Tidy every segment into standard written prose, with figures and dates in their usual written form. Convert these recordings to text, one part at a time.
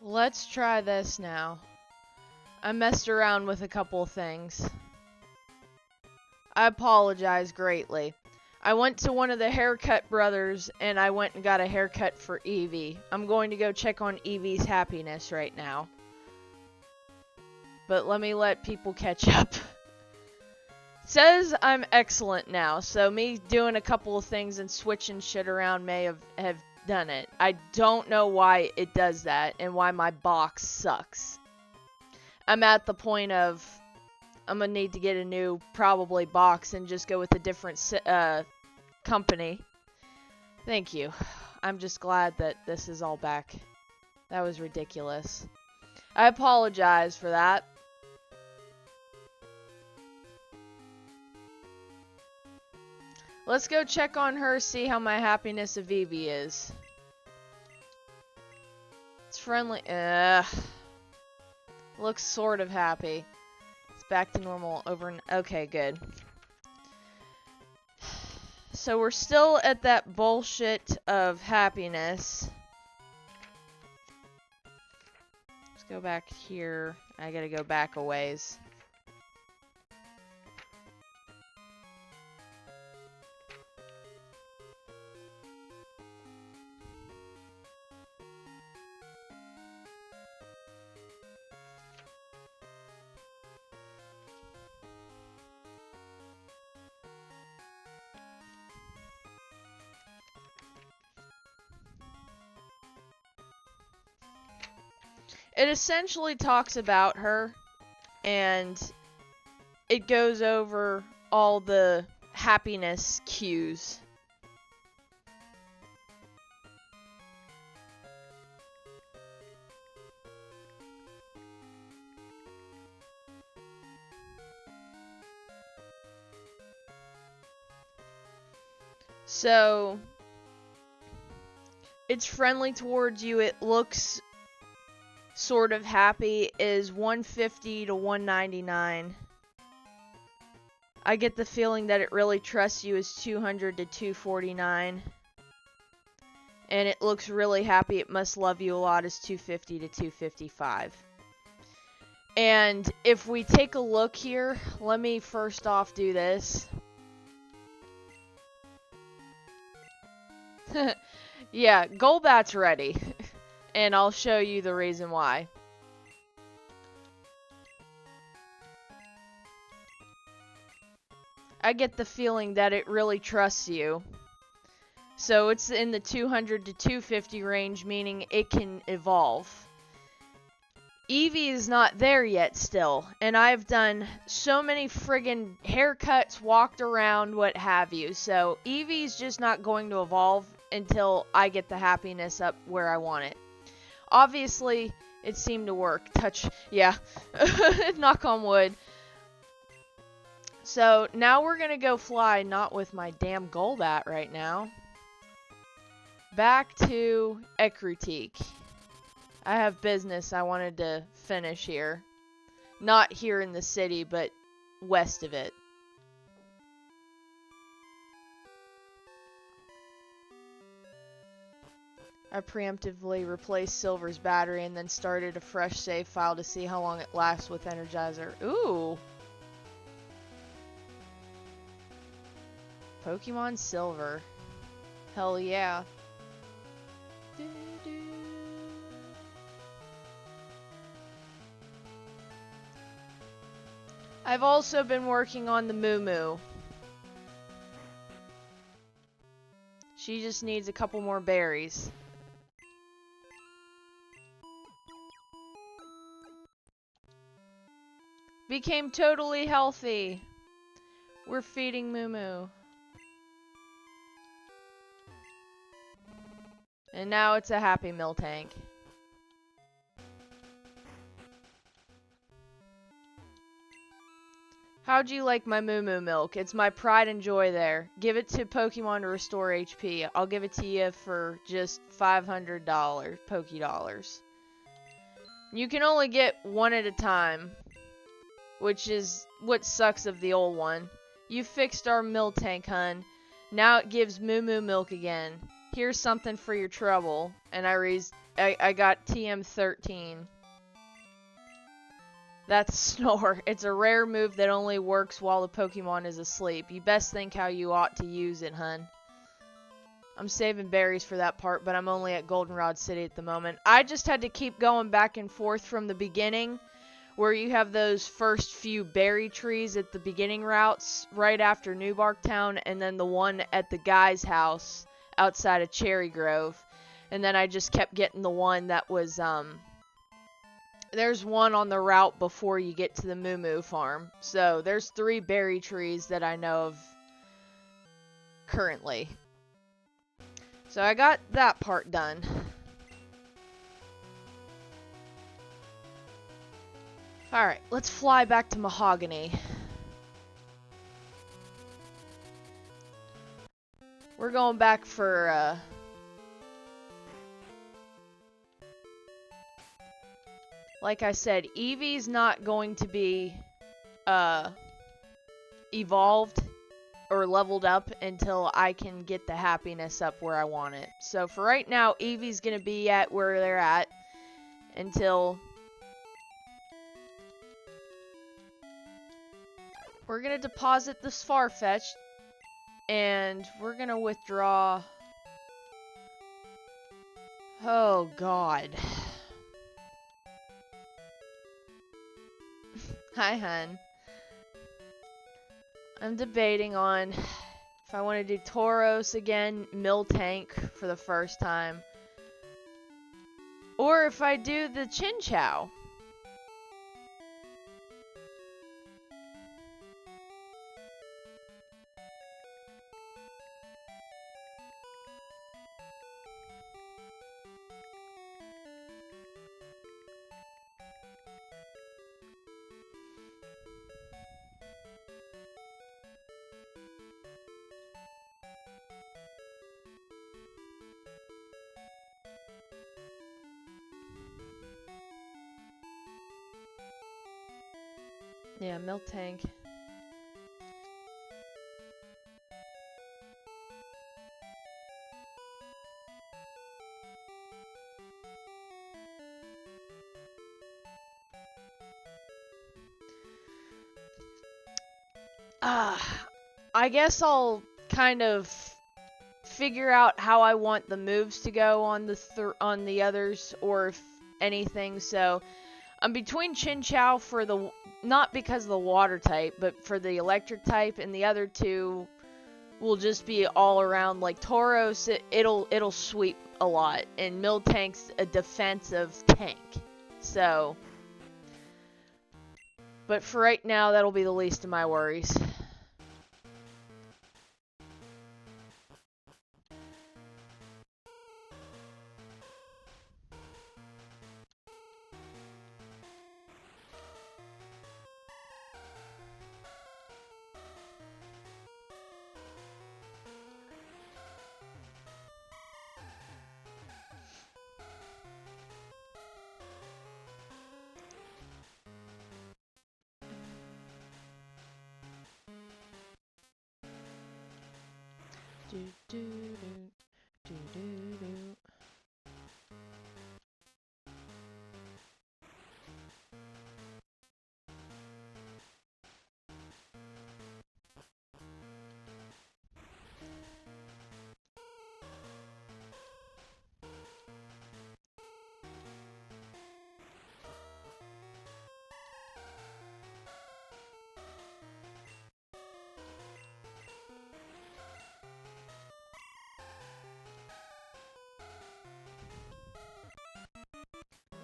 Let's try this now. I messed around with a couple of things. I apologize greatly. I went to one of the haircut brothers and I went and got a haircut for Evie. I'm going to go check on Evie's happiness right now. But let me let people catch up. Says I'm excellent now, so me doing a couple of things and switching shit around may have done it. I don't know why it does that and why my box sucks. I'm at the point of I'm gonna need to get a new probably box and just go with a different company. Thank you. I'm just glad that this is all back. That was ridiculous. I apologize for that. Let's go check on her, see how my happiness of Evie is. It's friendly. Looks sort of happy. It's back to normal over. Okay, good. So we're still at that bullshit of happiness. Let's go back here. I gotta go back a ways. It essentially talks about her, and it goes over all the happiness cues. So, it's friendly towards you. It looks sort of happy. Is 150 to 199. I get the feeling that it really trusts you is 200 to 249. And it looks really happy. It must love you a lot is 250 to 255. And if we take a look here, let me first off do this. Yeah, Golbat's ready. And I'll show you the reason why. I get the feeling that it really trusts you. So it's in the 200 to 250 range, meaning it can evolve. Evie is not there yet still, and I've done so many friggin' haircuts, walked around, what have you. So Evie's just not going to evolve until I get the happiness up where I want it. Obviously, it seemed to work. Yeah. Knock on wood. So, now we're gonna go fly, not with my damn Golbat right now. Back to Ecruteak. I have business I wanted to finish here. Not here in the city, but west of it. I preemptively replaced Silver's battery and then started a fresh save file to see how long it lasts with Energizer. Ooh! Pokemon Silver. Hell yeah. I've also been working on the Moo Moo. She just needs a couple more berries. Became totally healthy. We're feeding Moo Moo. And now it's a Happy Meal tank. How'd you like my Moo Moo milk? It's my pride and joy there. Give it to Pokemon to restore HP. I'll give it to you for just $500 Pokédollars. You can only get one at a time, which is what sucks of the old one. You fixed our milk tank, hun. Now it gives Moo Moo milk again. here's something for your trouble. And I got TM13. That's Snore. It's a rare move that only works while the Pokemon is asleep. You best think how you ought to use it, hun. I'm saving berries for that part, but I'm only at Goldenrod City at the moment. I just had to keep going back and forth from the beginning, where you have those first few berry trees at the beginning routes right after New Bark Town, and then the one at the guy's house outside of Cherry Grove. And then I just kept getting the one that was, there's one on the route before you get to the Moo Moo farm. So there's 3 berry trees that I know of currently. So I got that part done. Alright, let's fly back to Mahogany. We're going back for, like I said, Eevee's not going to be, evolved or leveled up until I can get the happiness up where I want it. So for right now, Eevee's gonna be at where they're at until... We're gonna deposit this Farfetch, and we're gonna withdraw... Oh, God. Hi, hun. I'm debating on if I want to do Tauros again, Miltank for the first time, or if I do the Chinchou. Yeah, Miltank. I guess I'll kind of figure out how I want the moves to go on the others, or if anything. So I'm between Chinchou for the, not because of the water type, but for the electric type, and the other two will just be all around. Like Tauros, it'll sweep a lot, and Miltank's a defensive tank. So, but for right now, that'll be the least of my worries. Do, do, do, do, do, do.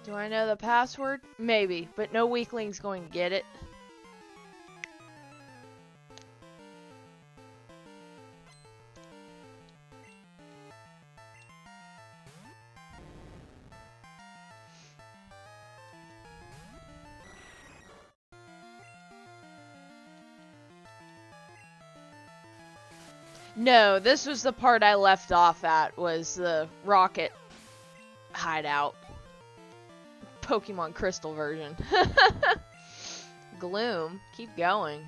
Do I know the password? Maybe, but no weakling's going to get it. No, this was the part I left off at, was the rocket hideout. Pokemon Crystal version. Gloom, keep going.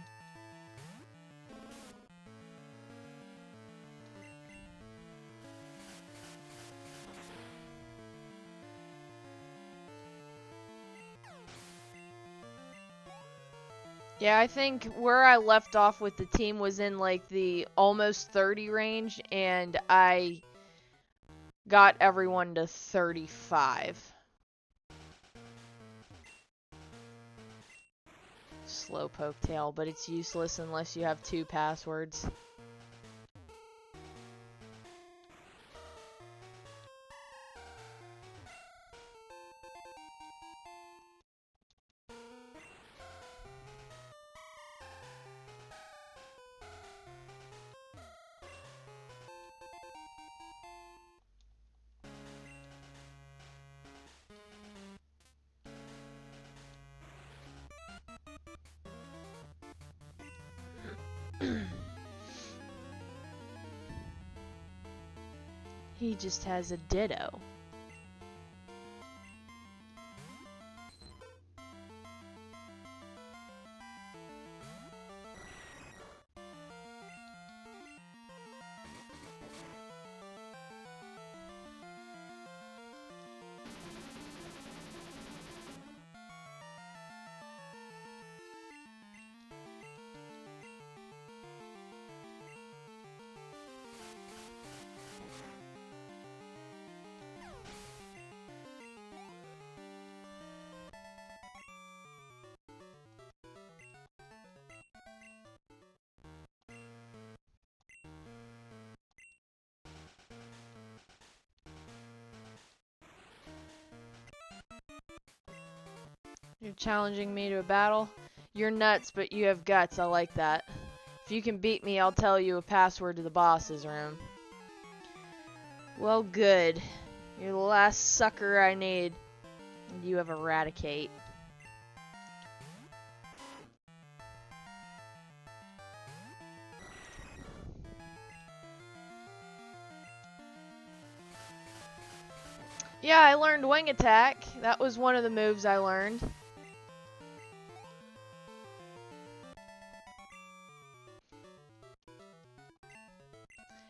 Yeah, I think where I left off with the team was in like the almost 30 range, and I got everyone to 35. Slowpoke tail, but it's useless unless you have 2 passwords. He just has a Ditto. You're challenging me to a battle? You're nuts, but you have guts. I like that. If you can beat me, I'll tell you a password to the boss's room. Well, good. You're the last sucker I need. And you have Eradicate. Yeah, I learned Wing Attack. That was one of the moves I learned.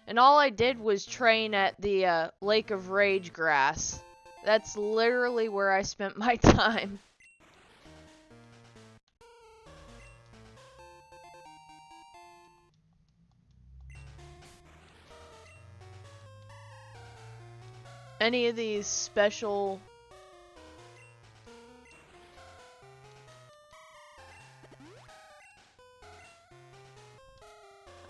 And all I did was train at the Lake of Rage grass. That's literally where I spent my time. Any of these special...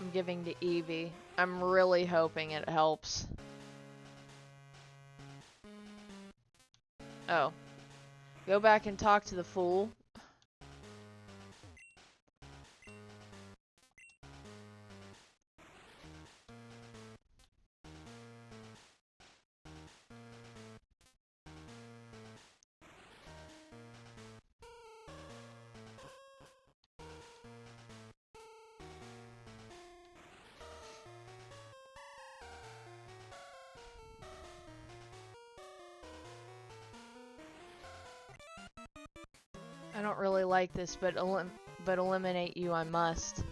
I'm giving to Eevee. I'm really hoping it helps. Oh. Go back and talk to the fool. I don't really like this, but eliminate you I must.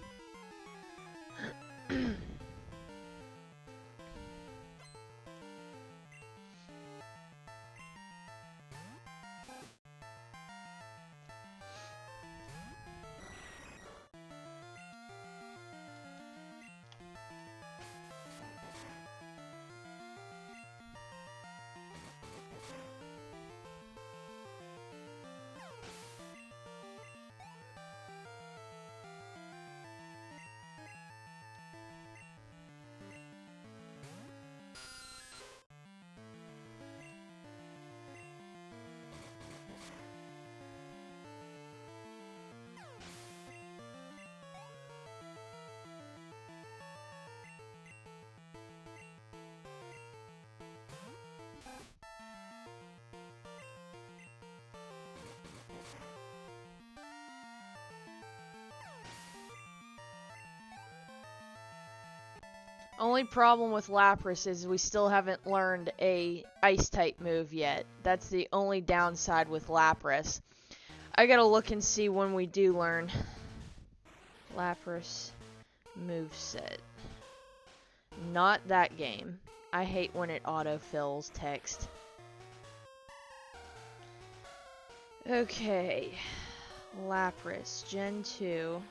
Only problem with Lapras is we still haven't learned a Ice-type move yet. That's the only downside with Lapras. I gotta look and see when we do learn Lapras moveset. Not that game. I hate when it autofills text. Okay. Lapras, Gen 2.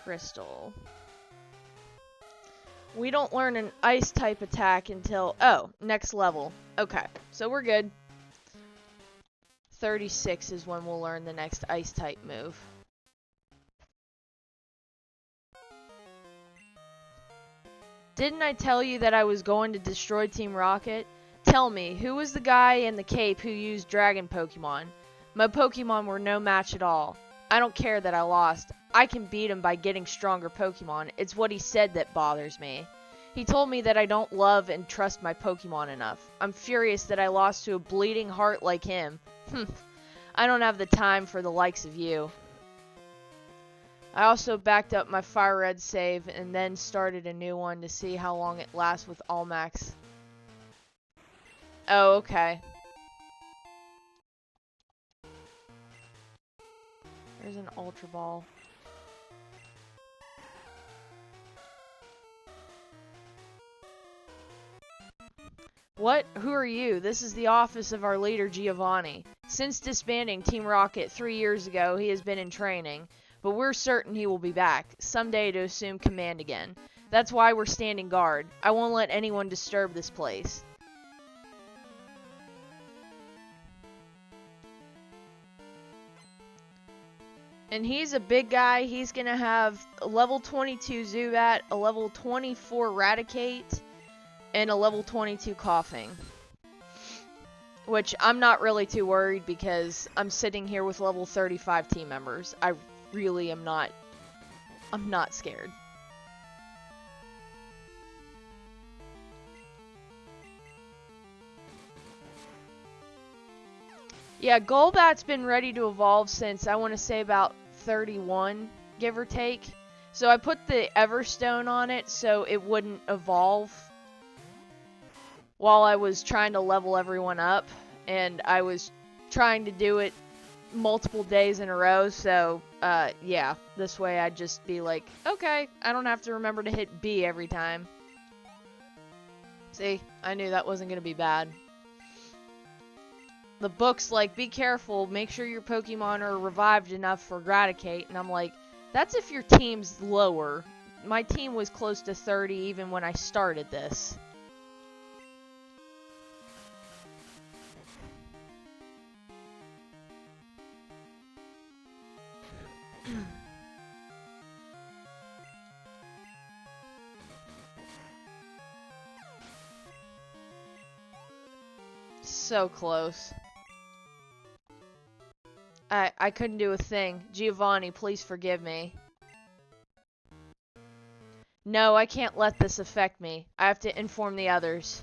Crystal. We don't learn an ice type attack until, oh, next level. Okay, so we're good. 36 is when we'll learn the next ice type move. Didn't I tell you that I was going to destroy Team Rocket? Tell me, who was the guy in the cape who used Dragon Pokemon? My Pokemon were no match at all. I don't care that I lost. I can beat him by getting stronger Pokemon. It's what he said that bothers me. He told me that I don't love and trust my Pokemon enough. I'm furious that I lost to a bleeding heart like him. I don't have the time for the likes of you. I also backed up my Fire Red save and then started a new one to see how long it lasts with Almax. Oh, okay. There's an Ultra Ball. What? Who are you? This is the office of our leader, Giovanni. Since disbanding Team Rocket 3 years ago, he has been in training, but we're certain he will be back, someday to assume command again. That's why we're standing guard. I won't let anyone disturb this place. And he's a big guy. He's going to have a level 22 Zubat, a level 24 Raticate, and a level 22 Coughing. Which I'm not really too worried because I'm sitting here with level 35 team members. I really am not. I'm not scared. Yeah, Golbat's been ready to evolve since I want to say about 31, give or take. So I put the Everstone on it so it wouldn't evolve while I was trying to level everyone up, and I was trying to do it multiple days in a row, so yeah, this way I'd just be like, okay, I don't have to remember to hit B every time. See, I knew that wasn't going to be bad. The book's like, be careful, make sure your Pokemon are revived enough for Graticate, and I'm like, that's if your team's lower. My team was close to 30 even when I started this. So close. I couldn't do a thing. Giovanni, please forgive me. No, I can't let this affect me. I have to inform the others.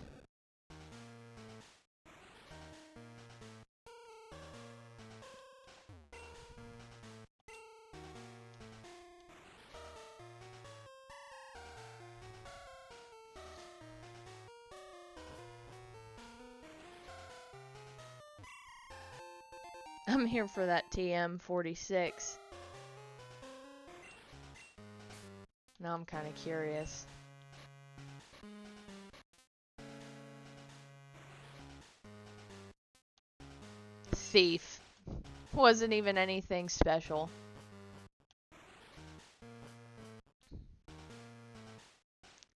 I'm here for that TM46. Now I'm kind of curious. Thief. Wasn't even anything special.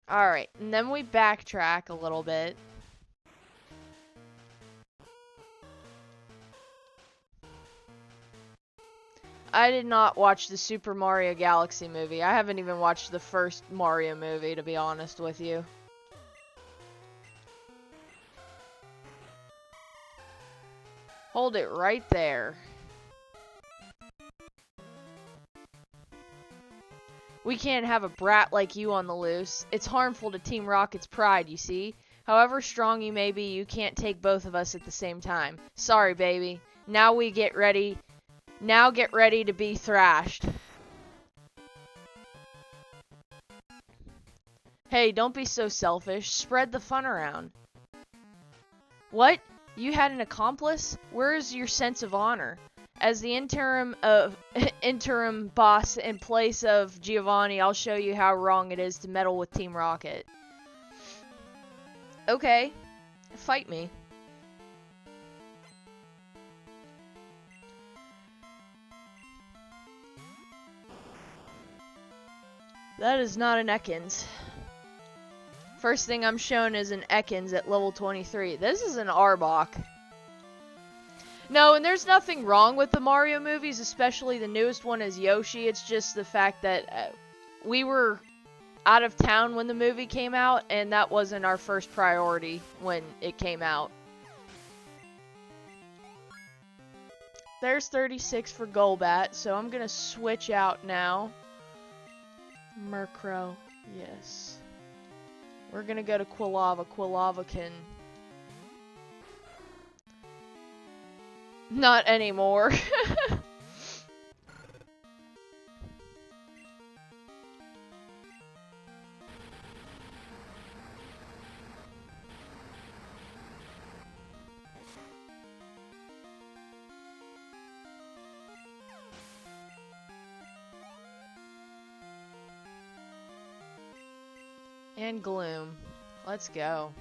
Alright, and then we backtrack a little bit. I did not watch the Super Mario Galaxy movie. I haven't even watched the first Mario movie, to be honest with you. Hold it right there. We can't have a brat like you on the loose. It's harmful to Team Rocket's pride, you see. However strong you may be, you can't take both of us at the same time. Sorry, baby. Now get ready to be thrashed. Hey, don't be so selfish. Spread the fun around. What? You had an accomplice? Where is your sense of honor? As the interim boss in place of Giovanni, I'll show you how wrong it is to meddle with Team Rocket. Okay. Fight me. That is not an Ekans. First thing I'm shown is an Ekans at level 23. This is an Arbok. No, and there's nothing wrong with the Mario movies, especially the newest one is Yoshi. It's just the fact that we were out of town when the movie came out, and that wasn't our first priority when it came out. There's 36 for Golbat, so I'm gonna switch out now. Murkrow, yes. We're gonna go to Quilava. Quilava can... Not anymore. And Gloom. Let's go.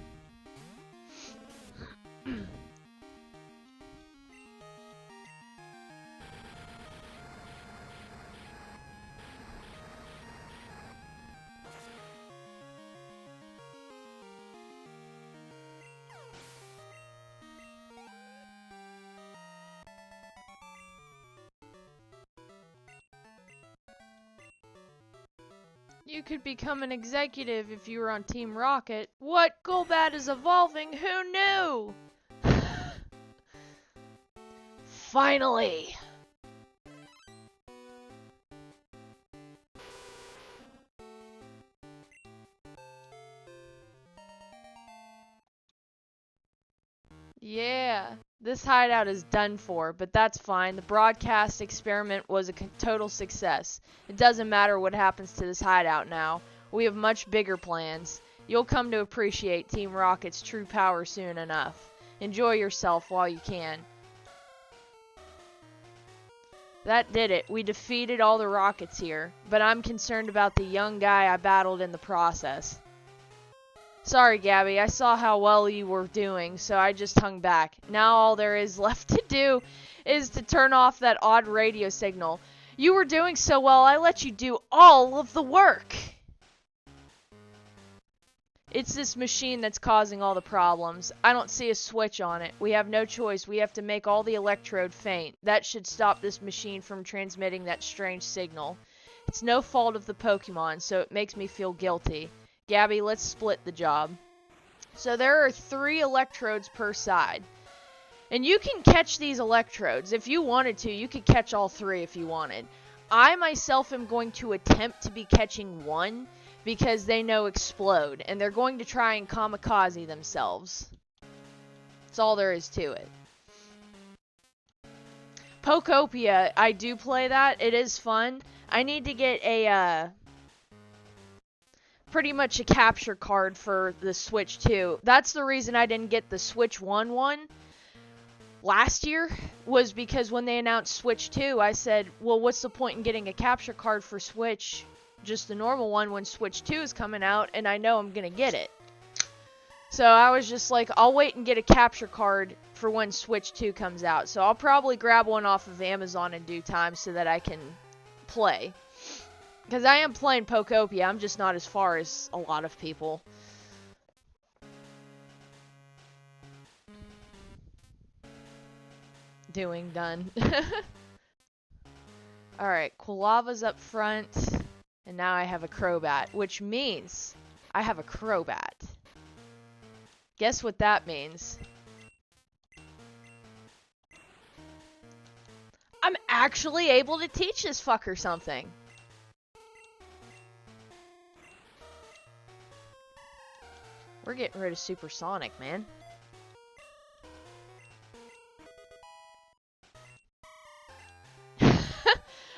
You could become an executive if you were on Team Rocket. What? Golbat is evolving? Who knew? Finally! Yeah, this hideout is done for, but that's fine. The broadcast experiment was a total success. It doesn't matter what happens to this hideout now. We have much bigger plans. You'll come to appreciate Team Rocket's true power soon enough. Enjoy yourself while you can. That did it. We defeated all the Rockets here, but I'm concerned about the young guy I battled in the process. Sorry, Gabby, I saw how well you were doing, so I just hung back. Now all there is left to do is to turn off that odd radio signal. You were doing so well, I let you do all of the work. It's this machine that's causing all the problems. I don't see a switch on it. We have no choice. We have to make all the electrode faint. That should stop this machine from transmitting that strange signal. It's no fault of the Pokemon, so it makes me feel guilty. Gabby, let's split the job. So there are 3 electrodes per side. And you can catch these electrodes. If you wanted to, you could catch all 3 if you wanted. I myself am going to attempt to be catching 1 because they know explode. And they're going to try and kamikaze themselves. That's all there is to it. Pokopia, I do play that. It is fun. I need to get a... pretty much a capture card for the Switch 2. That's the reason I didn't get the Switch 1 one last year, was because when they announced Switch 2, I said, well, what's the point in getting a capture card for Switch, just the normal one, when Switch 2 is coming out, and I know I'm gonna get it. So I was just like, I'll wait and get a capture card for when Switch 2 comes out. So I'll probably grab one off of Amazon in due time so that I can play. Because I am playing Pokopia, I'm just not as far as a lot of people. Doing done. Alright, Quilava's up front. And now I have a Crobat, which means I have a Crobat. Guess what that means? I'm actually able to teach this fucker something. We're getting rid of Supersonic, man.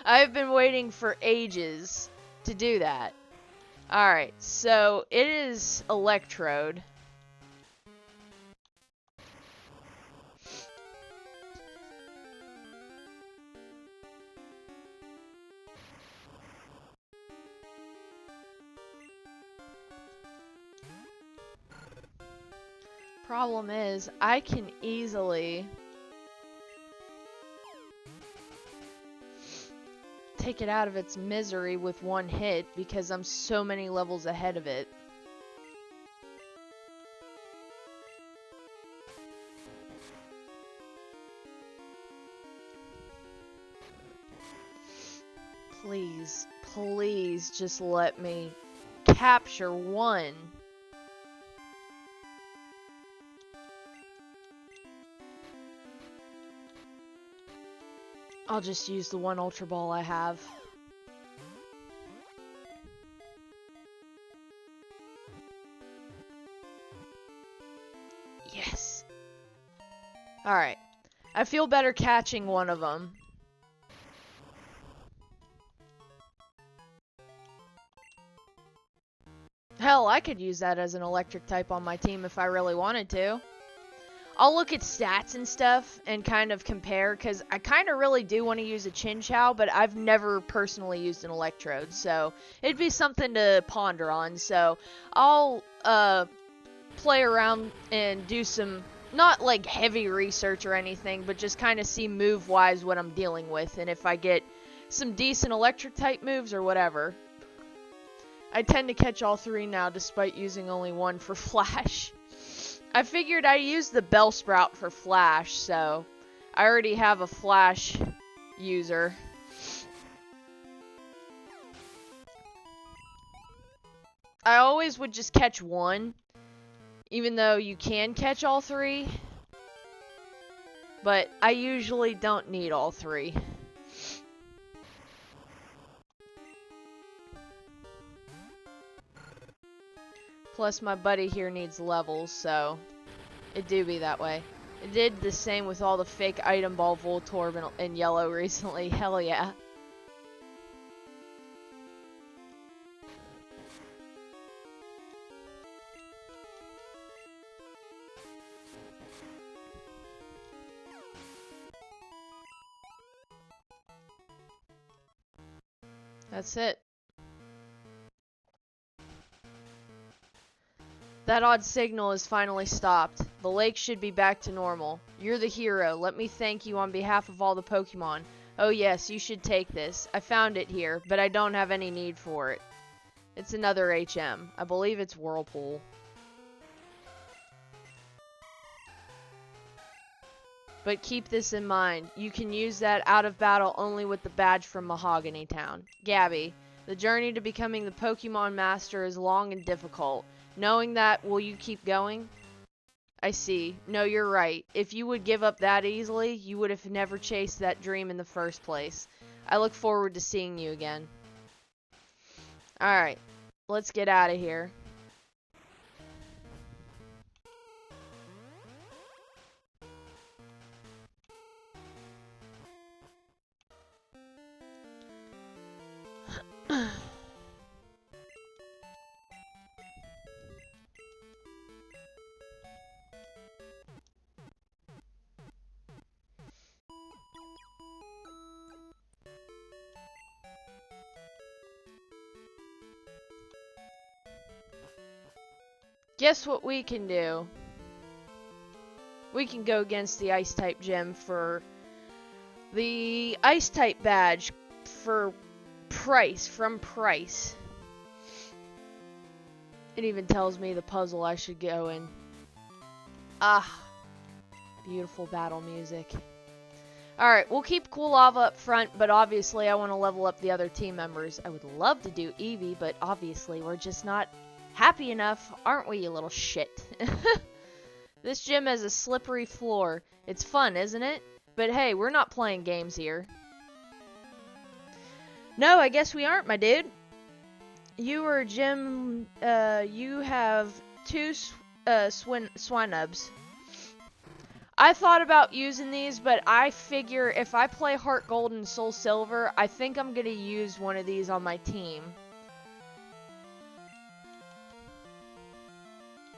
I've been waiting for ages to do that. Alright, so it is Electrode. Problem is, I can easily take it out of its misery with one hit because I'm so many levels ahead of it. Please, please just let me capture one. I'll just use the one Ultra Ball I have. Yes. Alright. I feel better catching one of them. Hell, I could use that as an electric type on my team if I really wanted to. I'll look at stats and stuff and kind of compare, because I kind of really do want to use a Chinchou, but I've never personally used an Electrode, so it'd be something to ponder on. So I'll play around and do some, not like heavy research or anything, but just kind of see move-wise what I'm dealing with, and if I get some decent electric type moves or whatever. I tend to catch all three now, despite using only one for Flash. I figured I'd use the Bellsprout for Flash, so I already have a Flash user. I always would just catch one, even though you can catch all three. But I usually don't need all three. Plus, my buddy here needs levels, so it do be that way. It did the same with all the fake item ball Voltorb in yellow recently. Hell yeah. That's it. That odd signal is finally stopped. The lake should be back to normal. You're the hero. Let me thank you on behalf of all the Pokemon. Oh yes, you should take this. I found it here, but I don't have any need for it. It's another HM. I believe it's Whirlpool. But keep this in mind. You can use that out of battle only with the badge from Mahogany Town. Gabby, the journey to becoming the Pokemon Master is long and difficult. Knowing that, will you keep going? I see. No, you're right. If you would give up that easily, you would have never chased that dream in the first place. I look forward to seeing you again. Alright, let's get out of here. Guess what we can do? We can go against the Ice-type gym for the Ice-type badge for Price, from Price. It even tells me the puzzle I should go in. Ah, beautiful battle music. Alright, we'll keep Coolava up front, but obviously I want to level up the other team members. I would love to do Eevee, but obviously we're just not happy enough, aren't we, you little shit? This gym has a slippery floor. It's fun, isn't it? But hey, we're not playing games here. No, I guess we aren't, my dude. You are Jim, you have two Swinubs. I thought about using these, but I figure if I play Heart Gold and Soul Silver, I think I'm going to use one of these on my team.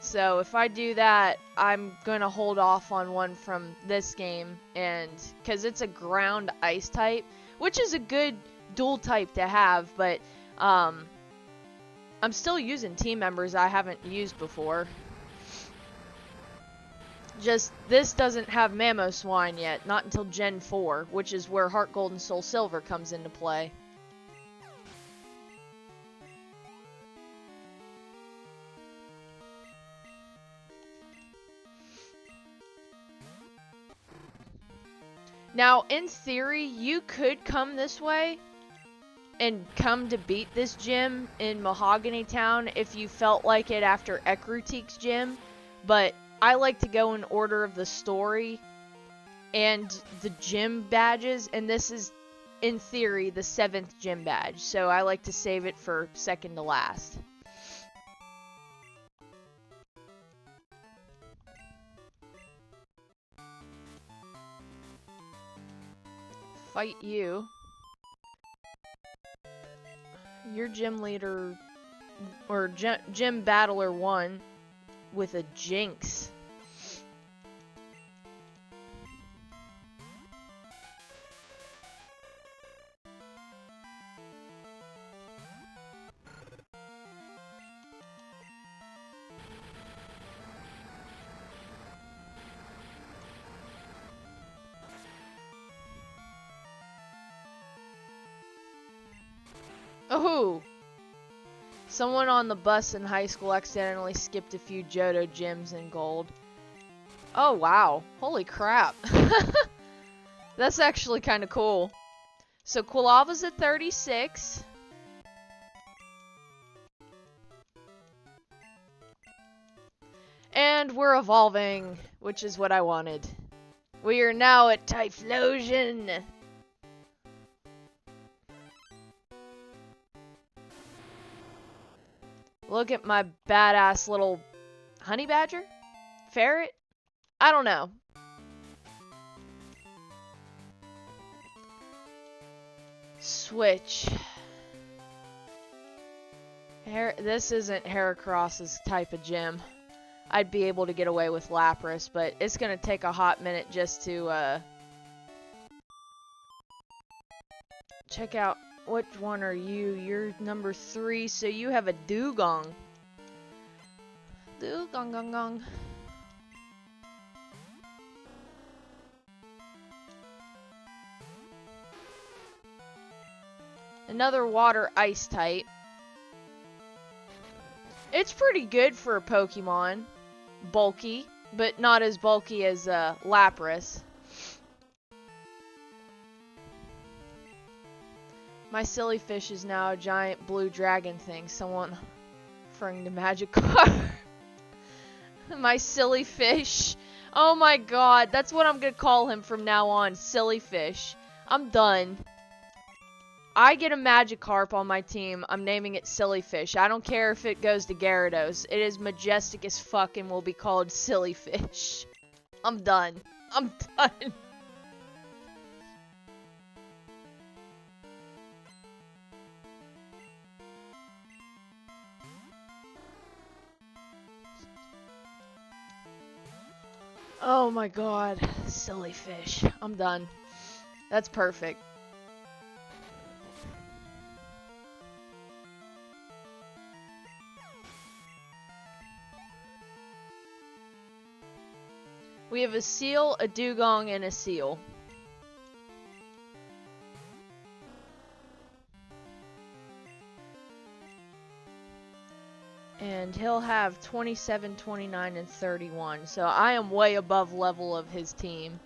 So if I do that, I'm going to hold off on one from this game, and because it's a ground ice type, which is a good dual type to have, but I'm still using team members I haven't used before. Just, this doesn't have Mamoswine yet, not until Gen 4, which is where Heart Gold and Soul Silver comes into play. Now, in theory, you could come this way and come to beat this gym in Mahogany Town if you felt like it after Ekrutik's gym, but I like to go in order of the story and the gym badges, and this is, in theory, the 7th gym badge, so I like to save it for second to last. Fight you. Your gym leader, or gym battler won with a Jinx. Oh! Someone on the bus in high school accidentally skipped a few Johto gyms in gold. Oh, wow. Holy crap. That's actually kind of cool. So, Quilava's at 36. And we're evolving, which is what I wanted. We are now at Typhlosion. Look at my badass little honey badger? Ferret? I don't know. Switch. This isn't Heracross's type of gym. I'd be able to get away with Lapras, but it's gonna take a hot minute just to, check out. Which one are you? You're number 3, so you have a Dugong. Dugong. Another water ice type. It's pretty good for a Pokemon. Bulky, but not as bulky as Lapras. My silly fish is now a giant blue dragon thing. Someone referring to Magikarp. My silly fish. Oh my god, that's what I'm gonna call him from now on. Silly fish. I'm done. I get a Magikarp on my team. I'm naming it Silly Fish. I don't care if it goes to Gyarados. It is majestic as fuck and will be called Silly Fish. I'm done. I'm done. Oh my god. Silly Fish. I'm done. That's perfect. We have a Seal, a Dugong, and a Seal. And he'll have 27, 29, and 31. So I am way above level of his team.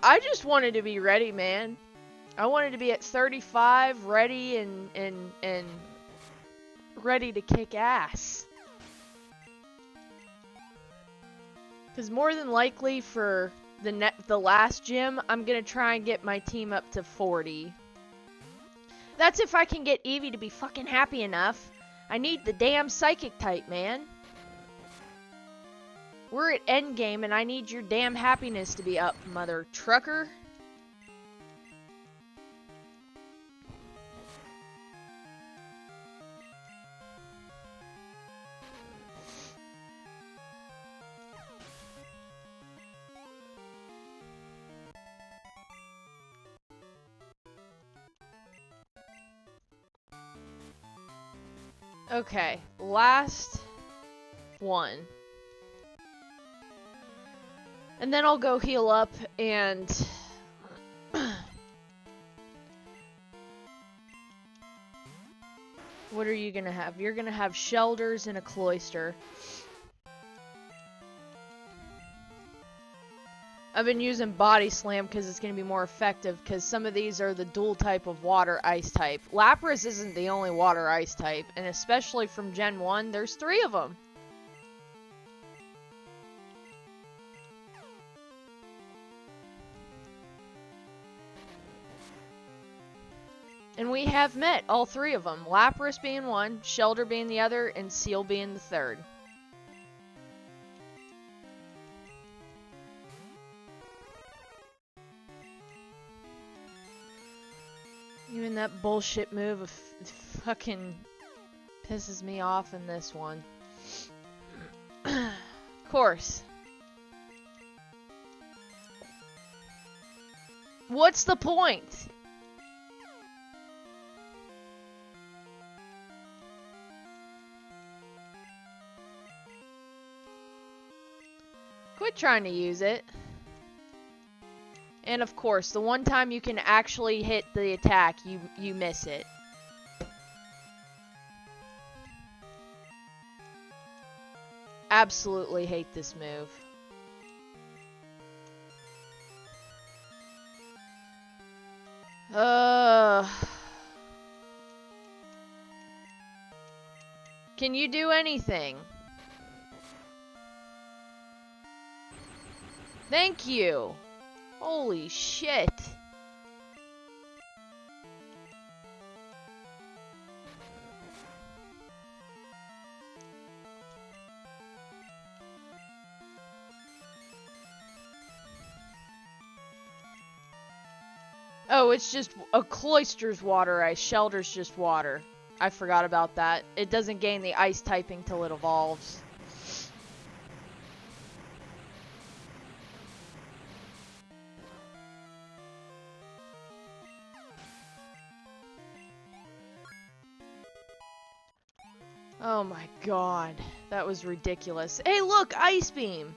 I just wanted to be ready, man. I wanted to be at 35, ready and ready to kick ass. Because more than likely for the last gym, I'm going to try and get my team up to 40. That's if I can get Eevee to be fucking happy enough. I need the damn Psychic type, man. We're at endgame and I need your damn happiness to be up, mother trucker. Okay, last one. And then I'll go heal up and... What are you gonna have? You're gonna have Shelders and a Cloyster. I've been using Body Slam because it's going to be more effective, because some of these are the dual type of water ice type. Lapras isn't the only water ice type, and especially from Gen 1, there's 3 of them. And we have met all 3 of them. Lapras being one, Shellder being the other, and Seal being the third. Even that bullshit move fucking pisses me off in this one. Of course. What's the point? Quit trying to use it. And of course, the one time you can actually hit the attack, you miss it. Absolutely hate this move. Can you do anything? Thank you. Holy shit. Oh, it's just a Cloyster's water ice. Shellder's just water. I forgot about that. It doesn't gain the ice typing till it evolves. Oh my god, that was ridiculous. Hey look, Ice Beam!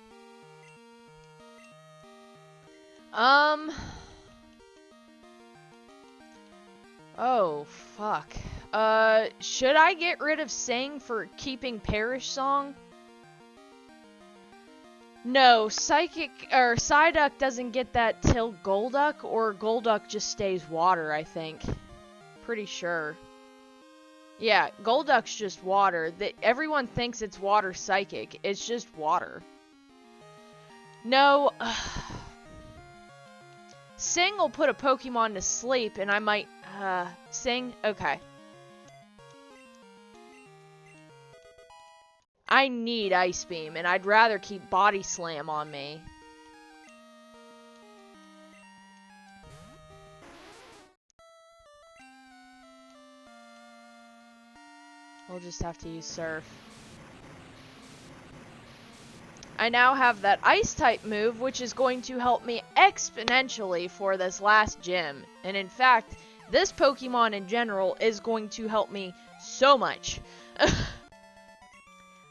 Oh, fuck. Should I get rid of Sing for keeping Perish Song? No, Psyduck doesn't get that till Golduck, or Golduck just stays water, I think. Pretty sure. Yeah, Golduck's just water. Everyone thinks it's water psychic. It's just water. No. Sing will put a Pokemon to sleep, and I might... Sing? Okay. I need Ice Beam, and I'd rather keep Body Slam on me. We'll just have to use Surf. I now have that Ice-type move, which is going to help me exponentially for this last gym. And in fact, this Pokemon in general is going to help me so much.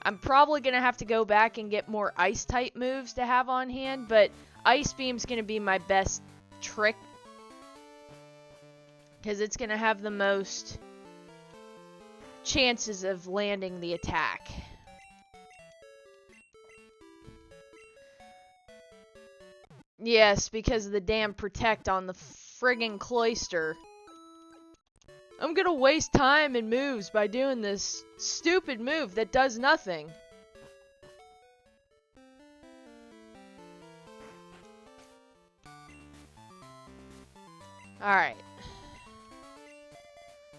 I'm probably going to have to go back and get more Ice-type moves to have on hand, but Ice Beam's going to be my best trick, because it's going to have the most chances of landing the attack. Yes, because of the damn Protect on the friggin' Cloyster. I'm gonna waste time and moves by doing this stupid move that does nothing. Alright.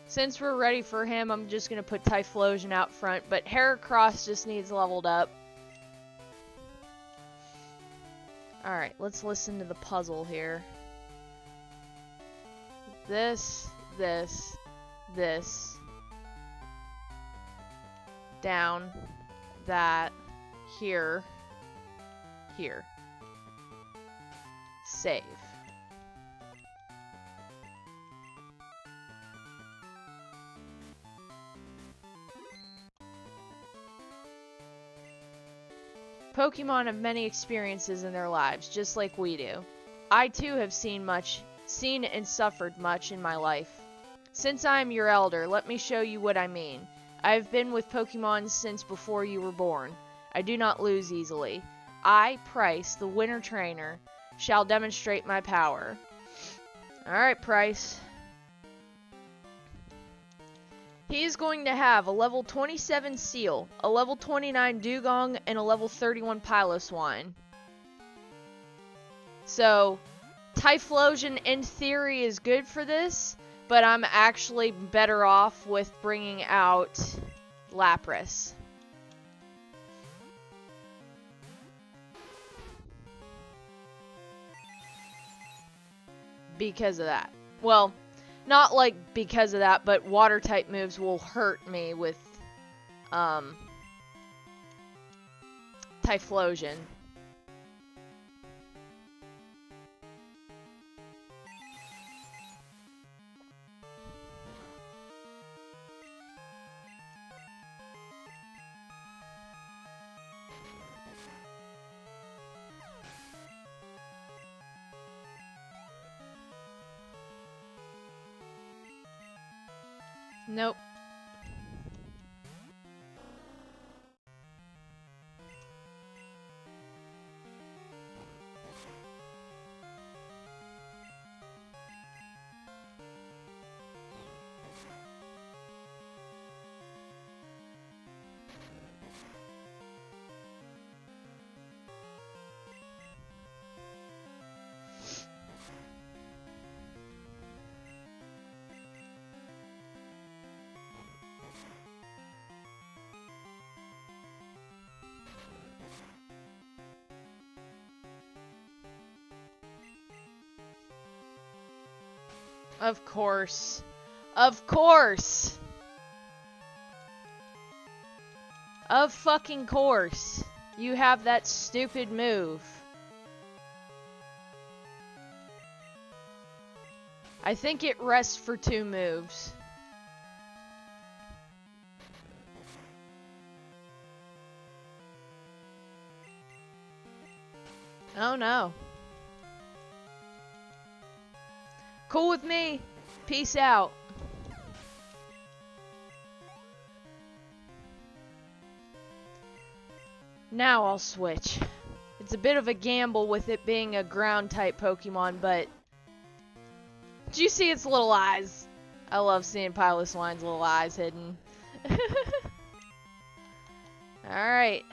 Since we're ready for him, I'm just gonna put Typhlosion out front, but Heracross just needs leveled up. Alright, let's listen to the puzzle here. This. Down. That. Here. Save. Pokemon have many experiences in their lives, just like we do. I too have seen and suffered much in my life. Since I am your elder, let me show you what I mean. I have been with Pokemon since before you were born. I do not lose easily. I, Price, the winter trainer, shall demonstrate my power. Alright, Price. He's going to have a level 27 Seal, a level 29 Dugong, and a level 31 Piloswine. So, Typhlosion in theory is good for this, but I'm actually better off with bringing out Lapras. Because of that. Well, not like because of that, but water type moves will hurt me with Typhlosion. Nope. Of course. Of course. Of fucking course. You have that stupid move. I think it rests for 2 moves. Oh no. Cool with me. Peace out. Now I'll switch. It's a bit of a gamble with it being a ground type Pokemon, but do you see its little eyes? I love seeing Piloswine's little eyes hidden. Alright.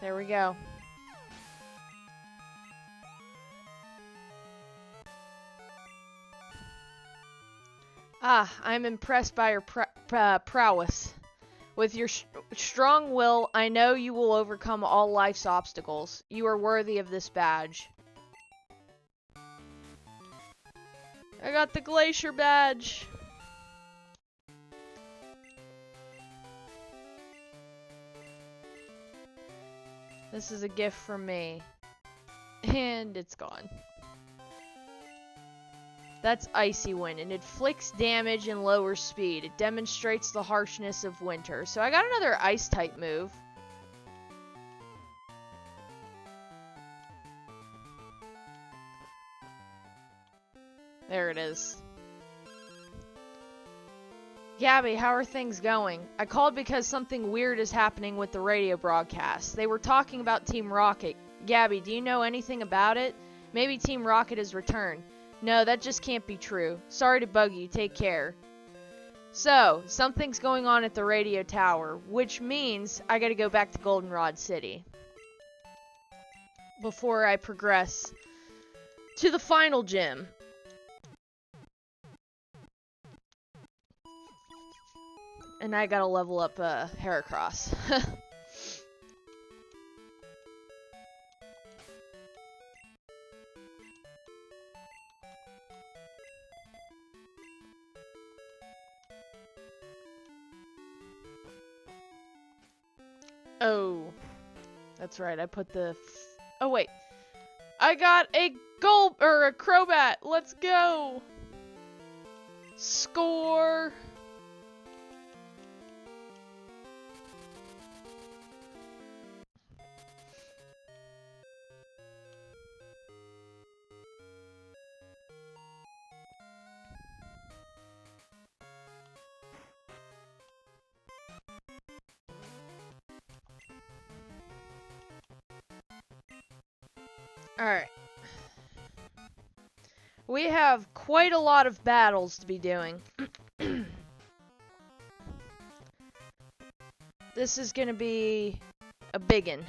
There we go. Ah, I'm impressed by your prowess. With your strong will, I know you will overcome all life's obstacles. You are worthy of this badge. I got the Glacier badge. This is a gift from me. And it's gone. That's Icy Wind, and it inflicts damage and lowers speed. It demonstrates the harshness of winter. So I got another Ice-type move. There it is. Gabby, how are things going? I called because something weird is happening with the radio broadcast. They were talking about Team Rocket. Gabby, do you know anything about it? Maybe Team Rocket has returned. No, that just can't be true. Sorry to bug you. Take care. So, something's going on at the radio tower, which means I gotta go back to Goldenrod City before I progress to the final gym. And I gotta level up Heracross. Oh, that's right. I put the. Oh wait, I got a a Crobat. Let's go. Score. Alright. We have quite a lot of battles to be doing. This is gonna be a biggin.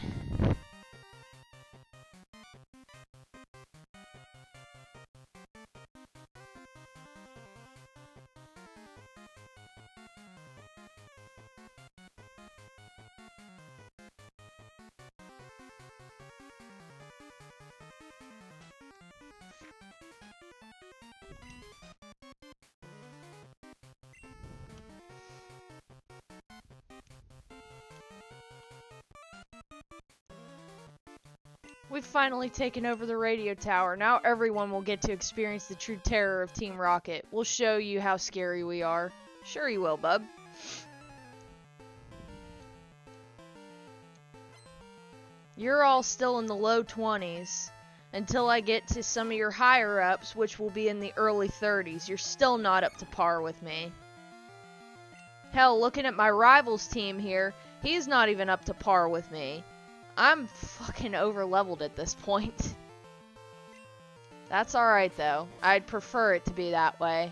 We've finally taken over the radio tower. Now everyone will get to experience the true terror of Team Rocket. We'll show you how scary we are. Sure you will, bub. You're all still in the low 20s until I get to some of your higher ups, which will be in the early 30s. You're still not up to par with me. Hell, looking at my rival's team here, he's not even up to par with me. I'm fucking over-leveled at this point. That's alright, though. I'd prefer it to be that way.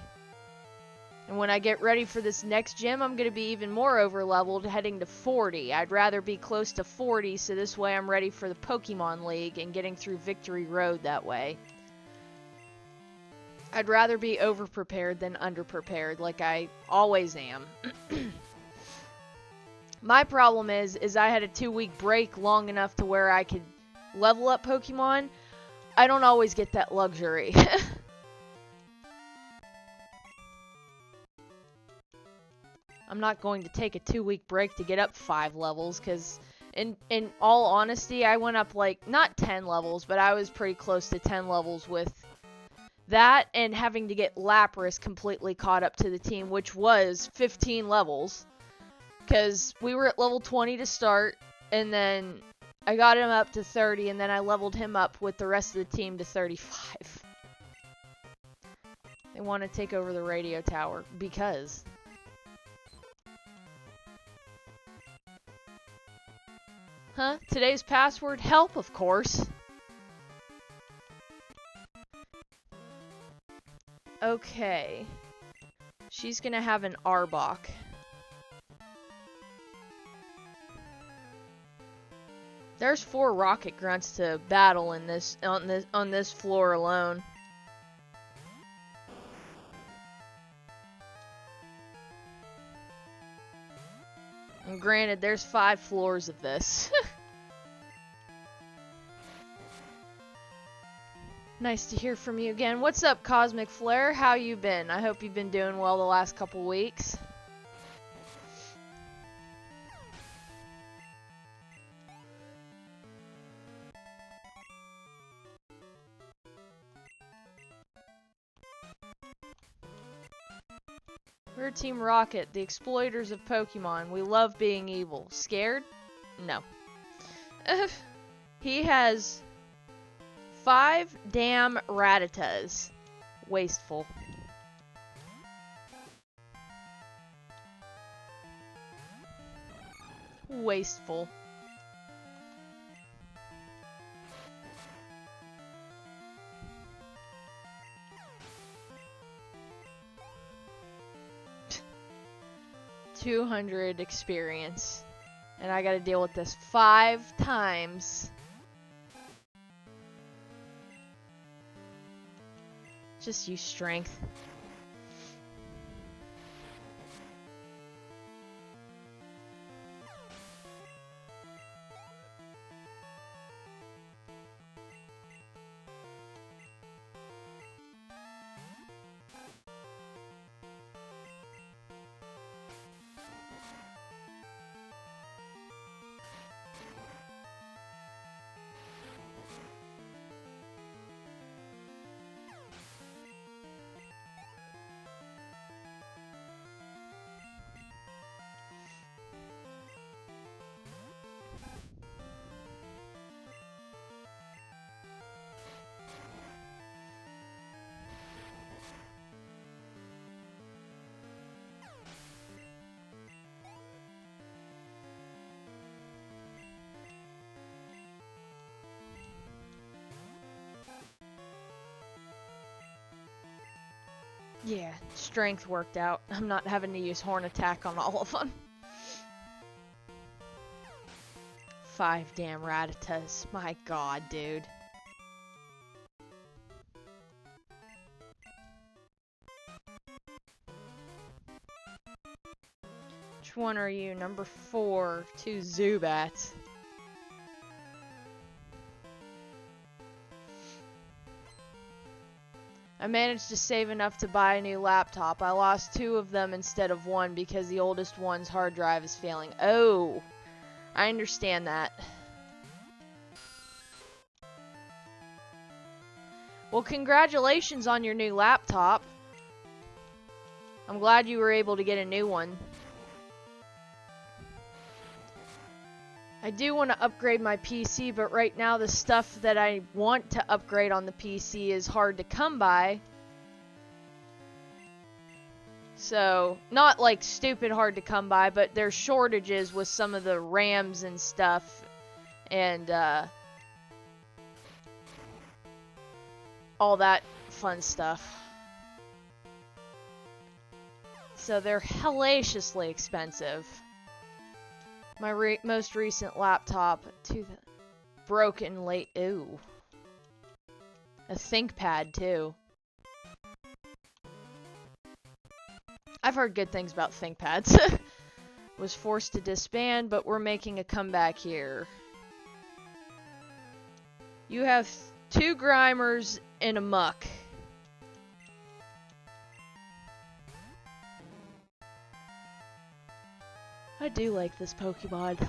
And when I get ready for this next gym, I'm going to be even more over-leveled, heading to 40. I'd rather be close to 40, so this way I'm ready for the Pokemon League and getting through Victory Road that way. I'd rather be over-prepared than under-prepared, like I always am. My problem is I had a 2-week break long enough to where I could level up Pokemon. I don't always get that luxury. I'm not going to take a 2-week break to get up 5 levels, because in all honesty, I went up like, not 10 levels, but I was pretty close to 10 levels with that, and having to get Lapras completely caught up to the team, which was 15 levels. Because we were at level 20 to start, and then I got him up to 30, and then I leveled him up with the rest of the team to 35. They want to take over the radio tower, because... Huh? Today's password? Help, of course. Okay. She's gonna have an Arbok. There's 4 rocket grunts to battle in this on this floor alone. And granted, there's 5 floors of this. Nice to hear from you again. What's up, Cosmic Flare? How you been? I hope you've been doing well the last couple weeks. We're Team Rocket, the exploiters of Pokemon. We love being evil. Scared? No. He has 5 damn Rattatas. Wasteful. Wasteful. $200 experience. And I gotta deal with this 5 times. Just use strength. Yeah, strength worked out. I'm not having to use horn attack on all of them. 5 damn Rattatas. My god, dude. Which one are you? Number 4, 2 Zubats. I managed to save enough to buy a new laptop. I lost 2 of them instead of 1 because the oldest one's hard drive is failing. Oh, I understand that. Well, congratulations on your new laptop. I'm glad you were able to get a new one. I do want to upgrade my PC, but right now the stuff that I want to upgrade on the PC is hard to come by. So, not like stupid hard to come by, but there's shortages with some of the RAMs and stuff. And, all that fun stuff. So they're hellaciously expensive. My most recent laptop, broken late. Ooh. A ThinkPad too. I've heard good things about ThinkPads. Was forced to disband, but we're making a comeback here. You have 2 Grimers and a Muck. I do like this Pokemon.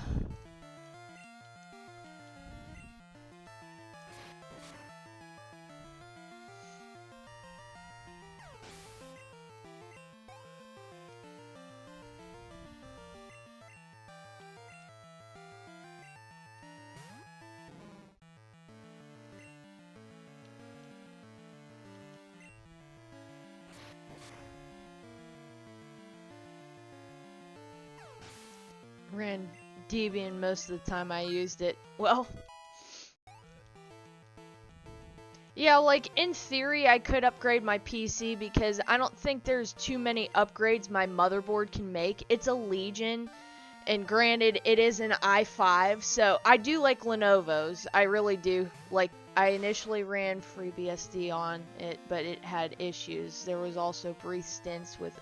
Ran Debian most of the time I used it. Well, yeah, like in theory I could upgrade my PC because I don't think there's too many upgrades my motherboard can make. It's a Legion, and granted it is an i5, so I do like Lenovo's. I really do. Like, I initially ran FreeBSD on it, but it had issues. There was also brief stints with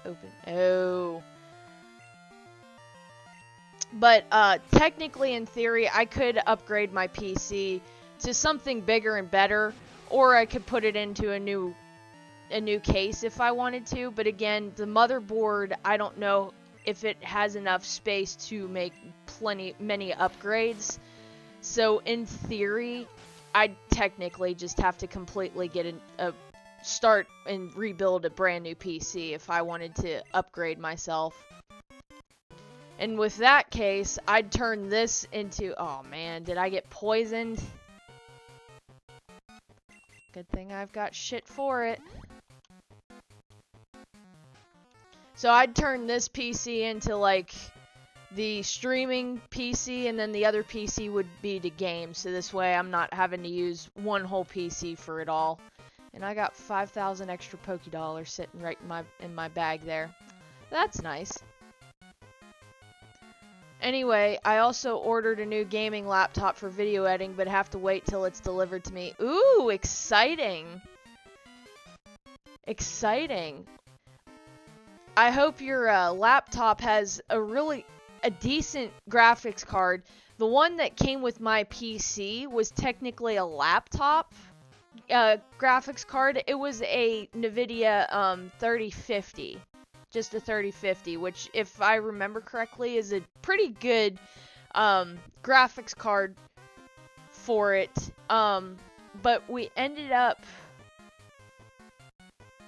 But technically, in theory, I could upgrade my PC to something bigger and better, or I could put it into a new case if I wanted to. But again, the motherboard, I don't know if it has enough space to make many upgrades. So in theory, I'd technically just have to completely get start and rebuild a brand new PC if I wanted to upgrade myself. And with that case, I'd turn this into... Oh man, did I get poisoned? Good thing I've got shit for it. So I'd turn this PC into like the streaming PC, and then the other PC would be to game. So this way I'm not having to use one whole PC for it all. And I got 5,000 extra Pokédollars sitting right in my bag there. That's nice. Anyway, I also ordered a new gaming laptop for video editing, but have to wait till it's delivered to me. Ooh, exciting! Exciting. I hope your laptop has a decent graphics card. The one that came with my PC was technically a laptop graphics card. It was a NVIDIA 3050. Just a 3050, which, if I remember correctly, is a pretty good graphics card for it. But we ended up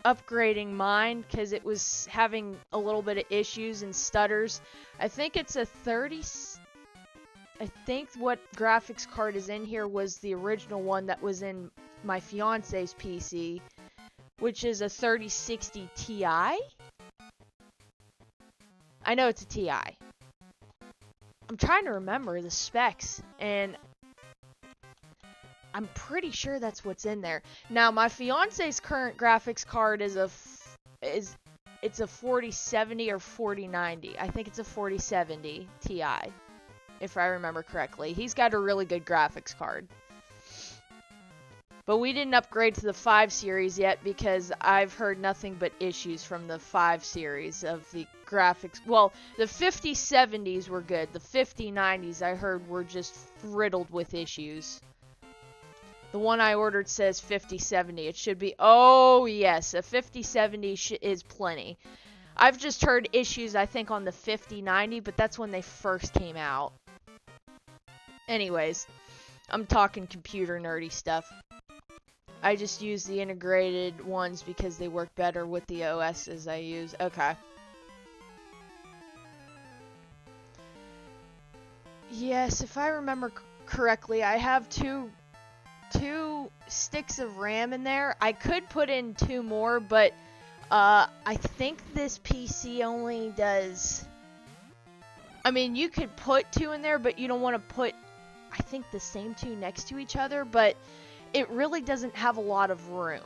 upgrading mine because it was having a little bit of issues and stutters. I think it's a 30... I think what graphics card is in here was the original one that was in my fiance's PC, which is a 3060 Ti? I know it's a Ti. I'm trying to remember the specs, and I'm pretty sure that's what's in there. Now, my fiance's current graphics card is a it's a 4070 or 4090. I think it's a 4070 Ti, if I remember correctly. He's got a really good graphics card. But we didn't upgrade to the 5 series yet because I've heard nothing but issues from the 5 series of the graphics. Well, the 5070s were good. The 5090s I heard were just riddled with issues. The one I ordered says 5070. It should be, oh yes, a 5070 is plenty. I've just heard issues, I think, on the 5090, but that's when they first came out. Anyways, I'm talking computer nerdy stuff. I just use the integrated ones because they work better with the OSs I use. Okay. Yes, if I remember correctly, I have two sticks of RAM in there. I could put in 2 more, but I think this PC only does... I mean, you could put 2 in there, but you don't want to put, I think, the same 2 next to each other, but it really doesn't have a lot of room.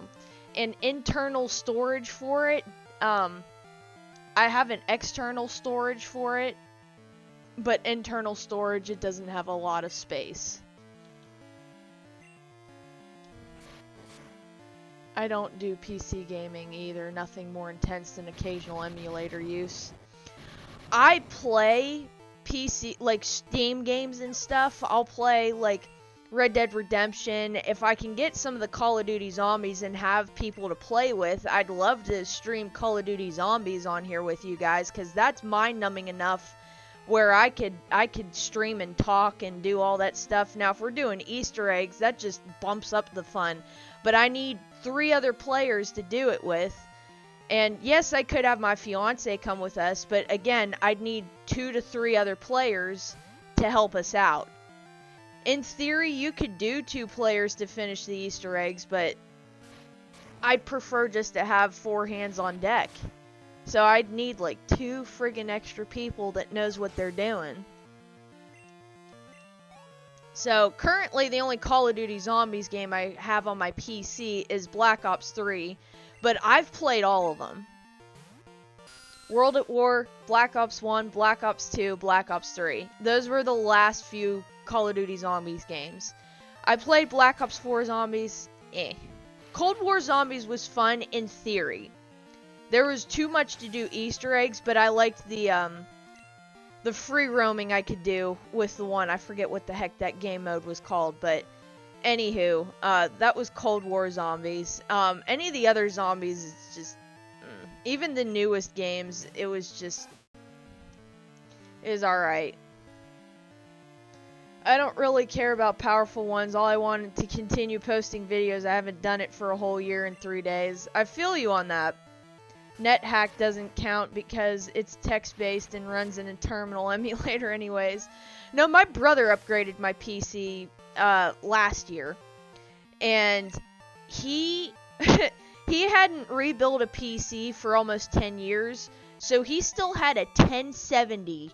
And internal storage for it, I have an external storage for it, but internal storage, it doesn't have a lot of space. I don't do PC gaming either, nothing more intense than occasional emulator use. I play PC, like Steam games and stuff. I'll play like Red Dead Redemption. If I can get some of the Call of Duty Zombies and have people to play with, I'd love to stream Call of Duty Zombies on here with you guys, because that's mind-numbing enough where I could stream and talk and do all that stuff. Now, if we're doing Easter eggs, that just bumps up the fun. But I need 3 other players to do it with. And yes, I could have my fiance come with us, but again, I'd need 2 to 3 other players to help us out. In theory, you could do 2 players to finish the Easter eggs, but I'd prefer just to have 4 hands on deck. So I'd need like 2 friggin' extra people that knows what they're doing. So currently the only Call of Duty Zombies game I have on my PC is Black Ops 3, but I've played all of them. World at War, Black Ops 1, Black Ops 2, Black Ops 3. Those were the last few Call of Duty Zombies games. I played Black Ops 4 Zombies, Cold War Zombies was fun in theory. There was too much to do Easter eggs, but I liked the free roaming I could do with the one. I forget what the heck that game mode was called, but anywho, that was Cold War Zombies. Any of the other zombies is just, even the newest games, it was alright. I don't really care about powerful ones. All I wanted to continue posting videos. I haven't done it for a whole year and 3 days. I feel you on that. NetHack doesn't count because it's text-based and runs in a terminal emulator anyways. No, my brother upgraded my PC last year, and he he hadn't rebuilt a PC for almost 10 years, so he still had a 1070,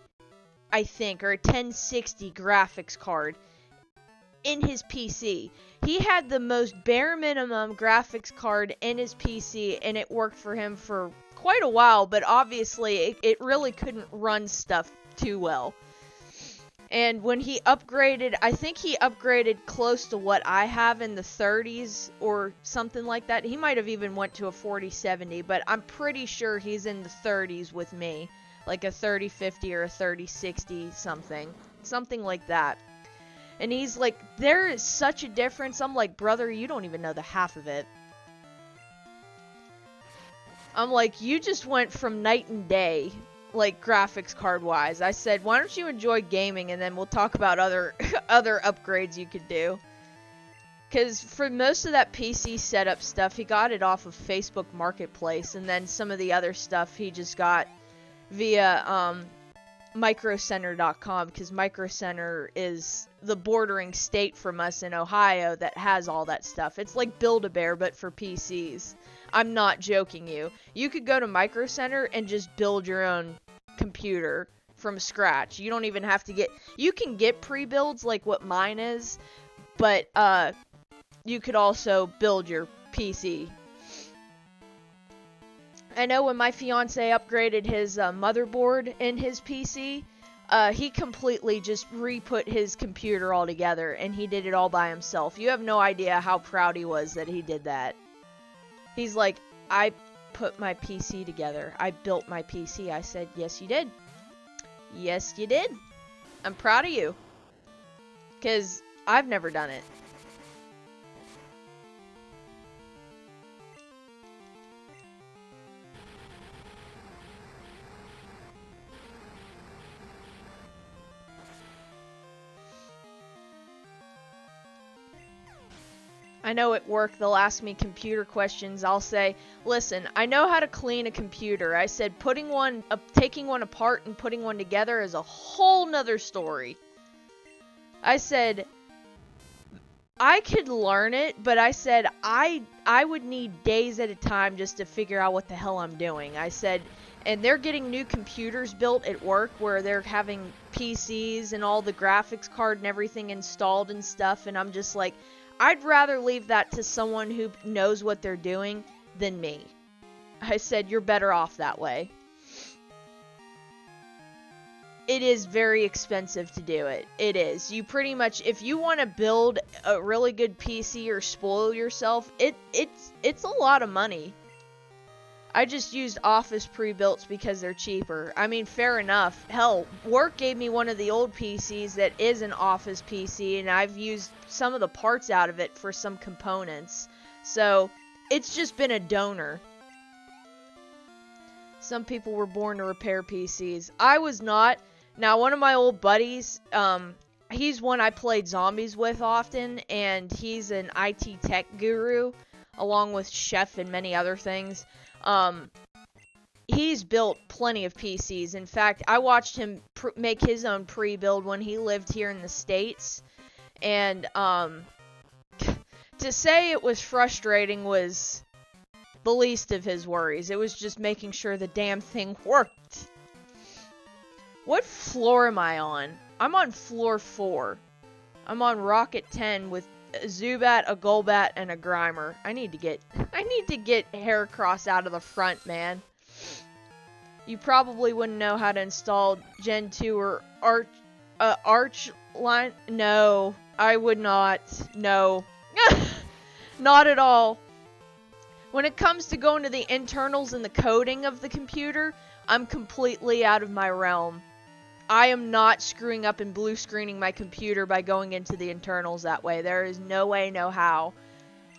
I think, or a 1060 graphics card in his PC. He had the most bare minimum graphics card in his PC, and it worked for him for quite a while, but obviously it really couldn't run stuff too well. And when he upgraded, I think he upgraded close to what I have in the 30s or something like that. He might have even went to a 4070, but I'm pretty sure he's in the 30s with me. Like a 3050 or a 3060 something like that. And he's like, there is such a difference. I'm like, brother, you don't even know the half of it. I'm like, you just went from night and day, like, graphics card wise. I said, why don't you enjoy gaming, and then we'll talk about other upgrades you could do. Because for most of that PC setup stuff, he got it off of Facebook Marketplace, and then some of the other stuff he just got via microcenter.com, because Micro Center is the bordering state from us in Ohio that has all that stuff. It's like Build-A-Bear, but for PCs. I'm not joking you. You could go to Micro Center and just build your own computer from scratch. You don't even have to get... You can get pre-builds like what mine is, but you could also build your PC. I know when my fiance upgraded his motherboard in his PC, he completely just re-put his computer all together, and he did it all by himself. You have no idea how proud he was that he did that. He's like, I put my PC together. I built my PC. I said, yes, you did. Yes, you did. I'm proud of you. Because I've never done it. I know at work they'll ask me computer questions. I'll say, listen, I know how to clean a computer. I said taking one apart and putting one together is a whole nother story. I said, I could learn it, but I said I would need days at a time just to figure out what the hell I'm doing. I said, and they're getting new computers built at work where they're having PCs and all the graphics card and everything installed and stuff, and I'm just like, I'd rather leave that to someone who knows what they're doing than me. I said, you're better off that way. It is very expensive to do it. It is. You pretty much, if you want to build a really good PC or spoil yourself, it's a lot of money. I just used Office pre-builts because they're cheaper. I mean, fair enough. Hell, work gave me one of the old PCs that is an Office PC, and I've used some of the parts out of it for some components. So, it's just been a donor. Some people were born to repair PCs. I was not. Now, one of my old buddies, he's one I played zombies with often, and he's an IT tech guru, along with Chef and many other things. He's built plenty of PCs. In fact, I watched him make his own pre-build when he lived here in the States. And, to say it was frustrating was the least of his worries. It was just making sure the damn thing worked. What floor am I on? I'm on floor 4. I'm on Rocket 10 with a Zubat, a Golbat, and a Grimer. I need to get Heracross out of the front, man. You probably wouldn't know how to install Gen 2 or Arch line. No, I would not. No. Not at all. When it comes to going to the internals and the coding of the computer, I'm completely out of my realm. I am not screwing up and blue screening my computer by going into the internals that way. There is no way, no how.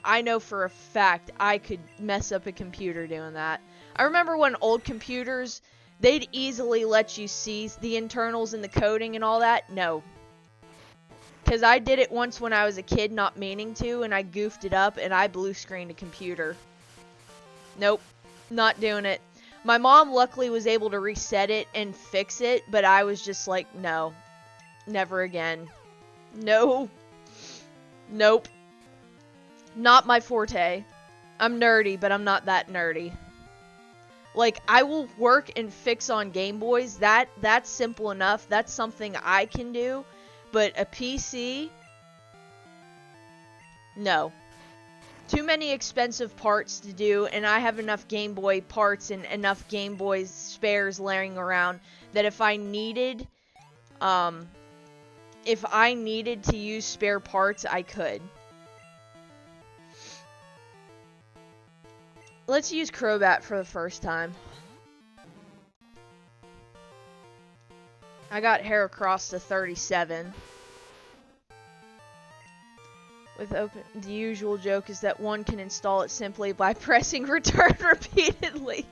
I know for a fact I could mess up a computer doing that. I remember when old computers, they'd easily let you see the internals and the coding and all that. No. Because I did it once when I was a kid, not meaning to, and I goofed it up and I blue screened a computer. Nope. Not doing it. My mom luckily was able to reset it and fix it, but I was just like, no. Never again. No. Nope. Not my forte. I'm nerdy, but I'm not that nerdy. Like, I will work and fix on Game Boys. That's simple enough. That's something I can do. But a PC? No. Too many expensive parts to do, and I have enough Game Boy parts and enough Game Boy spares laying around that if I needed to use spare parts, I could. Let's use Crobat for the first time. I got Heracross to 37. The usual joke is that one can install it simply by pressing return repeatedly.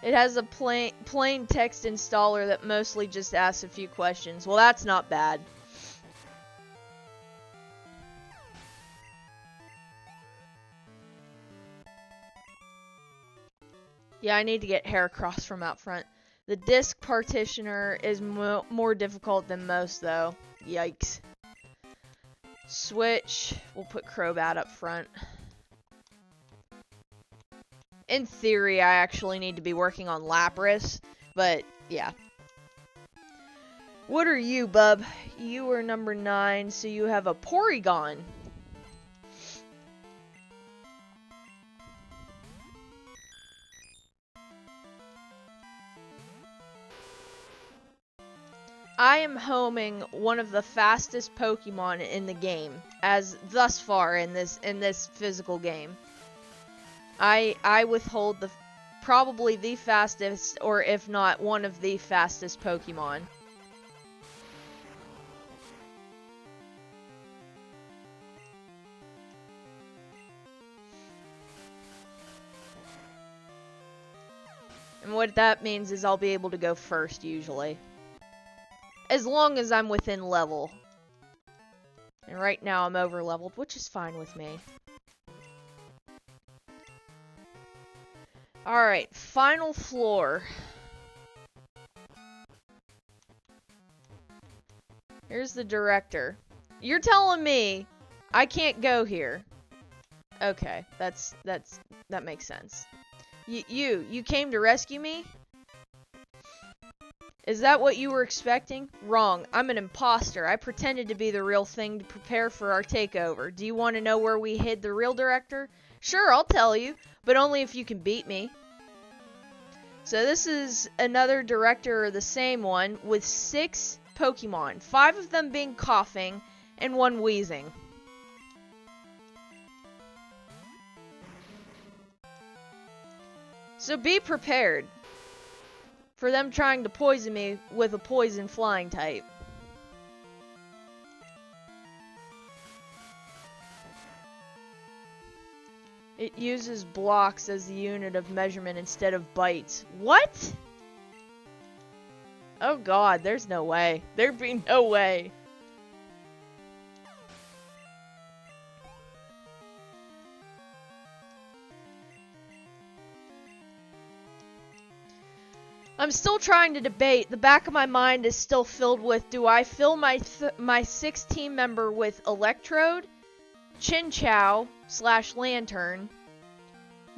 It has a plain text installer that mostly just asks a few questions. Well, that's not bad. Yeah, I need to get Heracross from out front. The disc partitioner is more difficult than most, though. Yikes. Switch. We'll put Crobat up front. In theory, I actually need to be working on Lapras, but yeah. What are you, bub? You are number 9, so you have a Porygon. I am homing one of the fastest Pokemon in the game, as thus far in this physical game. I withhold probably the fastest, or if not one of the fastest Pokemon. And what that means is I'll be able to go first usually. As long as I'm within level. And right now I'm over leveled, which is fine with me. Alright, final floor. Here's the director. You're telling me I can't go here. Okay, that makes sense. You came to rescue me? Is that what you were expecting? Wrong. I'm an imposter. I pretended to be the real thing to prepare for our takeover. Do you want to know where we hid the real director? Sure, I'll tell you, but only if you can beat me. So this is another director, or the same one, with 6 Pokemon. 5 of them being coughing, and 1 wheezing. So be prepared for them trying to poison me with a poison flying type. It uses blocks as the unit of measurement instead of bites. What? Oh god, there's no way. There'd be no way. I'm still trying to debate. The back of my mind is still filled with, do I fill my 6 team member with Electrode, Chinchou / Lantern,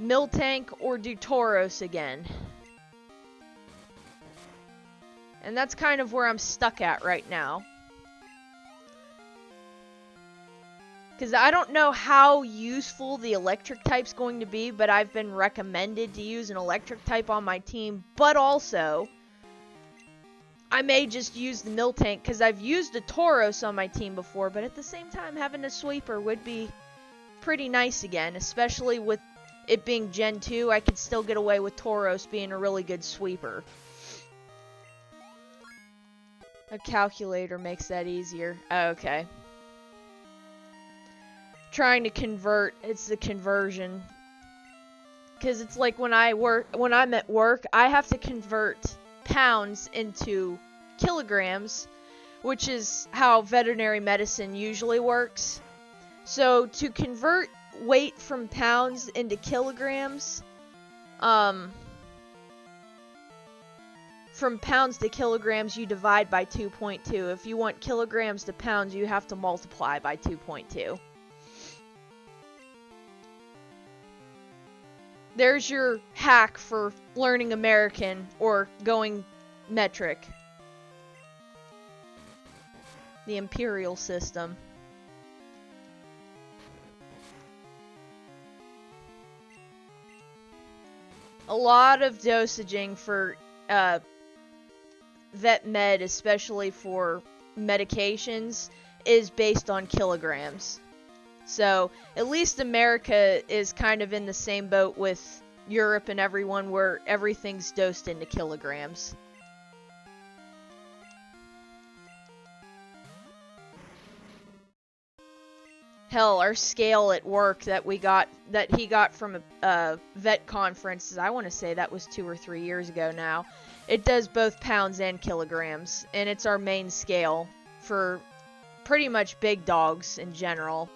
Miltank, or do Tauros again? And that's kind of where I'm stuck at right now. Because I don't know how useful the electric type's going to be, but I've been recommended to use an electric type on my team. But also, I may just use the Miltank, because I've used a Tauros on my team before, but at the same time, having a sweeper would be pretty nice again, especially with it being Gen 2, I could still get away with Tauros being a really good sweeper. A calculator makes that easier. Oh, okay. Trying to convert, it's the conversion. Because it's like when I'm at work, I have to convert pounds into kilograms, which is how veterinary medicine usually works. So to convert weight from pounds into kilograms, from pounds to kilograms, you divide by 2.2. If you want kilograms to pounds, you have to multiply by 2.2. There's your hack for learning American or going metric. The imperial system. A lot of dosaging for vet med, especially for medications, is based on kilograms. So, at least America is kind of in the same boat with Europe and everyone, where everything's dosed into kilograms. Hell, our scale at work that he got from a vet conference, I want to say that was 2 or 3 years ago now. It does both pounds and kilograms, and it's our main scale for pretty much big dogs in general.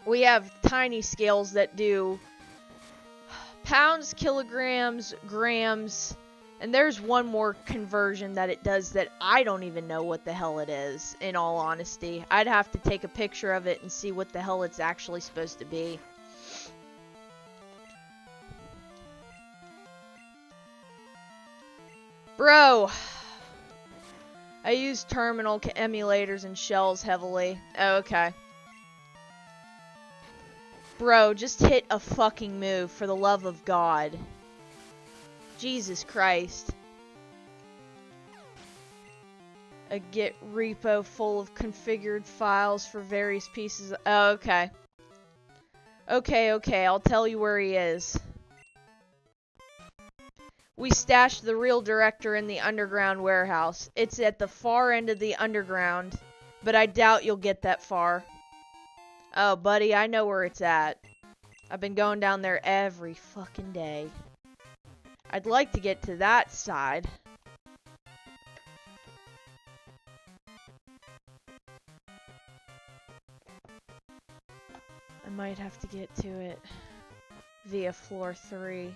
We have tiny scales that do pounds, kilograms, grams, and there's one more conversion that it does that I don't even know what the hell it is, in all honesty. I'd have to take a picture of it and see what the hell it's actually supposed to be. Bro, I use terminal emulators and shells heavily. Oh, okay. Bro, just hit a fucking move, for the love of God. Jesus Christ. A Git repo full of configured files for various pieces. Oh, okay. Okay, I'll tell you where he is. We stashed the real director in the underground warehouse. It's at the far end of the underground, but I doubt you'll get that far. Oh, buddy, I know where it's at. I've been going down there every fucking day. I'd like to get to that side. I might have to get to it via floor 3.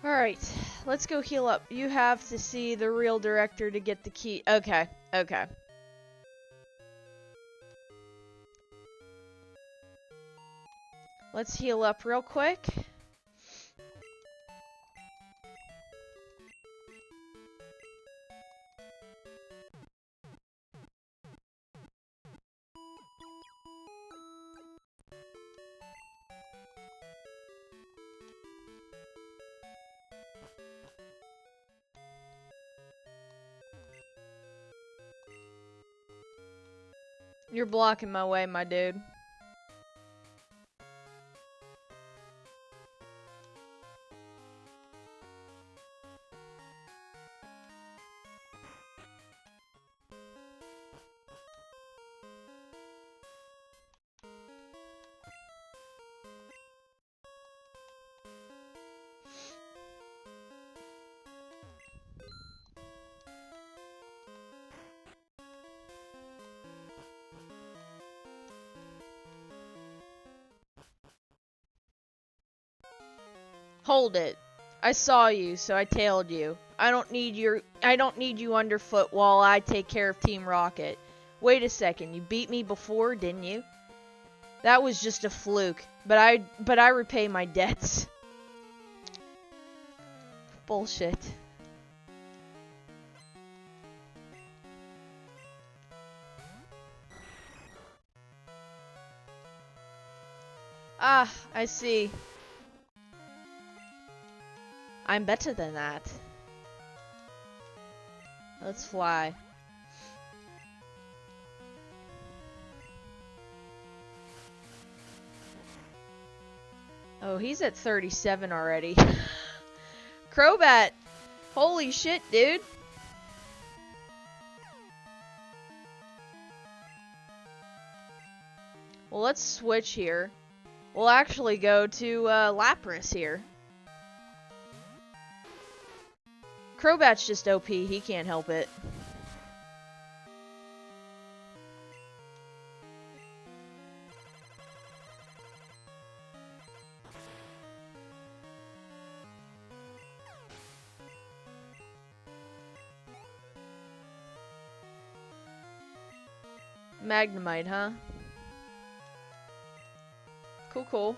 Alright, let's go heal up. You have to see the real director to get the key. Okay. Let's heal up real quick. You're blocking my way, my dude. Hold it. I saw you, so I tailed you. I don't need you underfoot while I take care of Team Rocket. Wait a second, you beat me before, didn't you? That was just a fluke, but I repay my debts. Bullshit. Ah, I see. I'm better than that. Let's fly. Oh, he's at 37 already. Crobat! Holy shit, dude! Well, let's switch here. We'll actually go to Lapras here. Crobat's just OP, he can't help it. Magnemite, huh? Cool.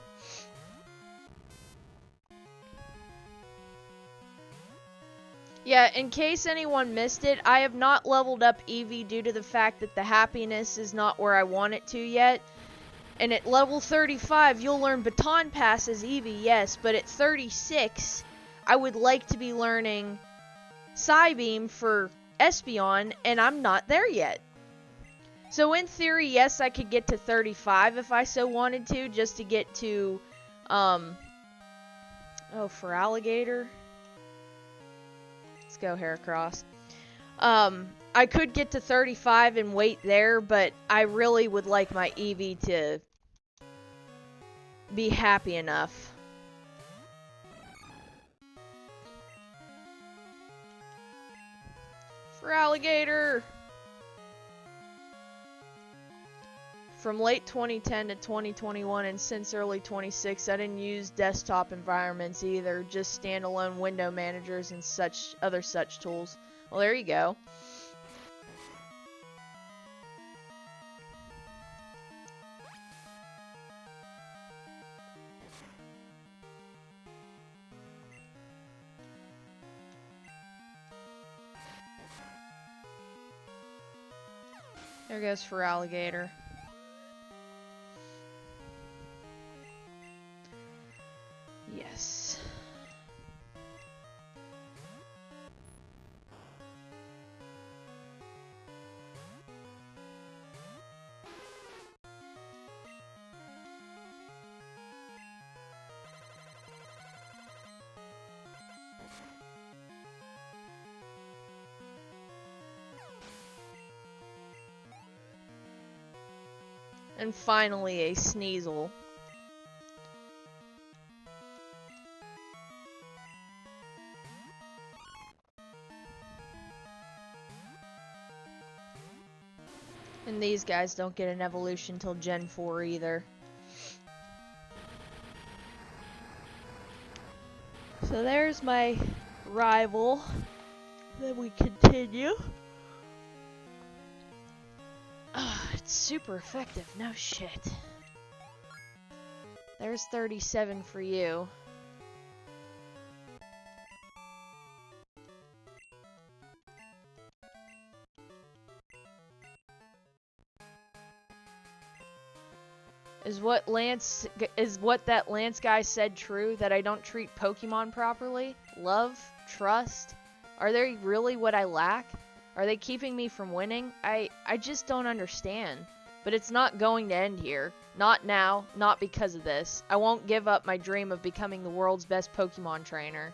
Yeah, in case anyone missed it, I have not leveled up Eevee due to the fact that the happiness is not where I want it to yet. And at level 35, you'll learn Baton Pass as Eevee, yes, but at 36, I would like to be learning Psybeam for Espeon, and I'm not there yet. So in theory, yes, I could get to 35 if I so wanted to, just to get to, oh, for Alligator. Let's go Heracross. I could get to 35 and wait there, but I really would like my Eevee to be happy enough. Feraligatr! From late 2010 to 2021 and since early 26, I didn't use desktop environments either, just standalone window managers and other such tools. Well, there you go. There goes Feraligatr. Yes. And finally a Sneasel. And these guys don't get an evolution till Gen 4 either. So there's my rival. Then we continue. It's super effective, no shit. There's 37 for you. Is what that Lance guy said true? That I don't treat Pokemon properly? Love? Trust? Are they really what I lack? Are they keeping me from winning? I just don't understand. But it's not going to end here. Not now, not because of this. I won't give up my dream of becoming the world's best Pokemon trainer.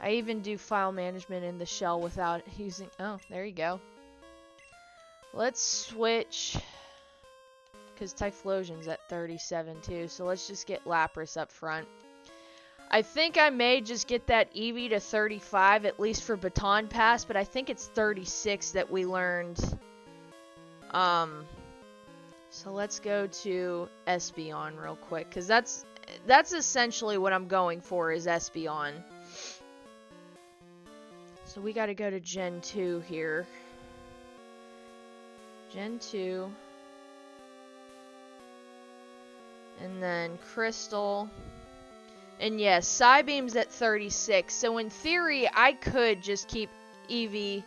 I even do file management in the shell without using... Oh, there you go. Let's switch... Because Typhlosion's at 37 too, so let's just get Lapras up front. I think I may just get that Eevee to 35, at least for Baton Pass, but I think it's 36 that we learned. So let's go to Espeon real quick, because that's essentially what I'm going for, is Espeon. So we gotta go to Gen 2 here. Gen 2. And then Crystal. And yes, Psybeam's at 36. So in theory, I could just keep Eevee.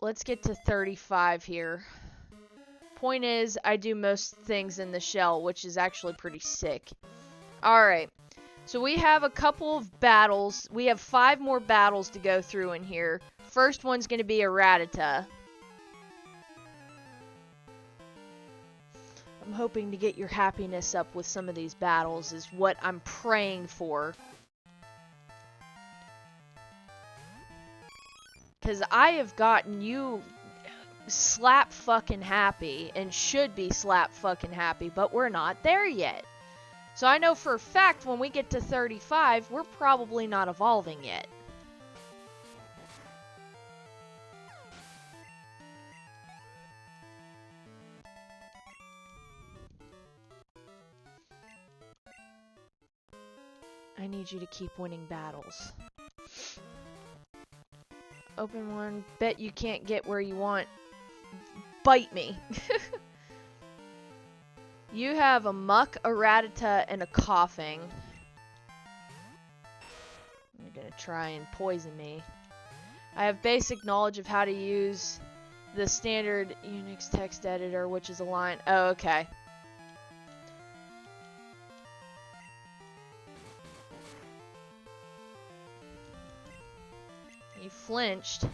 Let's get to 35 here. Point is, I do most things in the shell, which is actually pretty sick. Alright. So we have a couple of battles. We have 5 more battles to go through in here. First one's going to be a Rattata. I'm hoping to get your happiness up with some of these battles is what I'm praying for. Because I have gotten you slap fucking happy and should be slap fucking happy, but we're not there yet. So I know for a fact when we get to 35, we're probably not evolving yet. I need you to keep winning battles. Open one. Bet you can't get where you want. Bite me. You have a Muck, a Rattata, and a Coughing. You're gonna try and poison me. I have basic knowledge of how to use the standard Unix text editor, which is a line. Oh, okay. You flinched.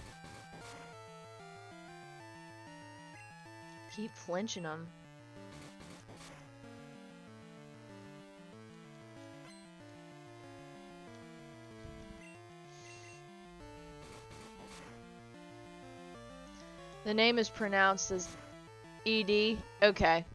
Keep flinching them. The name is pronounced as ED. Okay.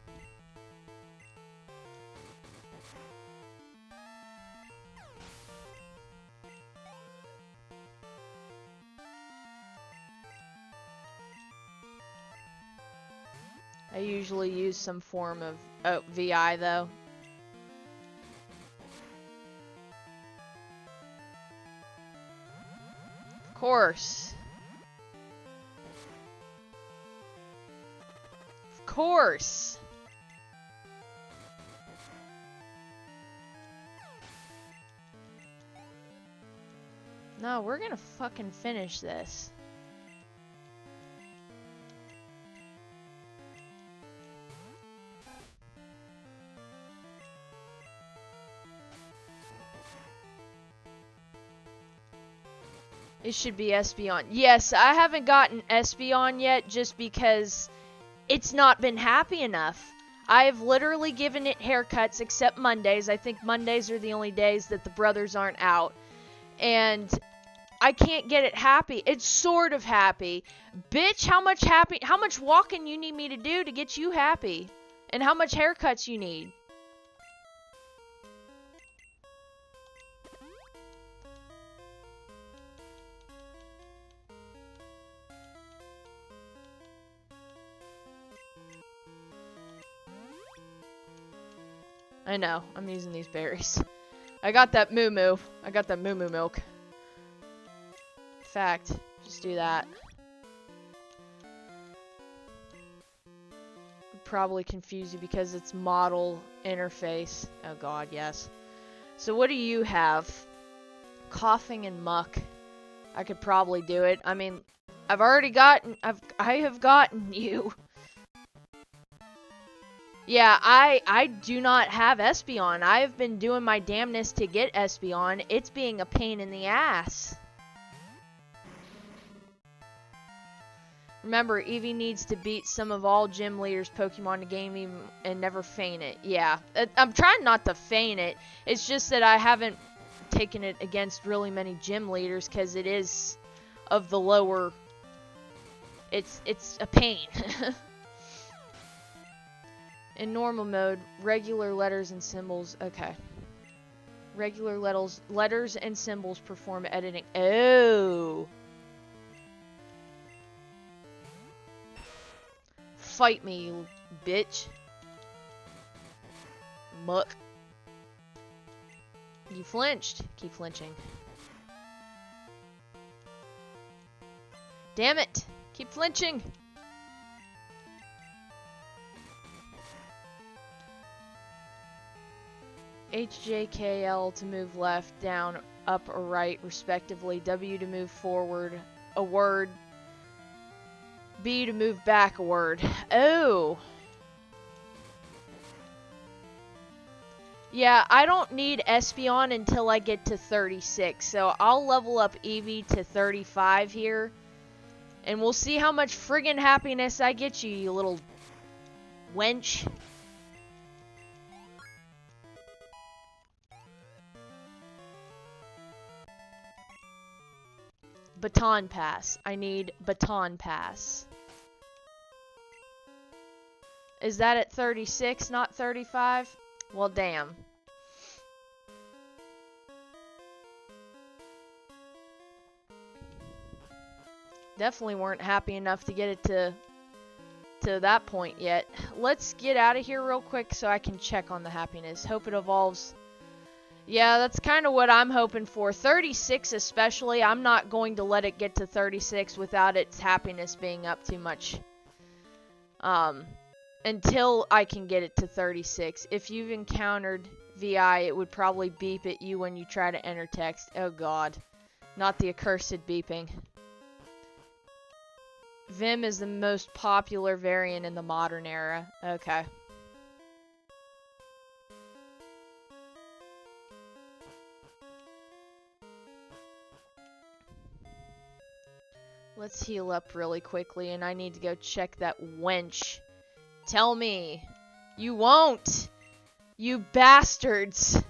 usually use some form of VI though. Of course. Of course. No, we're gonna fucking finish this. It should be Espeon. Yes, I haven't gotten Espeon yet just because it's not been happy enough. I've literally given it haircuts except Mondays. I think Mondays are the only days that the brothers aren't out. And I can't get it happy. It's sort of happy. Bitch, how much walking you need me to do to get you happy? And how much haircuts you need? I know, I'm using these berries. I got that moo moo. I got that moo moo milk. Fact, just do that. Probably confuse you because it's model interface. Oh god, yes. So what do you have? Coughing and muck. I could probably do it. I mean, I have gotten you. Yeah, I do not have Espeon. I have been doing my damnness to get Espeon. It's being a pain in the ass. Remember, Eevee needs to beat some of all gym leaders' Pokemon to game and never feign it. Yeah, I'm trying not to feign it. It's just that I haven't taken it against really many gym leaders because it is of the lower. It's a pain. In normal mode, regular letters and symbols. Okay. Regular letters and symbols perform editing. Oh. Fight me, you bitch. Muck. You flinched. Keep flinching. Damn it. Keep flinching. HJKL to move left, down, up, or right, respectively. W to move forward a word. B to move back a word. Oh. Yeah, I don't need Espeon until I get to 36, so I'll level up Eevee to 35 here. And we'll see how much friggin' happiness I get you, you little wench. Baton Pass. I need Baton Pass. Is that at 36, not 35? Well, damn. Definitely weren't happy enough to get it to that point yet. Let's get out of here real quick so I can check on the happiness. Hope it evolves. Yeah, that's kind of what I'm hoping for. 36 especially. I'm not going to let it get to 36 without its happiness being up too much. Until I can get it to 36. If you've encountered VI, it would probably beep at you when you try to enter text. Oh god. Not the accursed beeping. Vim is the most popular variant in the modern era. Okay. Let's heal up really quickly, and I need to go check that wench. Tell me. You won't! You bastards!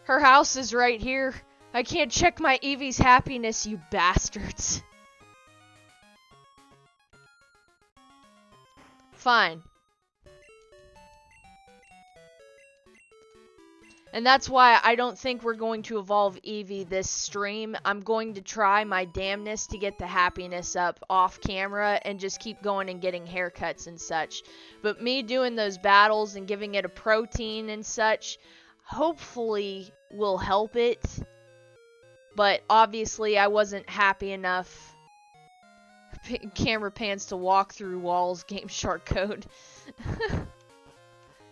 Her house is right here. I can't check my Eevee's happiness, you bastards. Fine. And that's why I don't think we're going to evolve Eevee this stream. I'm going to try my damnness to get the happiness up off camera and just keep going and getting haircuts and such. But me doing those battles and giving it a protein and such, hopefully will help it. But obviously I wasn't happy enough. Camera pans to walk through walls, Game Shark code.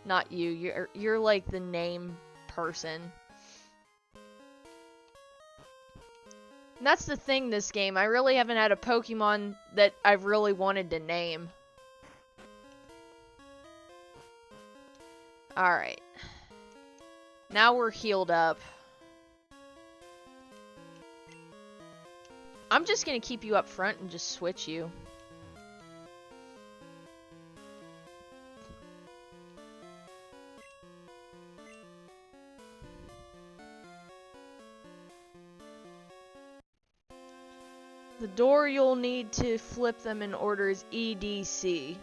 Not you. You're like the name person. And that's the thing this game. I really haven't had a Pokemon that I've really wanted to name. Alright. Now we're healed up. I'm just gonna keep you up front and just switch you. The door you'll need to flip them in order is EDC.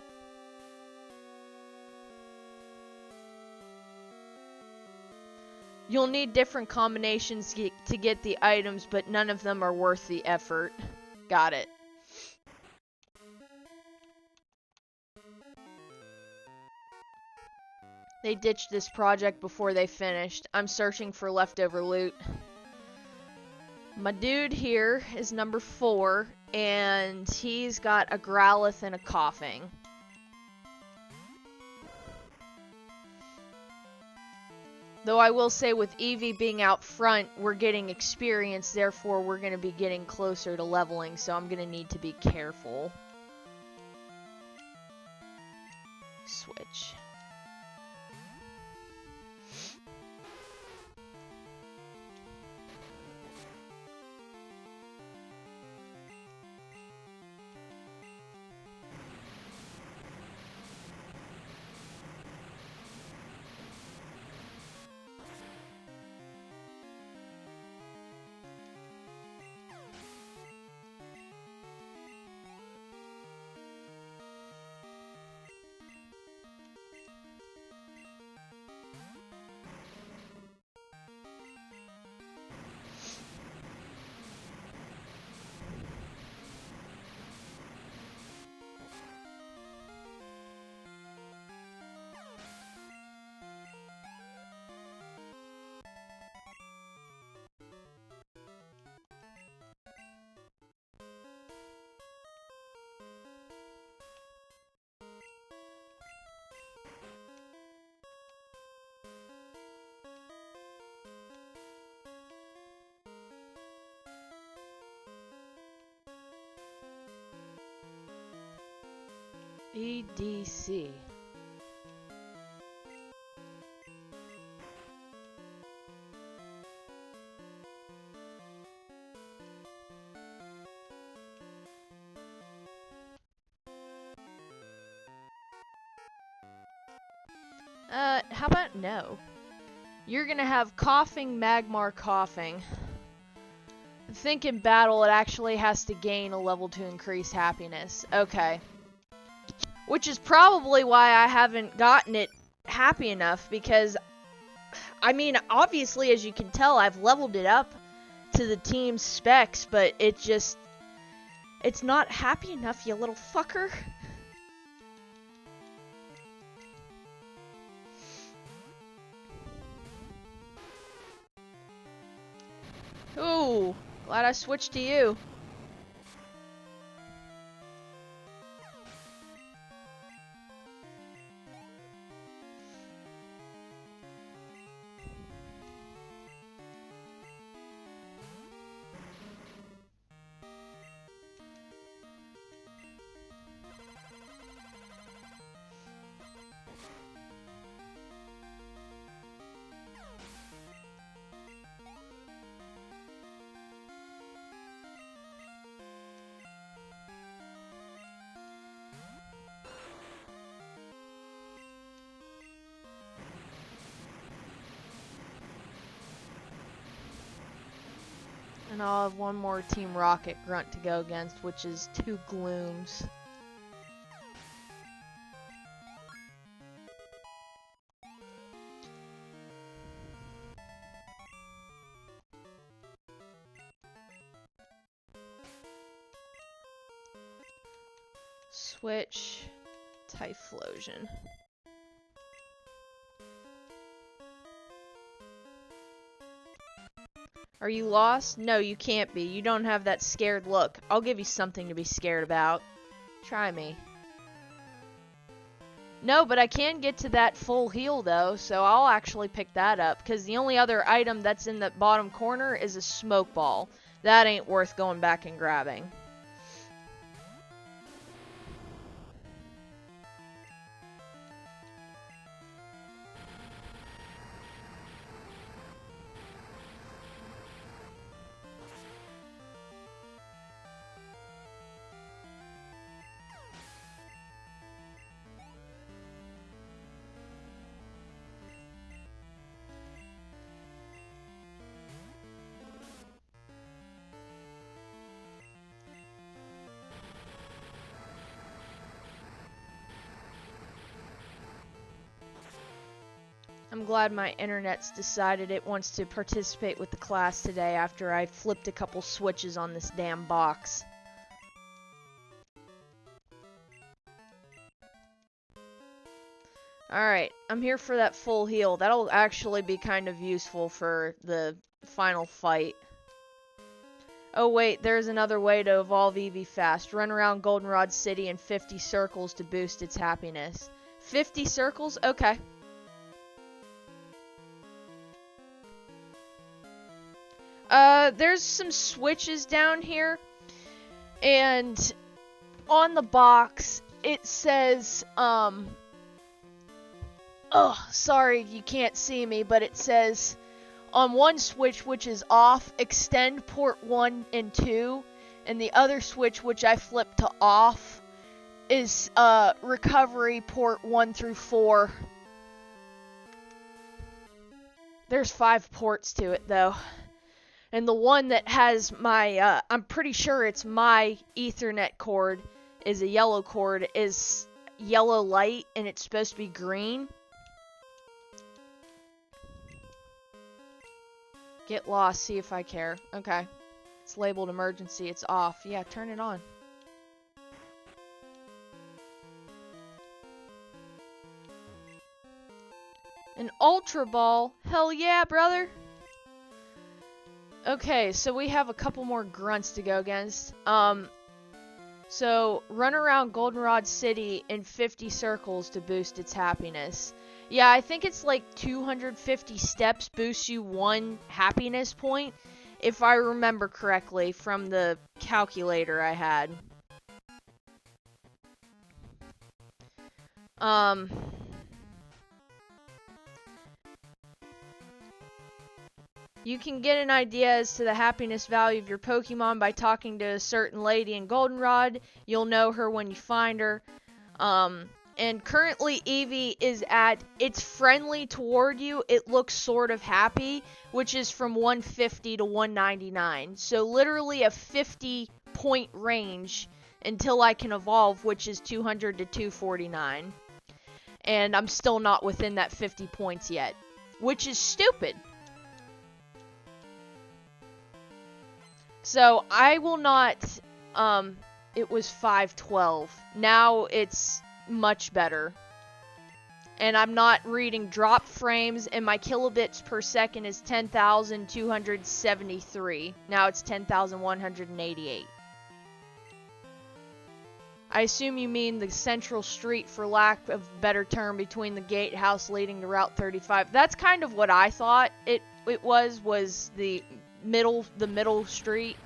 You'll need different combinations to get the items, but none of them are worth the effort. Got it. They ditched this project before they finished. I'm searching for leftover loot. My dude here is number 4, and he's got a Growlithe and a Coughing. Though I will say with Eevee being out front, we're getting experience, therefore we're going to be getting closer to leveling, so I'm going to need to be careful. Switch. EDC. How about no? You're gonna have Coughing, Magmar, Coughing. I think in battle it actually has to gain a level to increase happiness. Okay. Which is probably why I haven't gotten it happy enough, because, I mean, obviously, as you can tell, I've leveled it up to the team's specs, but it's not happy enough, you little fucker. Ooh, glad I switched to you. And I'll have one more Team Rocket grunt to go against, which is 2 Glooms. Switch. Typhlosion. Are you lost? No, you can't be. You don't have that scared look. I'll give you something to be scared about. Try me. No, but I can get to that full heal though, so I'll actually pick that up, because the only other item that's in the bottom corner is a smoke ball. That ain't worth going back and grabbing. I'm glad my internet's decided it wants to participate with the class today after I flipped a couple switches on this damn box. Alright, I'm here for that full heal. That'll actually be kind of useful for the final fight. Oh wait, there's another way to evolve Eevee fast. Run around Goldenrod City in 50 circles to boost its happiness. 50 circles? Okay. There's some switches down here, and on the box it says, sorry you can't see me, but it says on one switch, which is off, extend port 1 and 2, and the other switch, which I flipped to off, is, recovery port 1 through 4. There's 5 ports to it, though. And the one that has my, I'm pretty sure it's my Ethernet cord, is a yellow cord, is yellow light, and it's supposed to be green. Get lost, see if I care. Okay. It's labeled emergency, it's off. Yeah, turn it on. An Ultra Ball? Hell yeah, brother! Okay, so we have a couple more grunts to go against. So run around Goldenrod City in 50 circles to boost its happiness. Yeah, I think it's like 250 steps boosts you 1 happiness point, if I remember correctly from the calculator I had. You can get an idea as to the happiness value of your Pokemon by talking to a certain lady in Goldenrod. You'll know her when you find her. And currently Eevee is at, it's friendly toward you, it looks sort of happy, which is from 150 to 199. So literally a 50 point range until I can evolve, which is 200 to 249. And I'm still not within that 50 points yet, which is stupid. So I will not, it was 512. Now it's much better. And I'm not reading drop frames, and my kilobits per second is 10,273. Now it's 10,188. I assume you mean the central street, for lack of a better term, between the gatehouse leading to Route 35. That's kind of what I thought it was the middle street.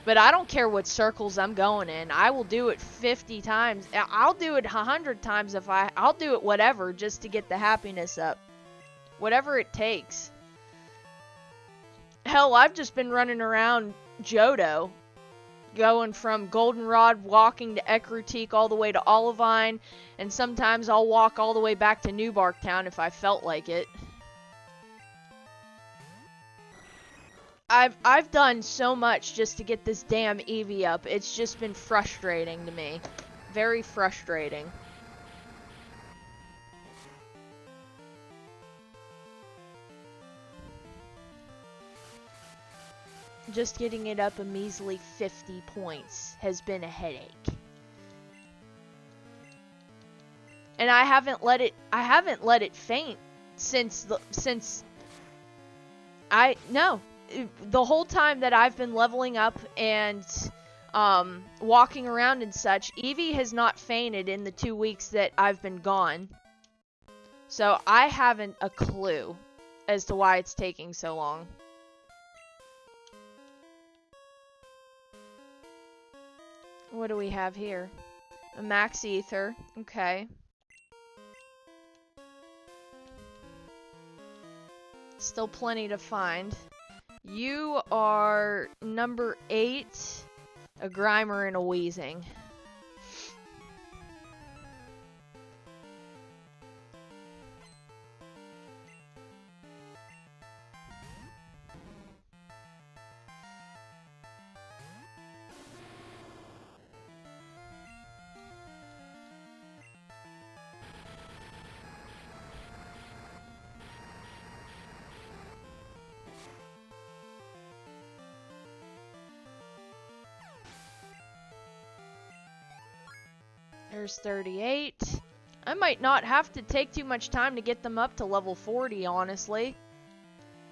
But I don't care what circles I'm going in. I will do it 50 times. I'll do it 100 times if I'll do it whatever just to get the happiness up. Whatever it takes. Hell, I've just been running around Johto. Going from Goldenrod, walking to Ecruteak all the way to Olivine. And sometimes I'll walk all the way back to New Barktown if I felt like it. I've done so much just to get this damn Eevee up. It's just been frustrating to me. Very frustrating. Just getting it up a measly 50 points has been a headache. and I haven't let it faint since the whole time that I've been leveling up and walking around and such, Eevee has not fainted in the 2 weeks that I've been gone. So I haven't a clue as to why it's taking so long. What do we have here? A Max Ether. Okay. Still plenty to find. You are number 8, a Grimer and a Weezing. There's 38. I might not have to take too much time to get them up to level 40, honestly.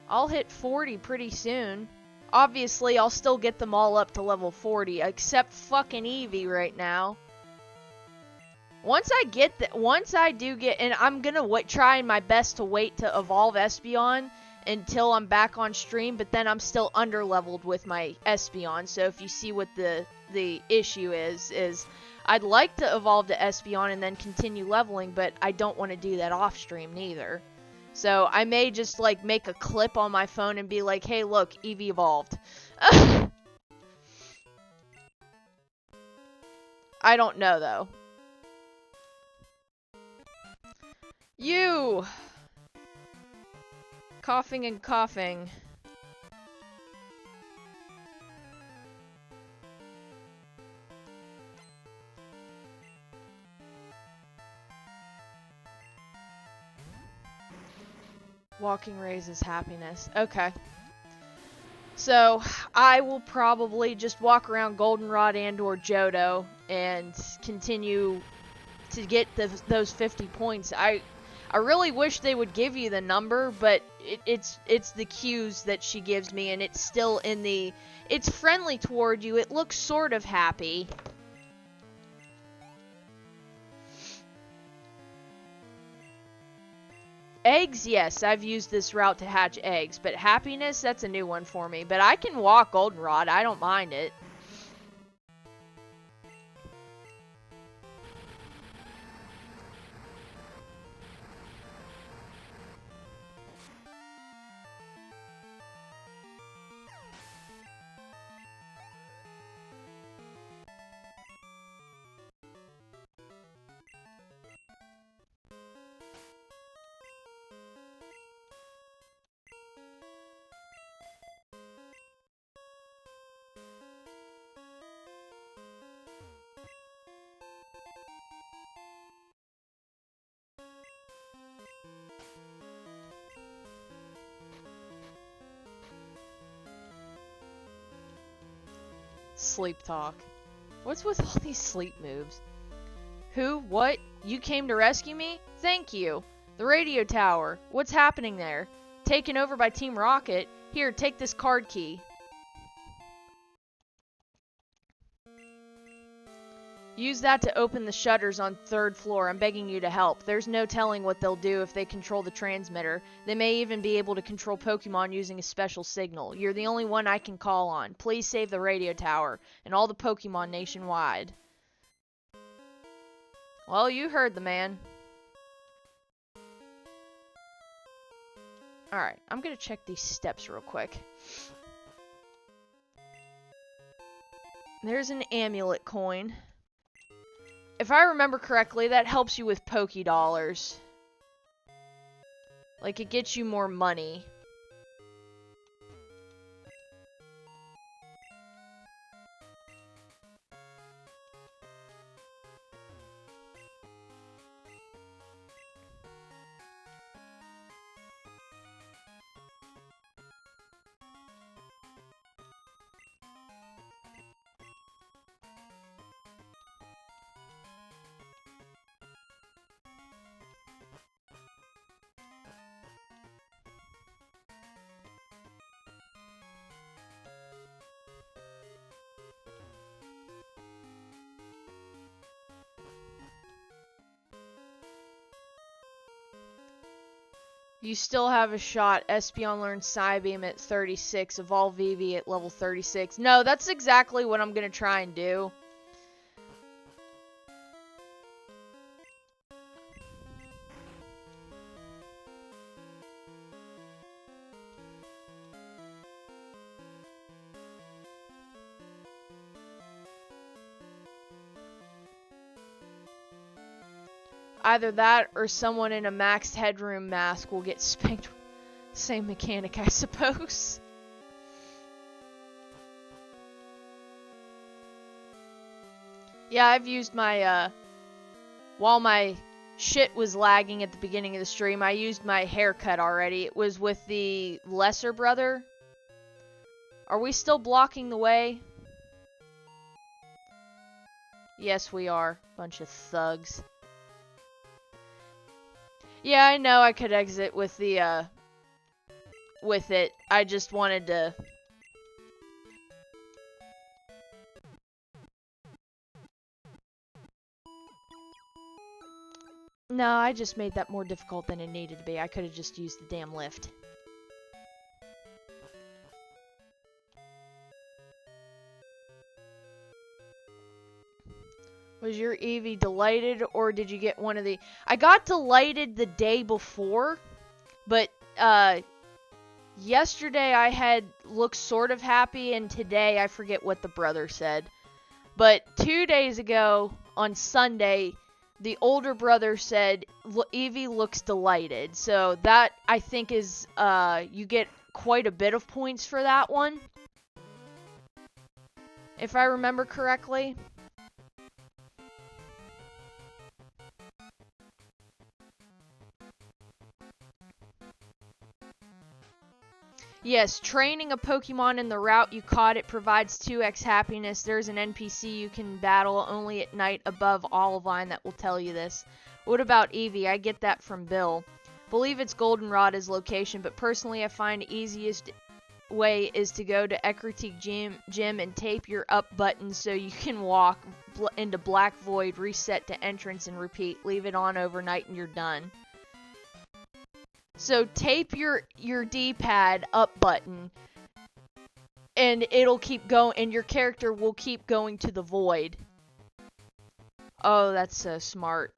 I'll hit 40 pretty soon. Obviously, I'll still get them all up to level 40, except fucking Eevee right now. Once I do get, and I'm gonna try my best to wait to evolve Espeon until I'm back on stream, but then I'm still under-leveled with my Espeon, so if you see what the issue is I'd like to evolve to Espeon and then continue leveling, but I don't want to do that off stream neither. So I may just like make a clip on my phone and be like, hey look, Eevee evolved. I don't know though. You! Coughing and coughing. Walking raises happiness. Okay. So, I will probably just walk around Goldenrod and or Johto and continue to get those 50 points. I really wish they would give you the number, but it's the cues that she gives me, and it's still in the... It's friendly toward you. It looks sort of happy. Eggs, yes, I've used this route to hatch eggs, but happiness, that's a new one for me. But I can walk Goldenrod, I don't mind it. Sleep talk. What's with all these sleep moves? Who? What? You came to rescue me? Thank you. The radio tower. What's happening there? Taken over by Team Rocket. Here, take this card key. Use that to open the shutters on 3rd floor. I'm begging you to help. There's no telling what they'll do if they control the transmitter. They may even be able to control Pokemon using a special signal. You're the only one I can call on. Please save the radio tower and all the Pokemon nationwide. Well, you heard the man. Alright, I'm gonna check these steps real quick. There's an amulet coin. If I remember correctly, that helps you with Pokédollars. Like, it gets you more money. You still have a shot. Espeon learns Psybeam at 36. Evolve Eevee at level 36. No, that's exactly what I'm going to try and do. Either that or someone in a maxed headroom mask will get spanked. Same mechanic, I suppose. Yeah, I've used my, while my shit was lagging at the beginning of the stream, I used my haircut already. It was with the lesser brother. Are we still blocking the way? Yes, we are. Bunch of thugs. Yeah, I know I could exit with the, with it. I just wanted to... No, I just made that more difficult than it needed to be. I could have just used the damn lift. Was your Eevee delighted, or did you get one of the... I got delighted the day before, but, yesterday I had looked sort of happy, and today I forget what the brother said. But 2 days ago, on Sunday, the older brother said, Eevee looks delighted. So that, I think, is, you get quite a bit of points for that one. If I remember correctly. Yes, training a Pokemon in the route you caught it provides 2x happiness. There's an NPC you can battle only at night above Olivine that will tell you this. What about Eevee? I get that from Bill. Believe it's Goldenrod is location, but personally I find the easiest way is to go to Ecruteak Gym and tape your up button so you can walk into Black Void, reset to entrance, and repeat. Leave it on overnight and you're done. So tape your D-pad up button, and it'll keep going, and your character will keep going to the void. Oh, that's so smart.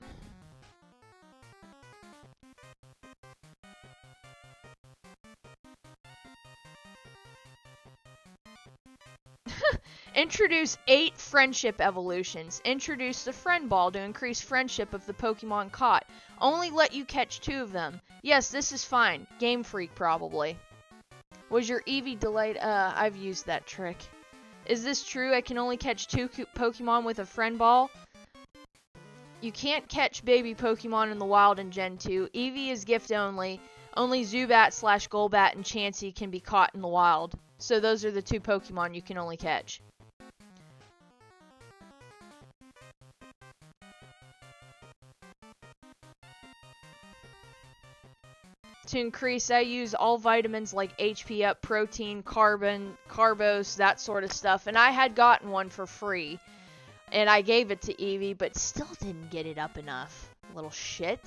Introduce 8 friendship evolutions. Introduce the friend ball to increase friendship of the Pokemon caught. Only let you catch 2 of them. Yes, this is fine. Game Freak, probably. Was your Eevee delayed? I've used that trick. Is this true? I can only catch 2 Pokemon with a friend ball? You can't catch baby Pokemon in the wild in Gen 2. Eevee is gift only. Only Zubat/Golbat and Chansey can be caught in the wild. So those are the 2 Pokemon you can only catch. To increase, I use all vitamins like HP Up, Protein, Carbon, Carbos, that sort of stuff. And I had gotten one for free. And I gave it to Eevee, but still didn't get it up enough. Little shit.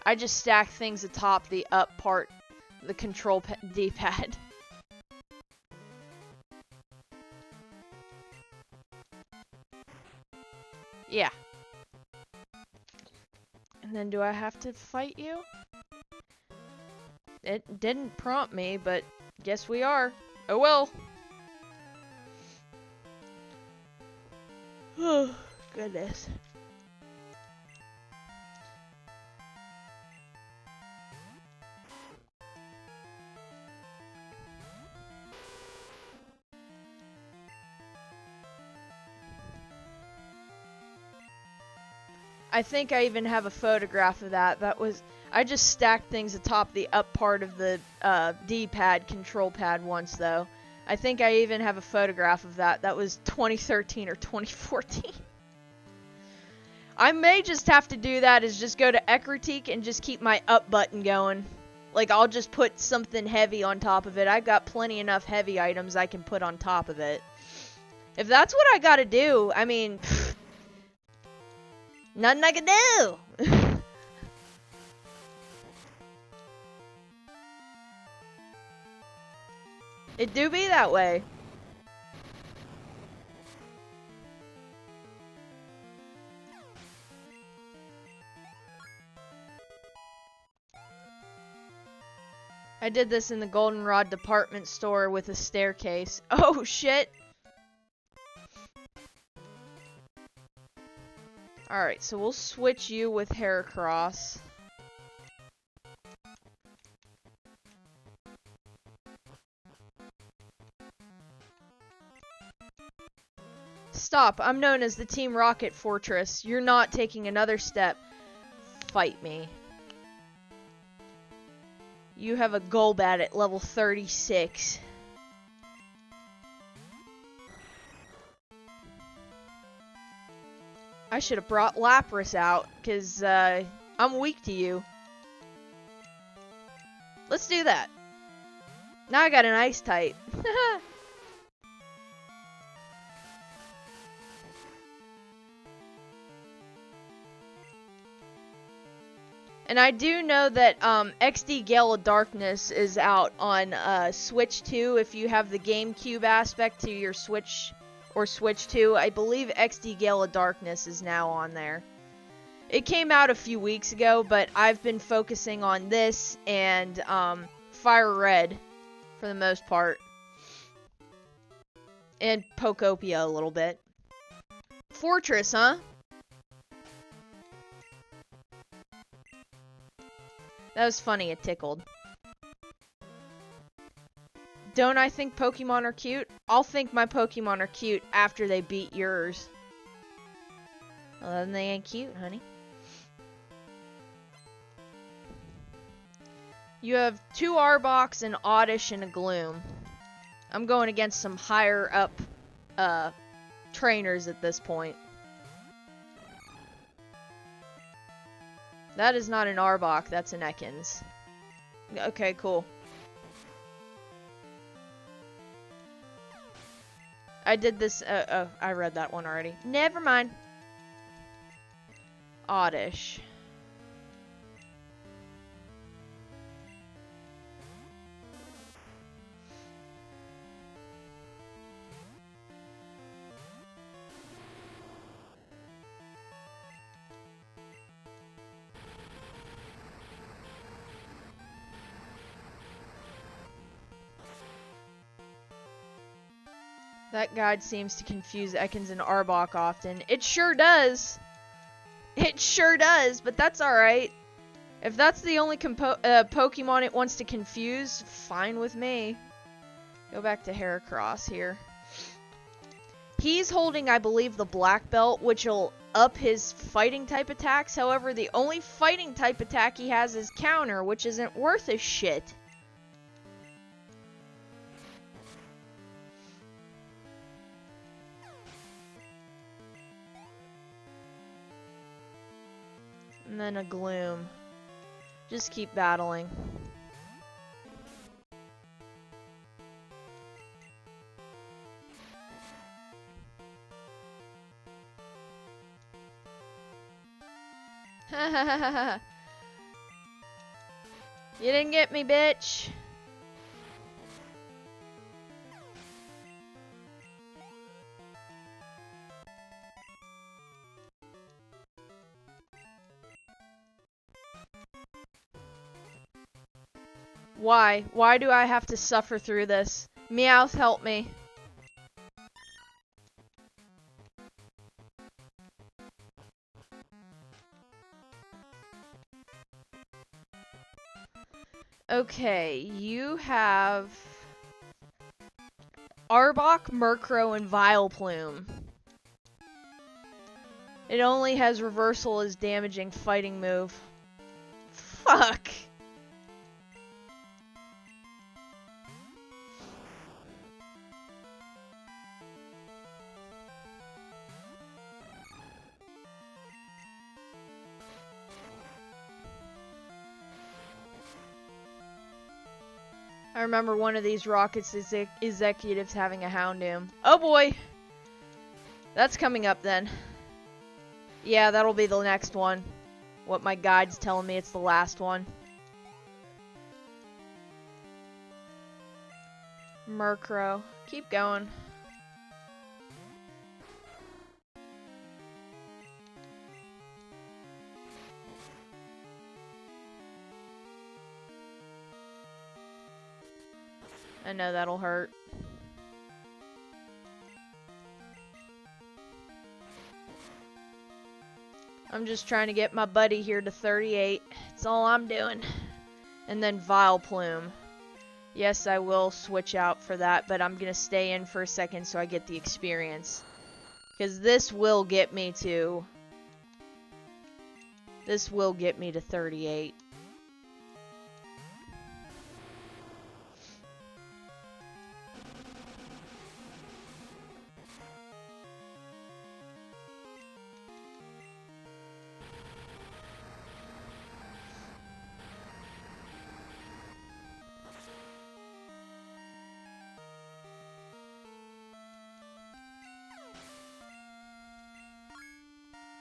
I just stack things atop the up part, the control D-pad. Yeah. And then do I have to fight you? It didn't prompt me, but guess we are. Oh well. Oh, goodness. I think I even have a photograph of that. I just stacked things atop the up part of the D-pad control pad once, though. I think I even have a photograph of that. That was 2013 or 2014. I may just have to do that, is just go to Ecruteak and just keep my up button going. Like, I'll just put something heavy on top of it. I've got plenty enough heavy items I can put on top of it. If that's what I gotta do, I mean... Nothing I can do. It do be that way. I did this in the Goldenrod department store with a staircase. Oh shit! Alright, so we'll switch you with Heracross. Stop, I'm known as the Team Rocket Fortress. You're not taking another step. Fight me. You have a Golbat at level 36. I should have brought Lapras out, because I'm weak to you. Let's do that. Now I got an Ice type. And I do know that XD Gale of Darkness is out on Switch 2 if you have the GameCube aspect to your Switch or Switch 2. I believe XD Gale of Darkness is now on there. It came out a few weeks ago, but I've been focusing on this and Fire Red for the most part. And Pokopia a little bit. Fortress, huh? That was funny, it tickled. Don't I think Pokemon are cute? I'll think my Pokemon are cute after they beat yours. Well, then they ain't cute, honey. You have 2 Arbok, an Oddish, and a Gloom. I'm going against some higher up trainers at this point. That is not an Arbok, that's an Ekans. Okay, cool. I did this, I read that one already. Never mind. Oddish. That guide seems to confuse Ekans and Arbok often. It sure does! It sure does, but that's alright. If that's the only Pokemon it wants to confuse, fine with me. Go back to Heracross here. He's holding, I believe, the Black Belt, which will up his fighting type attacks. However, the only fighting type attack he has is Counter, which isn't worth a shit. And then a Gloom. Just keep battling. You didn't get me, bitch. Why? Why do I have to suffer through this? Meowth, help me. Okay, you have Arbok, Murkrow, and Vileplume. It only has Reversal as damaging fighting move. Fuck! I remember one of these Rockets executives having a Houndoom. Oh boy! That's coming up then. Yeah, that'll be the next one. What my guide's telling me, it's the last one. Murkrow. Keep going. I know that'll hurt. I'm just trying to get my buddy here to 38. That's all I'm doing. And then Vileplume. Yes, I will switch out for that, but I'm going to stay in for a second so I get the experience. Because this will get me to 38.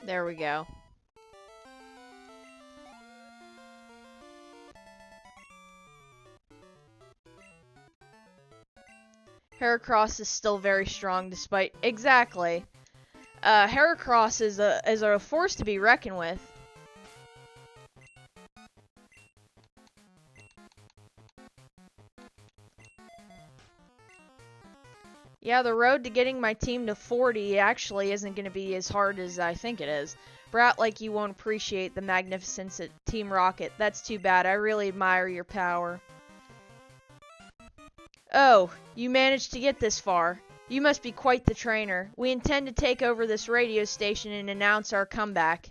There we go. Heracross is still very strong despite... Exactly. Heracross is a force to be reckoned with. Yeah, the road to getting my team to 40 actually isn't going to be as hard as I think it is. Brat like you won't appreciate the magnificence at Team Rocket. That's too bad. I really admire your power. Oh, you managed to get this far. You must be quite the trainer. We intend to take over this radio station and announce our comeback.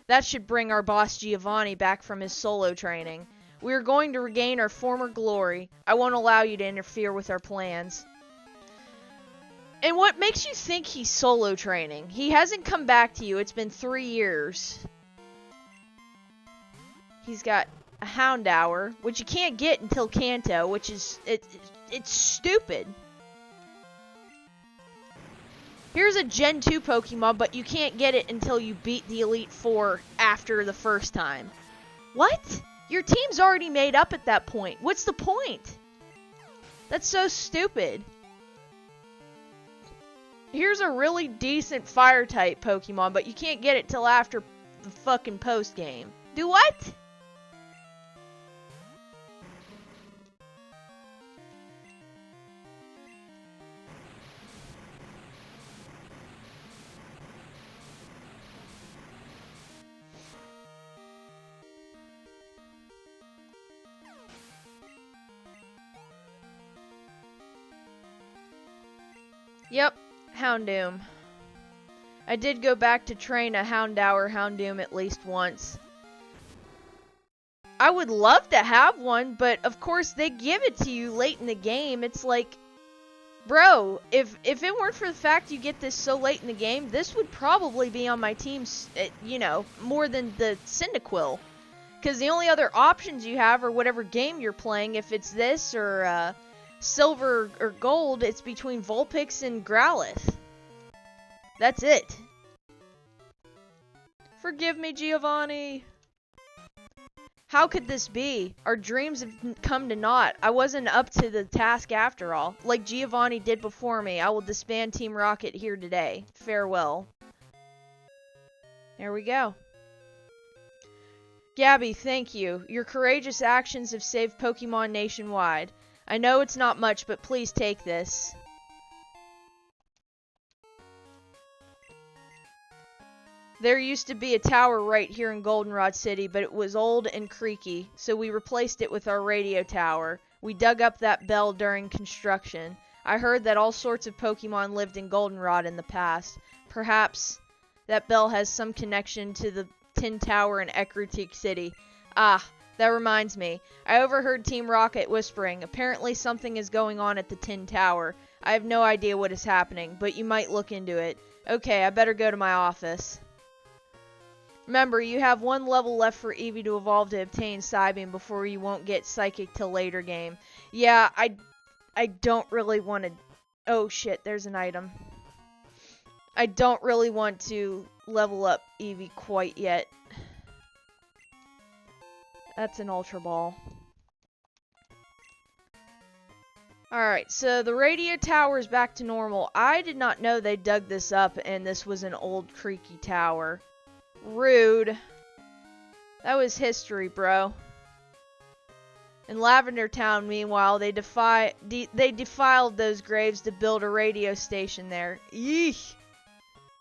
That should bring our boss Giovanni back from his solo training. We are going to regain our former glory. I won't allow you to interfere with our plans. And what makes you think he's solo training? He hasn't come back to you. It's been 3 years. He's got a Houndour, which you can't get until Kanto, which is... It's stupid. Here's a Gen 2 Pokemon, but you can't get it until you beat the Elite Four after the first time. What? Your team's already made up at that point. What's the point? That's so stupid. Here's a really decent Fire-type Pokemon, but you can't get it till after the fucking post-game. Do what? Yep. Houndoom. I did go back to train a Houndour Houndoom at least once. I would love to have one, but of course they give it to you late in the game. It's like, bro, if it weren't for the fact you get this so late in the game, this would probably be on my team, you know, more than the Cyndaquil. Because the only other options you have are whatever game you're playing. If it's this or, Silver or Gold, it's between Vulpix and Growlithe. That's it. Forgive me, Giovanni. How could this be? Our dreams have come to naught. I wasn't up to the task after all. Like Giovanni did before me, I will disband Team Rocket here today. Farewell. There we go. Gabby, thank you. Your courageous actions have saved Pokemon nationwide. I know it's not much, but please take this. There used to be a tower right here in Goldenrod City, but it was old and creaky, so we replaced it with our radio tower. We dug up that bell during construction. I heard that all sorts of Pokemon lived in Goldenrod in the past. Perhaps that bell has some connection to the Tin Tower in Ecruteak City. Ah, that reminds me. I overheard Team Rocket whispering. Apparently something is going on at the Tin Tower. I have no idea what is happening, but you might look into it. Okay, I better go to my office. Remember, you have 1 level left for Eevee to evolve to obtain Psybeam before you won't get Psychic till later game. Yeah, I don't really want to... Oh shit, there's an item. I don't really want to level up Eevee quite yet. That's an Ultra Ball. Alright, so the radio tower is back to normal. I did not know they dug this up and this was an old creaky tower. Rude. That was history, bro. In Lavender Town, meanwhile, they defiled those graves to build a radio station there. Yeesh.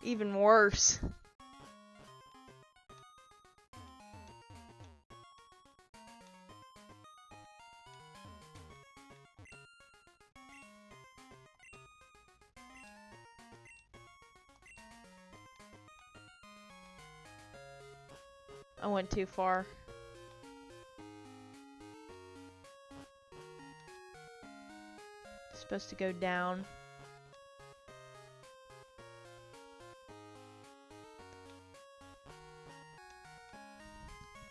Even worse. I went too far. Supposed to go down.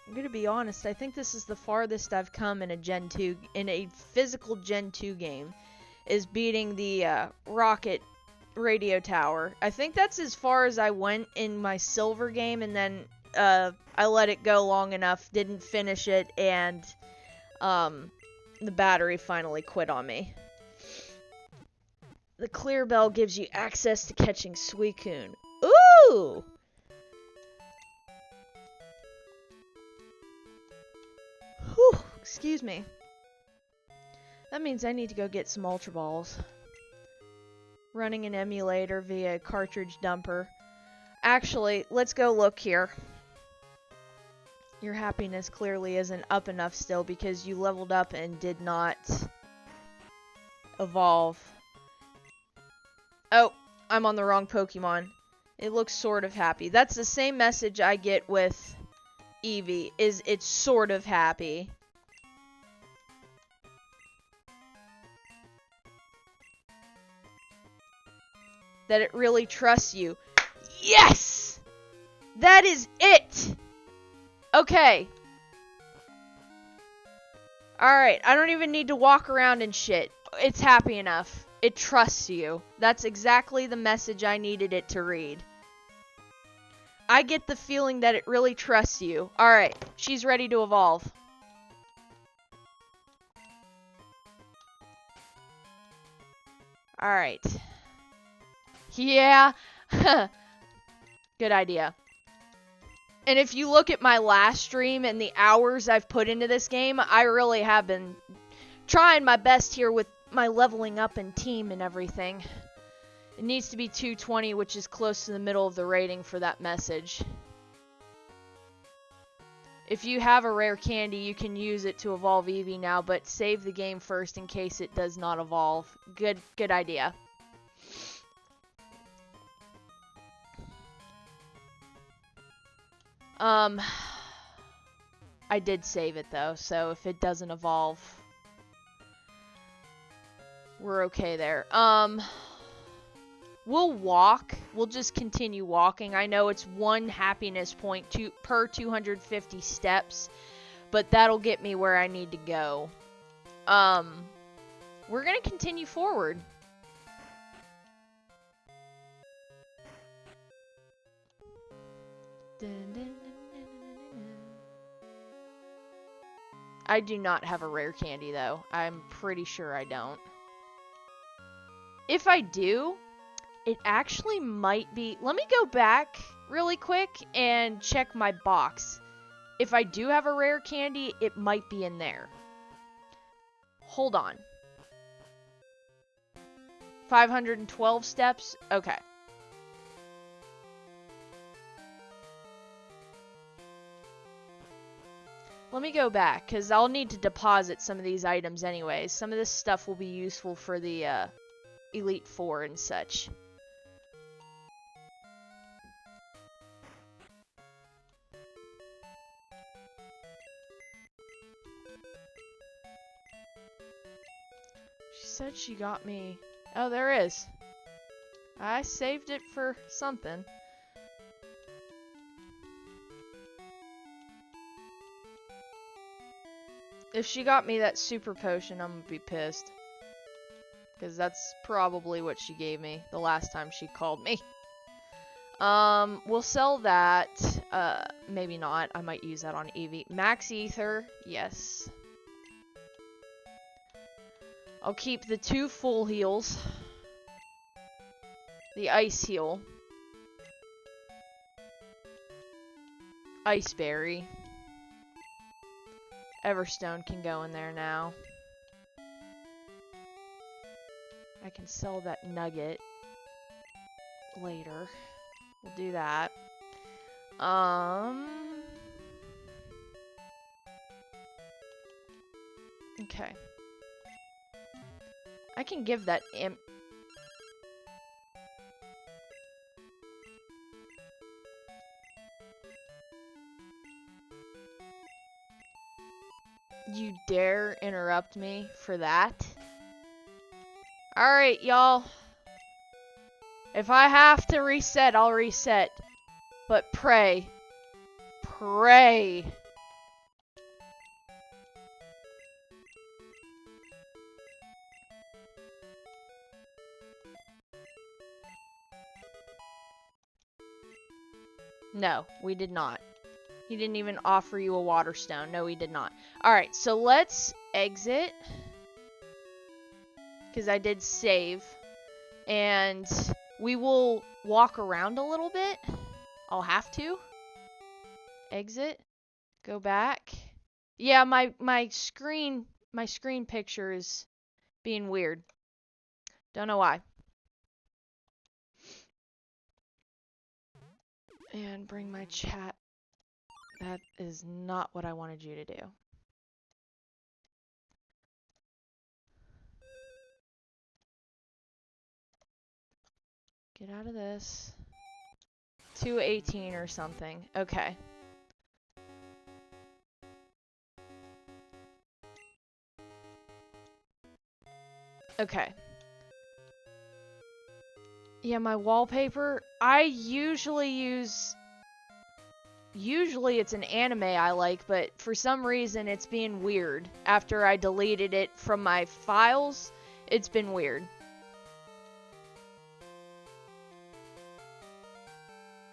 I'm gonna be honest, I think this is the farthest I've come in a Gen 2, in a physical Gen 2 game, is beating the rocket radio tower. I think that's as far as I went in my silver game, and then I let it go long enough, didn't finish it, and the battery finally quit on me. The clear bell gives you access to catching Suicune. Ooh! Whew, excuse me. That means I need to go get some Ultra Balls. Running an emulator via a cartridge dumper. Actually, let's go look here. Your happiness clearly isn't up enough still because you leveled up and did not evolve. Oh, I'm on the wrong Pokemon. It looks sort of happy. That's the same message I get with Eevee, is it's sort of happy. That it really trusts you. Yes! That is it! Okay. Alright, I don't even need to walk around and shit. It's happy enough. It trusts you. That's exactly the message I needed it to read. I get the feeling that it really trusts you. Alright, she's ready to evolve. Alright. Yeah. Good idea. And if you look at my last stream and the hours I've put into this game, I really have been trying my best here with my leveling up and team and everything. It needs to be 220, which is close to the middle of the rating for that message. If you have a rare candy, you can use it to evolve Eevee now, but save the game first in case it does not evolve. Good idea. I did save it though, so if it doesn't evolve, we're okay there. We'll walk. We'll just continue walking. I know it's 1 happiness point per 250 steps, but that'll get me where I need to go. We're gonna continue forward. I do not have a rare candy, though. I'm pretty sure I don't. If I do, it actually might be... Let me go back really quick and check my box. If I do have a rare candy, it might be in there. Hold on. 512 steps? Okay. Let me go back, because I'll need to deposit some of these items anyways. Some of this stuff will be useful for the Elite Four and such. She said she got me... Oh, there is. I saved it for something. If she got me that super potion, I'm gonna be pissed. Because that's probably what she gave me the last time she called me. We'll sell that. Maybe not. I might use that on Eevee. Max Ether, yes. I'll keep the 2 full heals. The ice heal. Ice berry. Everstone can go in there now. I can sell that nugget later. We'll do that. Okay. I can give that You dare interrupt me for that? Alright, y'all. If I have to reset, I'll reset. But pray. Pray. No, we did not. He didn't even offer you a water stone. No, he did not. Alright, so let's exit. Because I did save. And we will walk around a little bit. I'll have to. Exit. Go back. Yeah, my screen picture is being weird. Don't know why. And bring my chat. That is not what I wanted you to do. Get out of this. 218 or something. Okay. Okay. Yeah, my wallpaper, I usually use... Usually it's an anime I like, but for some reason it's being weird. After I deleted it from my files, it's been weird.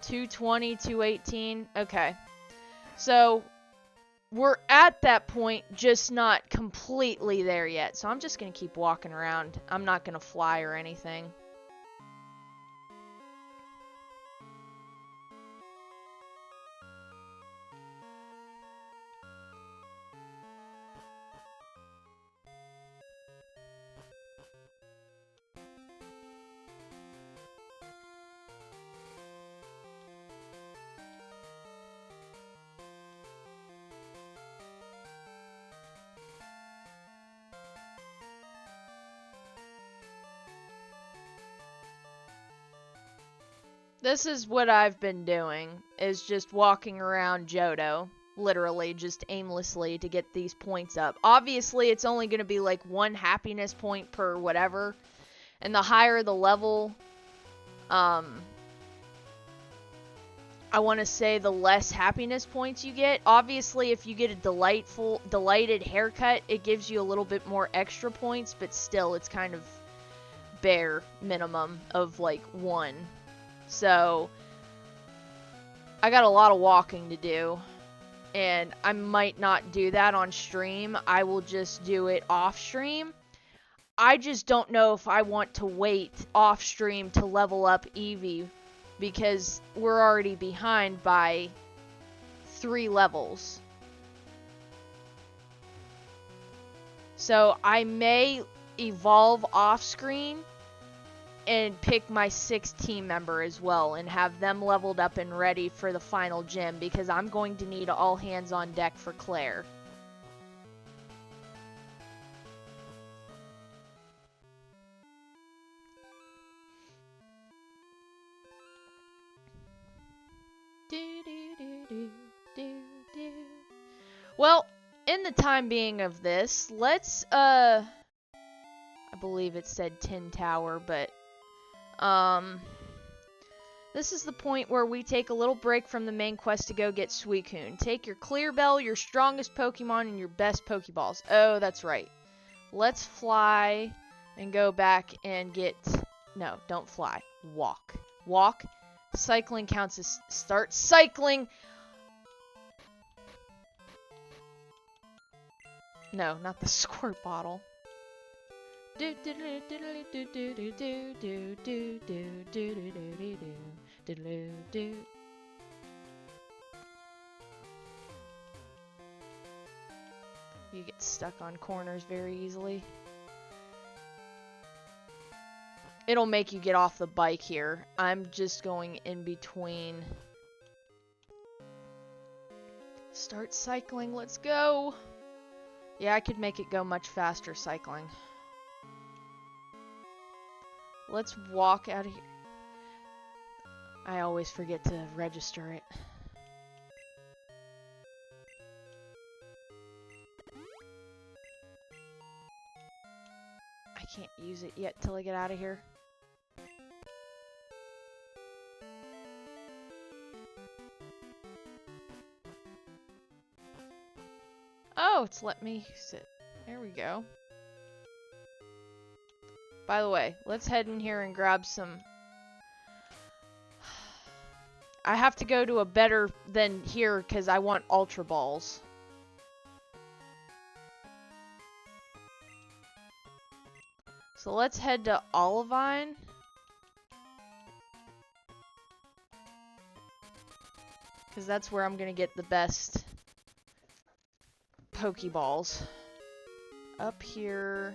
220, 218, okay. So, we're at that point, just not completely there yet. So I'm just gonna keep walking around. I'm not gonna fly or anything. This is what I've been doing, is just walking around Johto, literally, just aimlessly to get these points up. Obviously, it's only going to be like 1 happiness point per whatever, and the higher the level, I want to say the less happiness points you get. Obviously, if you get a delighted haircut, it gives you a little bit more extra points, but still, it's kind of bare minimum of like 1. So, I got a lot of walking to do, and I might not do that on stream. I will just do it off stream. I just don't know if I want to wait off stream to level up Eevee, because we're already behind by 3 levels. So, I may evolve off screen and pick my 6th team member as well and have them leveled up and ready for the final gym, because I'm going to need all hands on deck for Claire. Well, in the time being of this, let's I believe it said Tin Tower, but this is the point where we take a little break from the main quest to go get Suicune. Take your Clear Bell, your strongest Pokemon, and your best Pokeballs. Oh, that's right. Let's fly and go back and get... No, don't fly. Walk. Walk. Cycling counts as... Start cycling! No, not the squirt bottle. Do do do do do do do do do do do do do do do do. You get stuck on corners very easily. It'll make you get off the bike here. I'm just going in between. Start cycling, let's go! Yeah, I could make it go much faster cycling. Let's walk out of here. I always forget to register it. I can't use it yet till I get out of here. Oh, it's let me use it. There we go. By the way, let's head in here and grab some... I have to go to a better than here because I want Ultra Balls. So let's head to Olivine. Because that's where I'm going to get the best Pokeballs. Up here.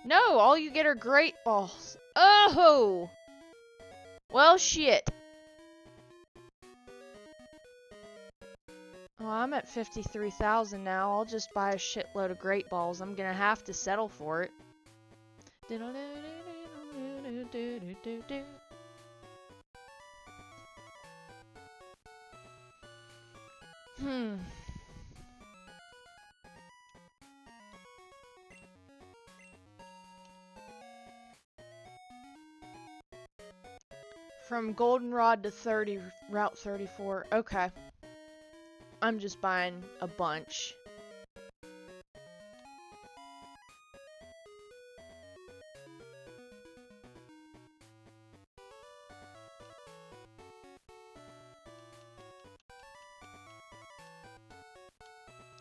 No, all you get are Great Balls. Oh! Well, shit. Well, I'm at 53,000 now. I'll just buy a shitload of Great Balls. I'm gonna have to settle for it. From Goldenrod to Route 34. Okay. I'm just buying a bunch.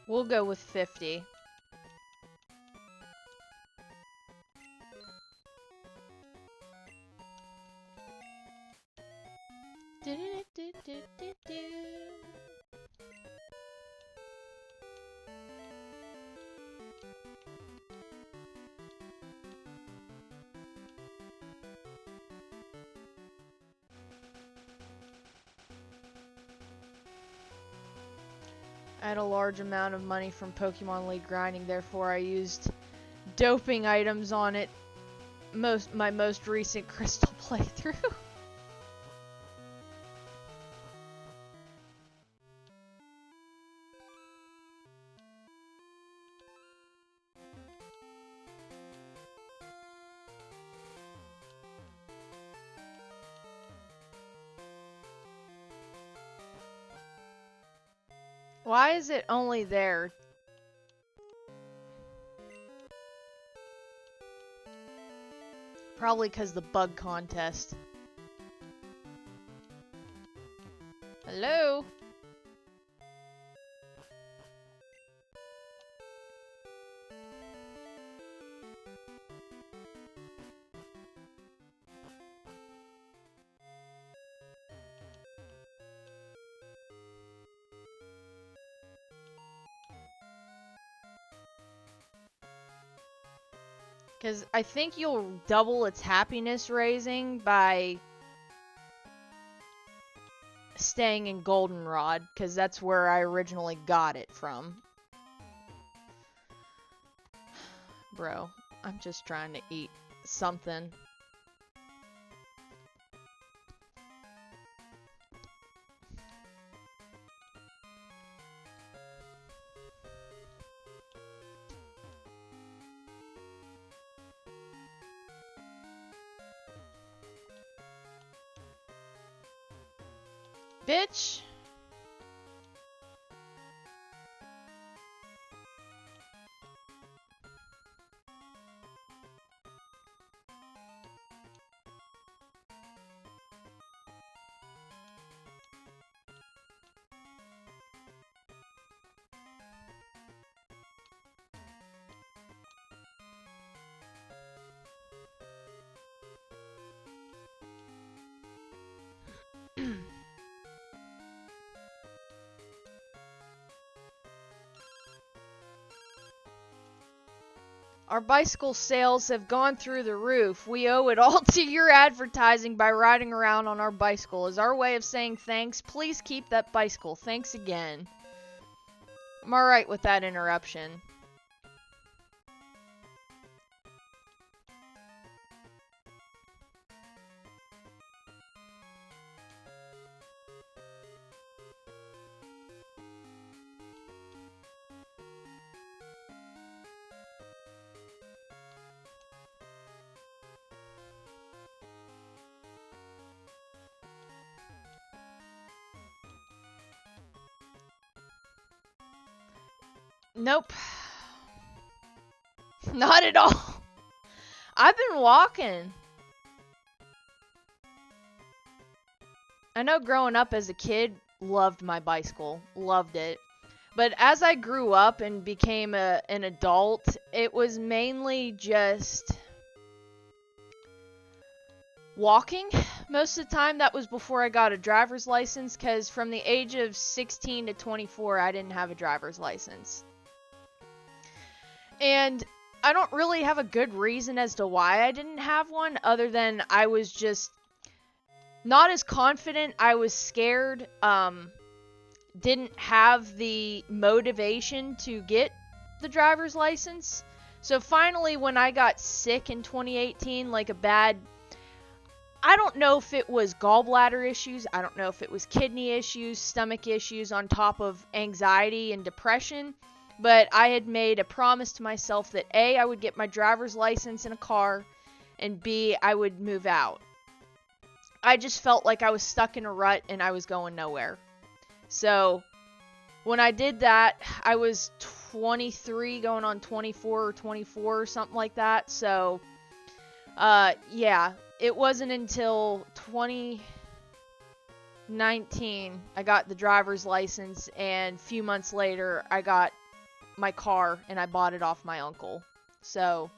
We'll go with 50. I had a large amount of money from Pokemon League grinding, therefore I used doping items on it my most recent Crystal playthrough. Why is it only there? Probably because the bug contest. Hello? Because I think you'll double its happiness raising by staying in Goldenrod, because that's where I originally got it from. Bro, I'm just trying to eat something. Bitch! Our bicycle sales have gone through the roof. We owe it all to your advertising by riding around on our bicycle. As our way of saying thanks, please keep that bicycle. Thanks again. I'm alright with that interruption. Nope. Not at all. I've been walking. I know growing up as a kid, loved my bicycle. Loved it. But as I grew up and became an adult, it was mainly just walking. Most of the time, that was before I got a driver's license, because from the age of 16 to 24, I didn't have a driver's license. And I don't really have a good reason as to why I didn't have one, other than I was just not as confident. I was scared. Didn't have the motivation to get the driver's license. So finally, when I got sick in 2018, like I don't know if it was gallbladder issues, I don't know if it was kidney issues, stomach issues on top of anxiety and depression, but I had made a promise to myself that A, I would get my driver's license in a car, and B, I would move out. I just felt like I was stuck in a rut and I was going nowhere. So when I did that, I was 23 going on 24 or 24 or something like that. So yeah, it wasn't until 2019 I got the driver's license, and a few months later I got my car and I bought it off my uncle. So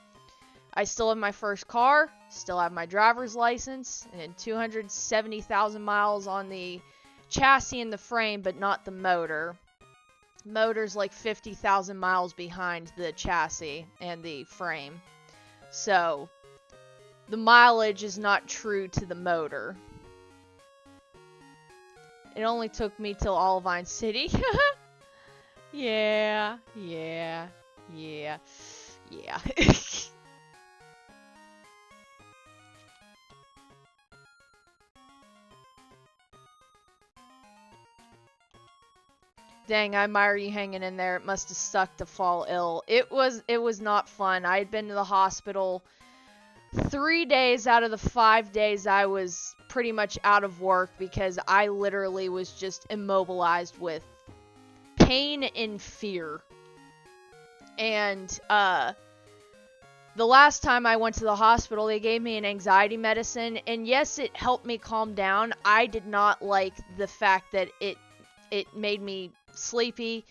I still have my first car, still have my driver's license, and 270,000 miles on the chassis and the frame, but not the motor. Motor's like 50,000 miles behind the chassis and the frame. So the mileage is not true to the motor. It only took me till Olivine City. Yeah. Dang, I admire you hanging in there. It must have sucked to fall ill. It was not fun. I had been to the hospital 3 days out of the 5 days I was pretty much out of work, because I literally was just immobilized with pain and fear. And the last time I went to the hospital, they gave me an anxiety medicine, and yes, it helped me calm down. I did not like the fact that it made me sleepy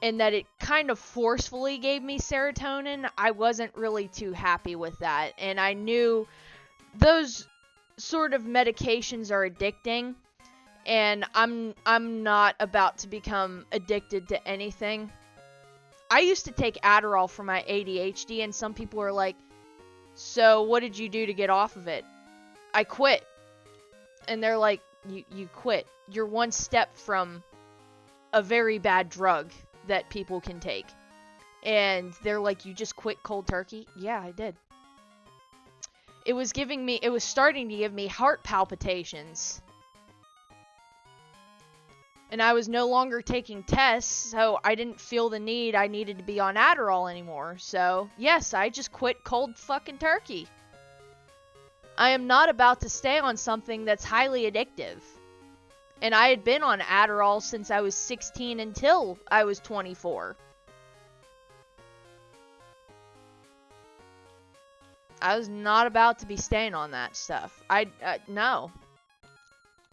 and that it kind of forcefully gave me serotonin. I wasn't really too happy with that, and I knew those sort of medications are addicting, and I'm not about to become addicted to anything. I used to take Adderall for my ADHD, and some people are like, so what did you do to get off of it? I quit. And they're like, you quit. You're one step from a very bad drug that people can take. And they're like, you just quit cold turkey? Yeah, I did. It was starting to give me heart palpitations. And I was no longer taking tests, so I didn't feel the need I needed to be on Adderall anymore. So, yes, I just quit cold fucking turkey. I am not about to stay on something that's highly addictive. And I had been on Adderall since I was 16 until I was 24. I was not about to be staying on that stuff. No.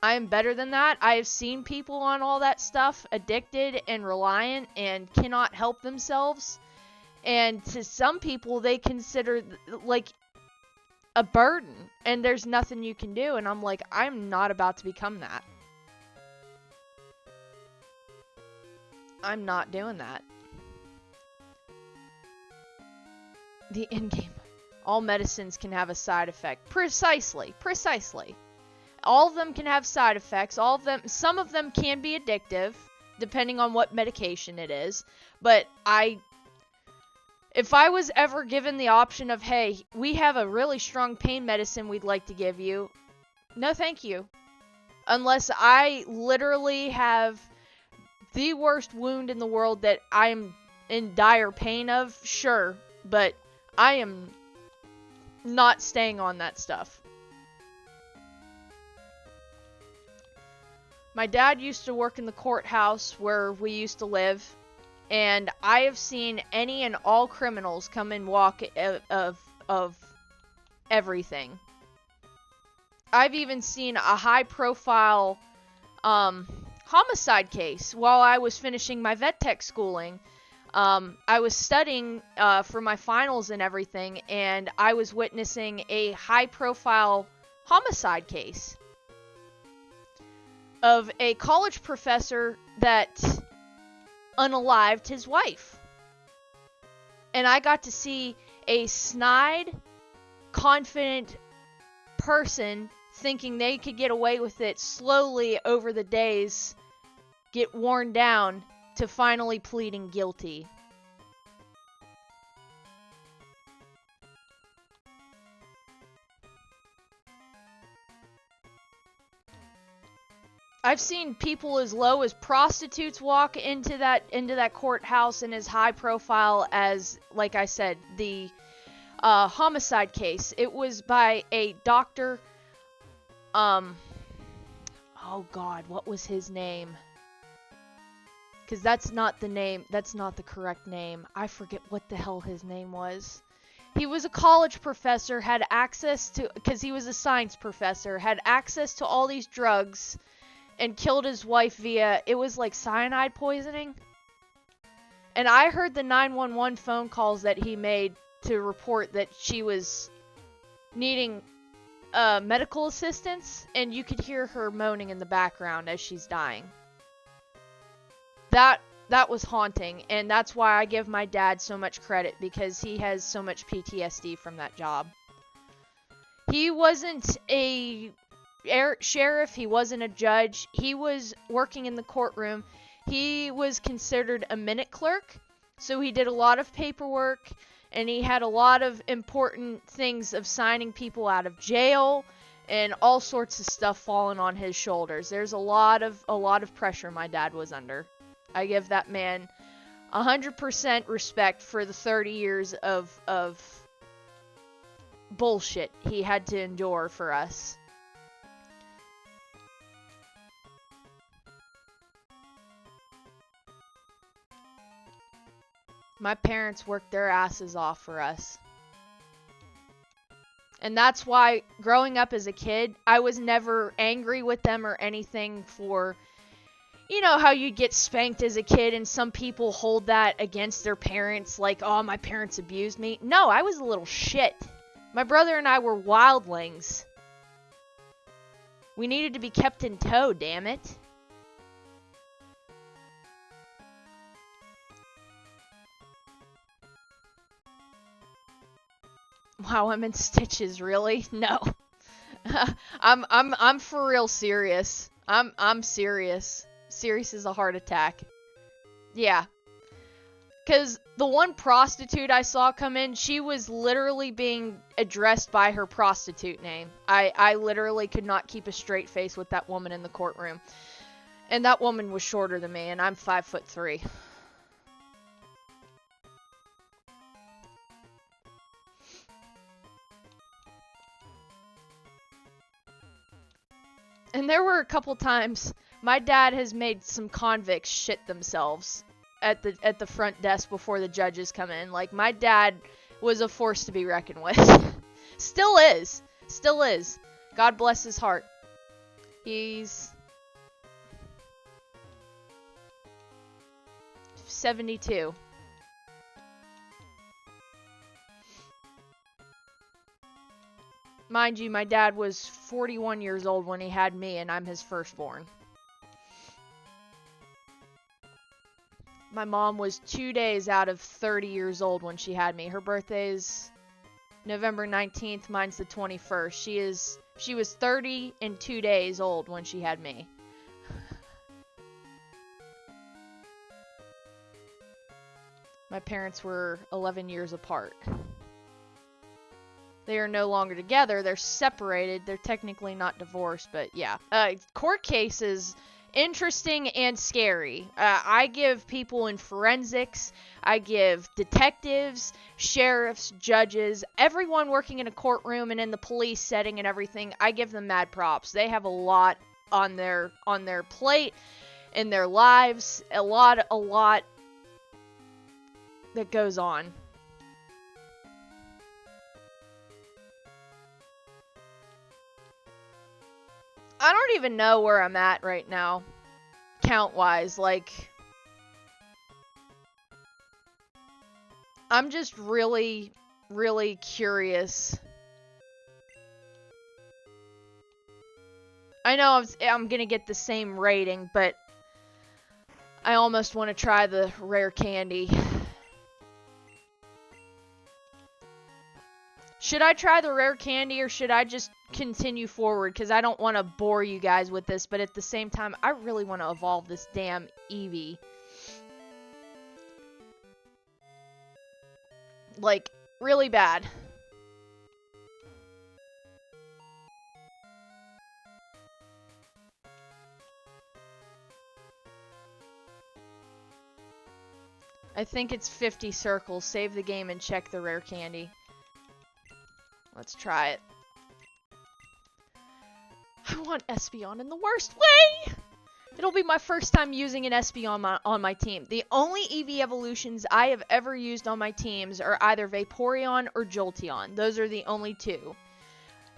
I am better than that. I have seen people on all that stuff addicted and reliant and cannot help themselves. And to some people, they consider like a burden, and there's nothing you can do. And I'm like, I'm not about to become that. I'm not doing that. The in-game. All medicines can have a side effect. Precisely. All of them can have side effects. Some of them can be addictive, depending on what medication it is. But if I was ever given the option of, hey, we have a really strong pain medicine we'd like to give you, no thank you. Unless I literally have the worst wound in the world that I'm in dire pain of, sure. But I am not staying on that stuff. My dad used to work in the courthouse where we used to live, and I have seen any and all criminals come and walk of everything. I've even seen a high-profile homicide case while I was finishing my vet tech schooling. I was studying for my finals and everything, and I was witnessing a high-profile homicide case of a college professor that unalived his wife. And I got to see a snide, confident person thinking they could get away with it slowly over the days get worn down to finally pleading guilty. I've seen people as low as prostitutes walk into that courthouse, and as high profile as, like I said, the homicide case. It was by a doctor. Oh God, what was his name? Because that's not the name. That's not the correct name. I forget what the hell his name was. He was a college professor, had access to, because he was a science professor, had access to all these drugs, and killed his wife via, it was like cyanide poisoning. And I heard the 911 phone calls that he made to report that she was needing medical assistance, and you could hear her moaning in the background as she's dying. That was haunting, and that's why I give my dad so much credit, because he has so much PTSD from that job. He wasn't a sheriff, he wasn't a judge, he was working in the courtroom. He was considered a minute clerk, so he did a lot of paperwork, and he had a lot of important things of signing people out of jail and all sorts of stuff falling on his shoulders. There's a lot of pressure my dad was under. I give that man 100% respect for the 30 years of bullshit he had to endure for us. My parents worked their asses off for us. And that's why, growing up as a kid, I was never angry with them or anything for, you know how you get spanked as a kid and some people hold that against their parents, like, oh, my parents abused me. No, I was a little shit. My brother and I were wildlings. We needed to be kept in tow, damn it. Wow, I'm in stitches, really? No. I'm for real serious. I'm serious. Serious as a heart attack. Yeah. Cause the one prostitute I saw come in, she was literally being addressed by her prostitute name. I literally could not keep a straight face with that woman in the courtroom. And that woman was shorter than me, and I'm 5'3". And there were a couple times my dad has made some convicts shit themselves at the front desk before the judges come in. Like, my dad was a force to be reckoned with. Still is. Still is. God bless his heart. He's 72. Mind you, my dad was 41 years old when he had me, and I'm his firstborn. My mom was 2 days out of 30 years old when she had me. Her birthday's November 19th, mine's the 21st. She was 30 and 2 days old when she had me. My parents were 11 years apart. They are no longer together. They're separated. They're technically not divorced, but yeah. Court cases, interesting and scary. I give people in forensics, I give detectives, sheriffs, judges, everyone working in a courtroom and in the police setting and everything, I give them mad props. They have a lot on their plate in their lives, a lot that goes on. I don't even know where I'm at right now, count-wise. Like, I'm just really, really curious. I know I'm gonna get the same rating, but I almost want to try the rare candy. Should I try the rare candy or should I just continue forward? Because I don't want to bore you guys with this, but at the same time, I really want to evolve this damn Eevee. Like, really bad. I think it's 50 circles. Save the game and check the rare candy. Let's try it. I want Espeon in the worst way! It'll be my first time using an Espeon on my team. The only Eevee evolutions I have ever used on my teams are either Vaporeon or Jolteon. Those are the only two.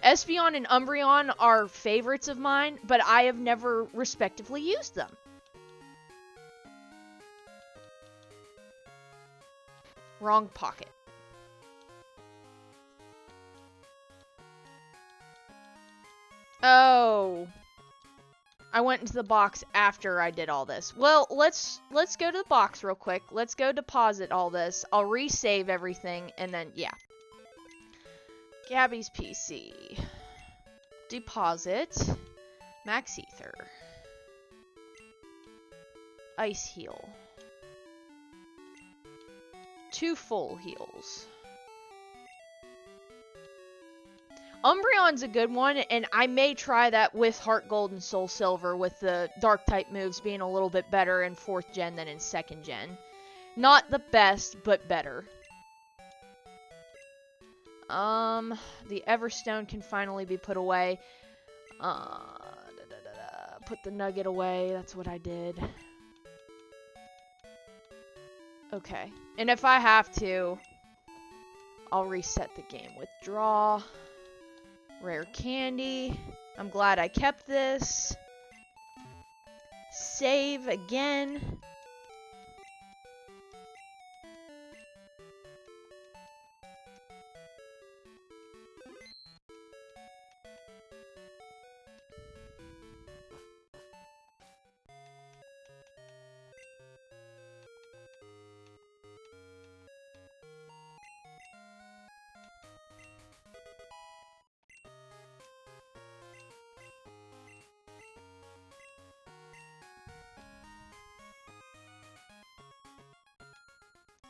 Espeon and Umbreon are favorites of mine, but I have never respectively used them. Wrong pocket. Oh. I went into the box after I did all this. Well, let's go to the box real quick. Let's go deposit all this. I'll resave everything and then yeah. Gabby's PC. Deposit. Max Ether. Ice Heal. 2 full heals. Umbreon's a good one, and I may try that with Heart Gold and Soul Silver, with the Dark-type moves being a little bit better in 4th gen than in 2nd gen. Not the best, but better. The Everstone can finally be put away. Put the Nugget away, that's what I did. Okay, and if I have to, I'll reset the game. Withdraw. Rare candy. I'm glad I kept this. Save again.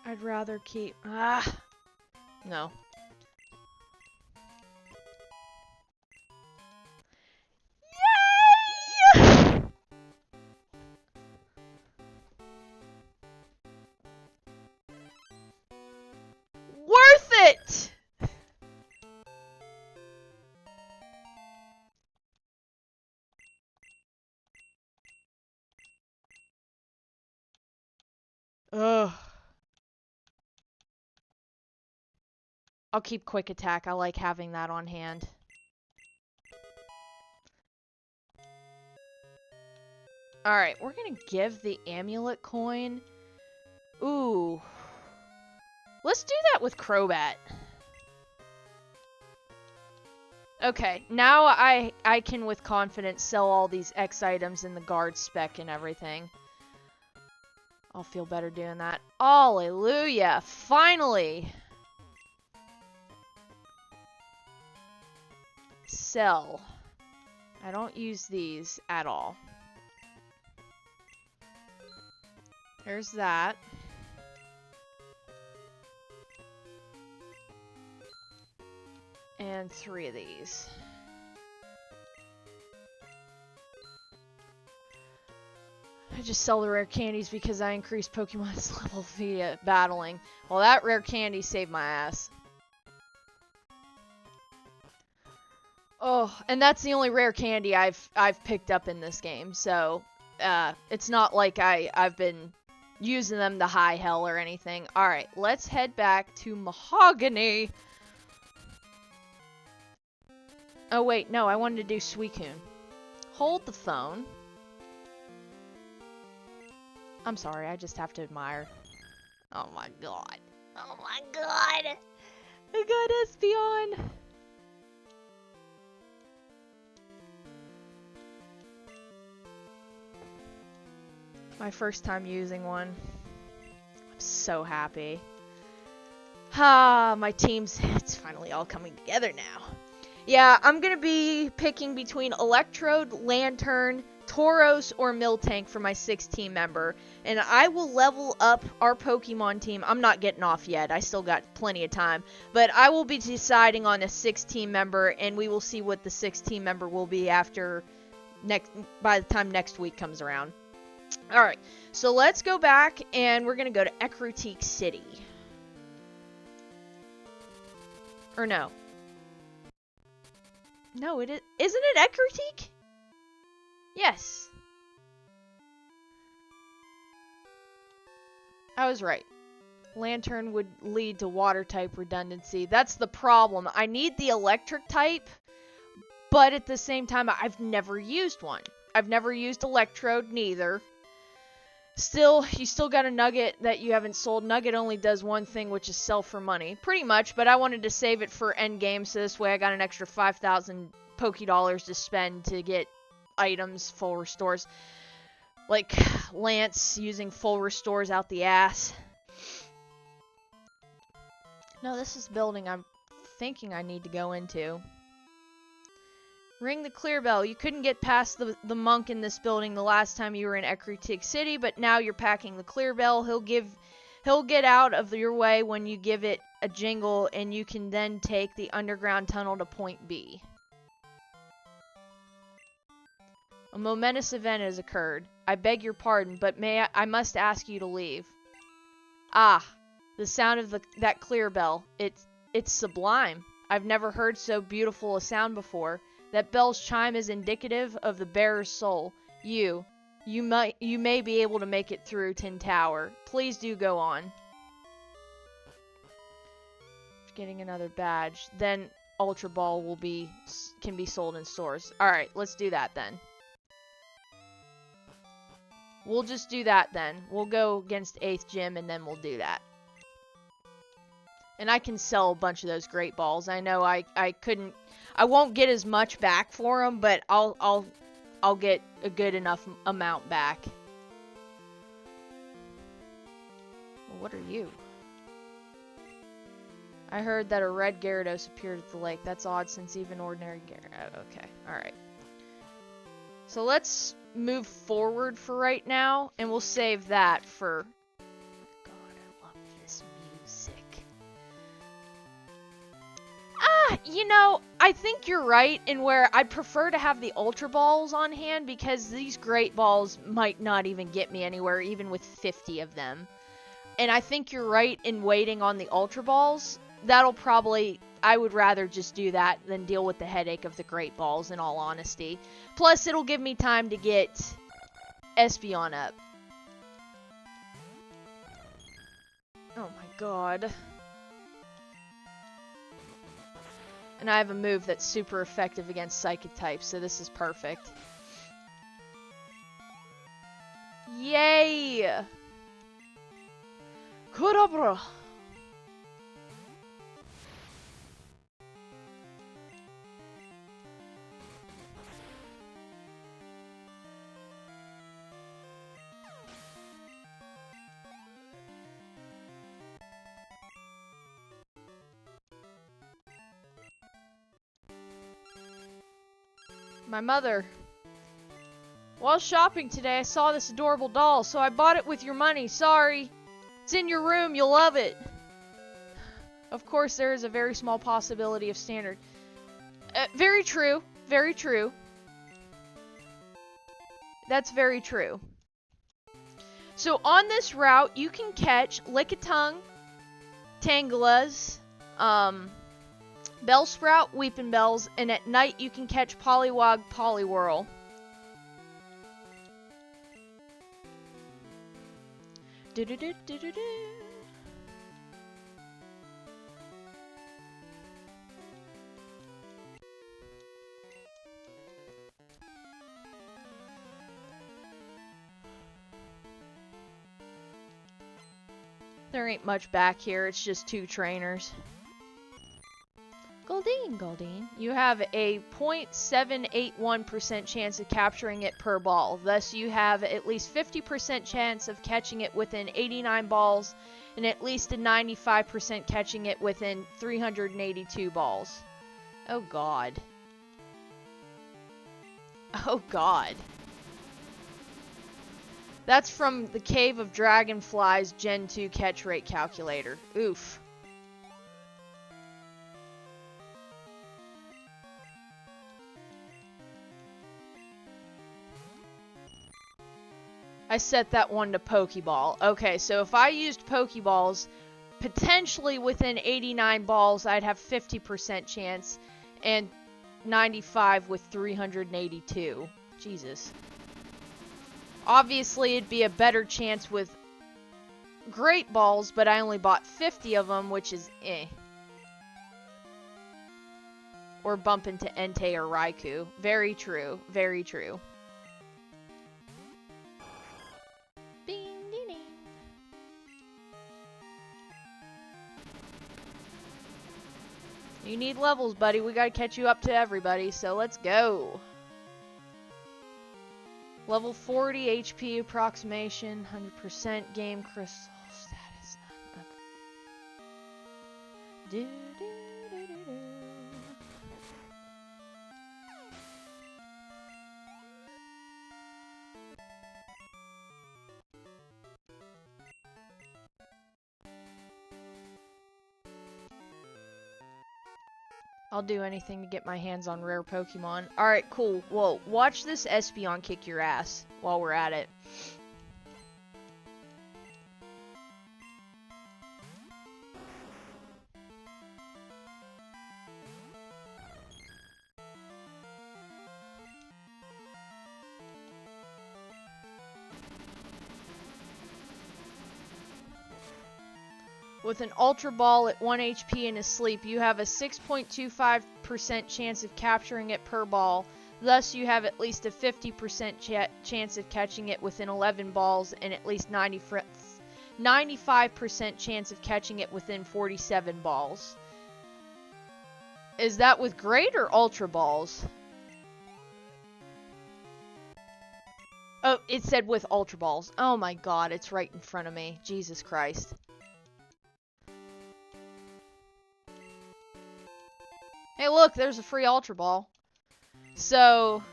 I'd rather keep... No. Yay! Worth it! Ugh. I'll keep Quick Attack. I like having that on hand. Alright, we're gonna give the Amulet Coin. Ooh. Let's do that with Crobat. Okay, now I can with confidence sell all these X items in the guard spec and everything. I'll feel better doing that. Hallelujah! Finally! Sell. I don't use these at all. There's that. And 3 of these. I just sell the rare candies because I increased Pokemon's level via battling. Well, that rare candy saved my ass. Oh, and that's the only rare candy I've picked up in this game, so it's not like I've been using them to high hell or anything. Alright, let's head back to Mahogany. Oh wait, no, I wanted to do Suicune. Hold the phone. I'm sorry, I just have to admire. Oh my god. Oh my god! I got Espeon! My first time using one. I'm so happy. Ah, my team's... It's finally all coming together now. Yeah, I'm gonna be picking between Electrode, Lantern, Tauros, or Miltank for my 6-team member. And I will level up our Pokemon team. I'm not getting off yet. I still got plenty of time. But I will be deciding on a 6-team member, and we will see what the 6-team member will be after by the time next week comes around. Alright, so let's go back, and we're gonna go to Ecruteak City. Or no. No, it is. Isn't it Ecruteak? Yes. I was right. Lantern would lead to water type redundancy. That's the problem. I need the electric type, but at the same time, I've never used one. I've never used Electrode, neither. Still, you still got a Nugget that you haven't sold. Nugget only does one thing, which is sell for money. Pretty much, but I wanted to save it for endgame, so this way I got an extra 5,000 Pokédollars to spend to get items, full restores. Like Lance using full restores out the ass. No, this is the building I'm thinking I need to go into. Ring the clear bell. You couldn't get past the monk in this building the last time you were in Ecruteak City, but now you're packing the clear bell. He'll get out of your way when you give it a jingle, and you can then take the underground tunnel to point B. A momentous event has occurred. I beg your pardon, but I must ask you to leave. Ah, the sound of that clear bell. It's sublime. I've never heard so beautiful a sound before. That bell's chime is indicative of the bearer's soul. You may be able to make it through Tin Tower. Please do go on. Getting another badge. Then Ultra Ball can be sold in stores. Alright, let's do that then. We'll just do that then. We'll go against 8th Gym and then we'll do that. And I can sell a bunch of those Great Balls. I know I won't get as much back for them, but I'll get a good enough amount back. Well, what are you? I heard that a red Gyarados appeared at the lake. That's odd since even ordinary Gyarados... Okay, alright. So let's move forward for right now, and we'll save that for... God, I love this music. You know, I think you're right in where I'd prefer to have the Ultra Balls on hand because these Great Balls might not even get me anywhere, even with 50 of them. And I think you're right in waiting on the Ultra Balls. That'll probably... I would rather just do that than deal with the headache of the Great Balls, in all honesty. Plus, it'll give me time to get Espeon up. Oh my god. And I have a move that's super effective against Psychic types, so this is perfect. Yay! Kadabra! My mother. While shopping today, I saw this adorable doll, so I bought it with your money. Sorry. It's in your room. You'll love it. Of course, there is a very small possibility of standard. Very true. Very true. That's very true. So on this route, you can catch Lickitung, Tangalas, Bellsprout, Weepinbells, and at night you can catch Poliwag, Poliwhirl. There ain't much back here, it's just 2 trainers. Goldeen. You have a 0.781% chance of capturing it per ball. Thus, you have at least 50% chance of catching it within 89 balls, and at least a 95% catching it within 382 balls. Oh god. Oh god. That's from the Cave of Dragonflies Gen 2 catch rate calculator. Oof. I set that one to Pokeball. Okay, so if I used Pokeballs, potentially within 89 balls, I'd have 50% chance, and 95 with 382. Jesus. Obviously, it'd be a better chance with Great Balls, but I only bought 50 of them, which is eh. Or bump into Entei or Raikou. Very true. Very true. You need levels, buddy. We gotta catch you up to everybody, so let's go. Level 40 HP approximation, 100% game crystal status. Okay. I'll do anything to get my hands on rare Pokemon. Alright, cool. Well, watch this Espeon kick your ass while we're at it. With an Ultra Ball at 1 HP and asleep, you have a 6.25% chance of capturing it per ball. Thus, you have at least a 50% chance of catching it within 11 balls and at least 95% chance of catching it within 47 balls. Is that with Great or Ultra Balls? Oh, it said with Ultra Balls. Oh my god, it's right in front of me. Jesus Christ. Hey look, there's a free Ultra Ball. So,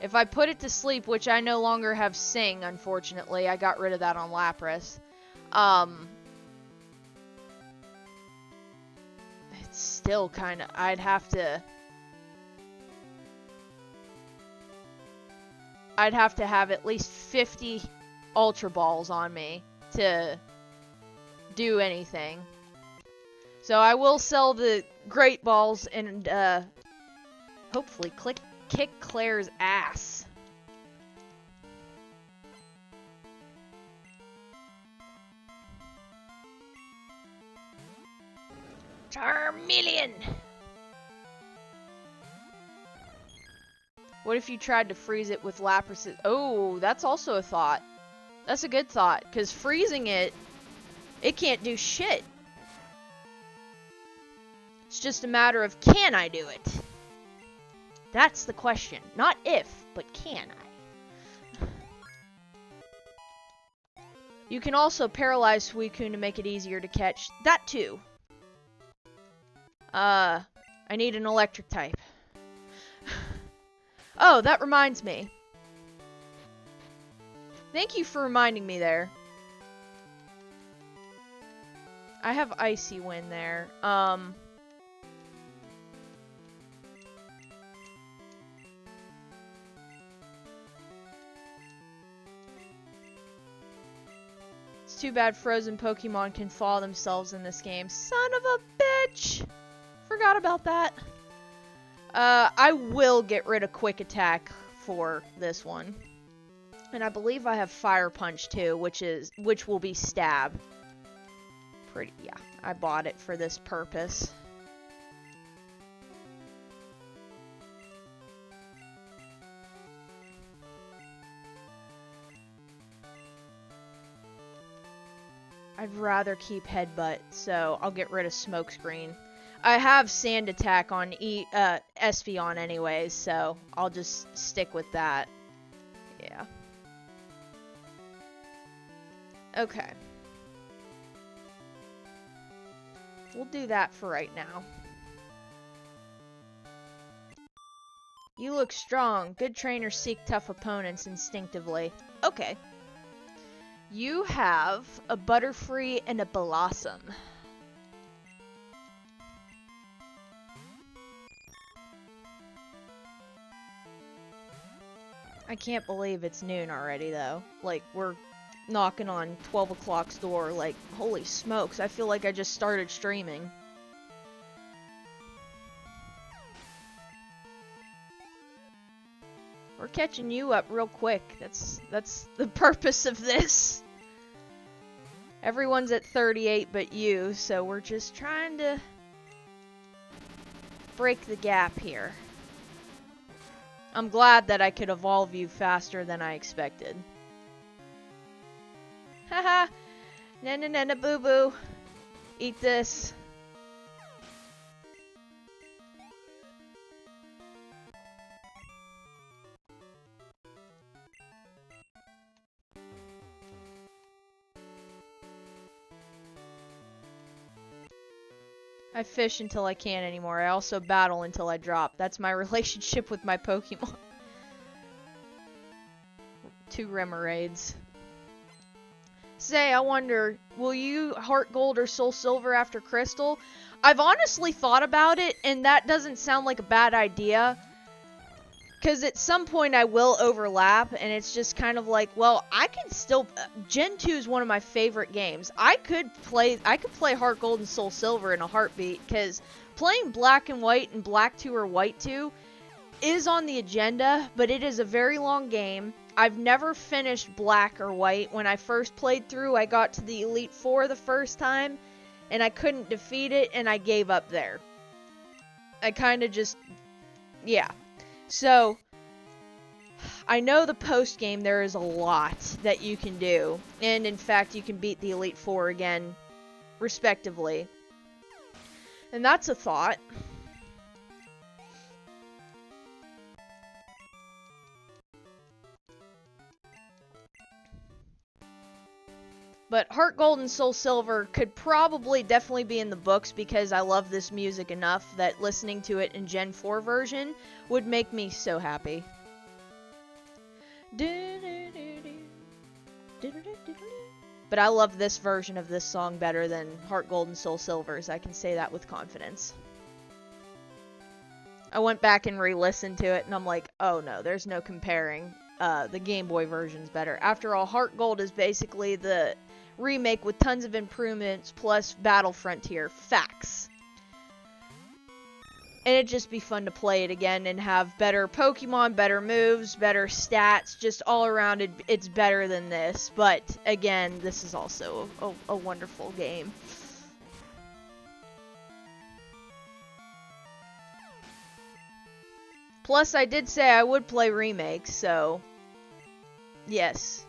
if I put it to sleep, which I no longer have Sing, unfortunately, I got rid of that on Lapras. It's still kinda, I'd have to have at least 50 Ultra Balls on me to do anything. So I will sell the Great Balls and hopefully kick Claire's ass. Charmeleon! What if you tried to freeze it with Lapras? Oh, that's also a thought. That's a good thought, because freezing it can't do shit. It's just a matter of, can I do it? That's the question. Not if, but can I? You can also paralyze Suicune to make it easier to catch. That too. I need an electric type. Oh, Oh, that reminds me. Thank you for reminding me there. I have Icy Wind there. It's too bad frozen Pokemon can thaw themselves in this game. Son of a bitch! Forgot about that. I will get rid of Quick Attack for this one. And I believe I have Fire Punch too, which will be Stab. Yeah, I bought it for this purpose. I'd rather keep Headbutt, so I'll get rid of Smokescreen. I have Sand Attack on Espeon anyways, so I'll just stick with that. Yeah. Okay. We'll do that for right now. You look strong. Good trainers seek tough opponents instinctively. Okay. You have a Butterfree and a Blossom. I can't believe it's noon already, though. Like, we're knocking on 12 o'clock's door. Like, holy smokes, I feel like I just started streaming. We're catching you up real quick. That's the purpose of this. Everyone's at 38 but you, so we're just trying to break the gap here. I'm glad that I could evolve you faster than I expected. Haha! Nana nana boo boo. Eat this. I fish until I can't anymore. I also battle until I drop. That's my relationship with my Pokemon. 2 Remoraid's. Say, I wonder, will you Heart Gold or Soul Silver after Crystal? I've honestly thought about it, and that doesn't sound like a bad idea. Because at some point I will overlap, and it's just kind of like, well, I can still... Gen 2 is one of my favorite games. I could play Heart Gold and Soul Silver in a heartbeat, because playing Black and White and Black 2 or White 2 is on the agenda, but it is a very long game. I've never finished Black or White. When I first played through, I got to the Elite Four the first time, and I couldn't defeat it, and I gave up there. I kind of just... yeah. So, I know the post-game there is a lot that you can do, and in fact you can beat the Elite Four again, respectively. And that's a thought. But Heart Gold and Soul Silver could probably definitely be in the books because I love this music enough that listening to it in Gen 4 version would make me so happy. But I love this version of this song better than Heart Gold and Soul Silver's. I can say that with confidence. I went back and re-listened to it and I'm like, oh no, there's no comparing. The Game Boy version's better. After all, Heart Gold is basically the remake with tons of improvements plus Battle Frontier. Facts. And it'd just be fun to play it again and have better Pokemon, better moves, better stats. Just all around it's better than this. But again, this is also a wonderful game. Plus, I did say I would play remakes, so... yes.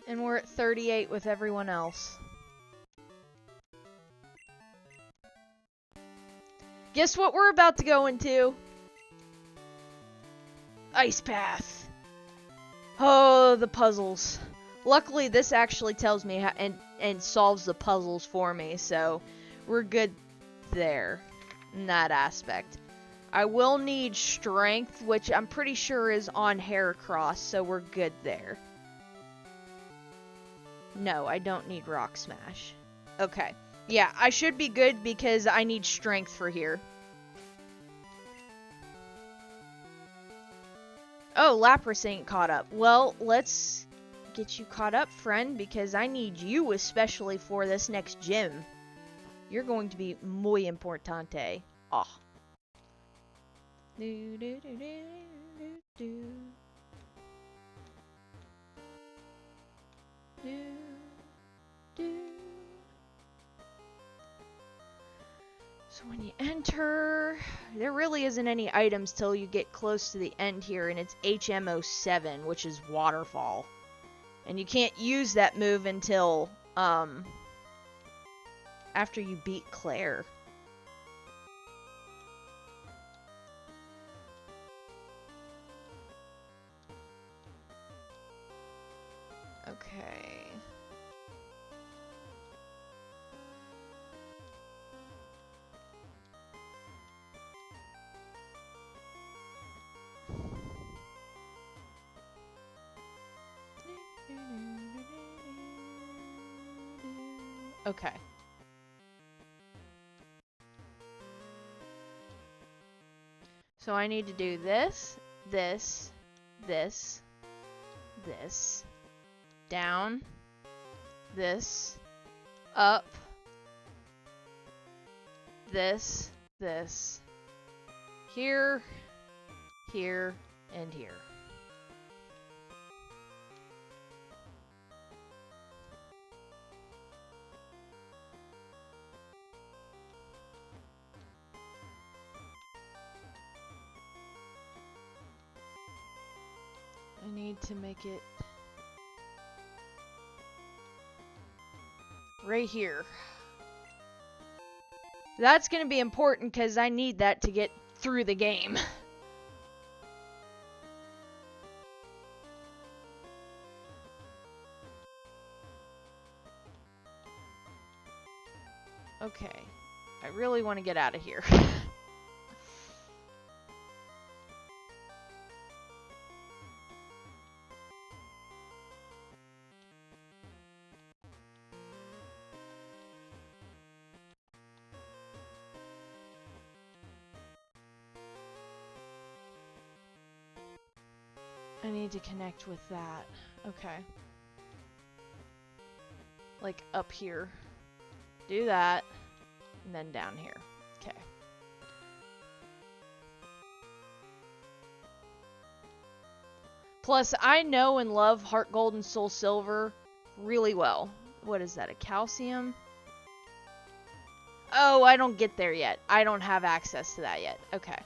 And we're at 38 with everyone else. Guess what we're about to go into? Ice Path. Oh, the puzzles. Luckily, this actually tells me how, and solves the puzzles for me, so we're good there in that aspect. I will need strength, which I'm pretty sure is on Heracross, so we're good there. No, I don't need Rock Smash. Okay. Yeah, I should be good because I need strength for here. Oh, Lapras ain't caught up. Well, let's get you caught up, friend, because I need you especially for this next gym. You're going to be muy importante. Oh. Do, do, do, do, do, do. Do, do. So when you enter, there really isn't any items till you get close to the end here, and it's HM07, which is Waterfall. And you can't use that move until, after you beat Claire. Okay. Okay. So I need to do this, this, this, this, down, this, up, this, here, here, and here. I need to make it right here. That's going to be important because I need that to get through the game. Okay. I really want to get out of here. I need to connect with that. Okay. Like up here. Do that. And then down here. Okay. Plus, I know and love Heart Gold and Soul Silver really well. What is that, a calcium? Oh, I don't get there yet. I don't have access to that yet. Okay.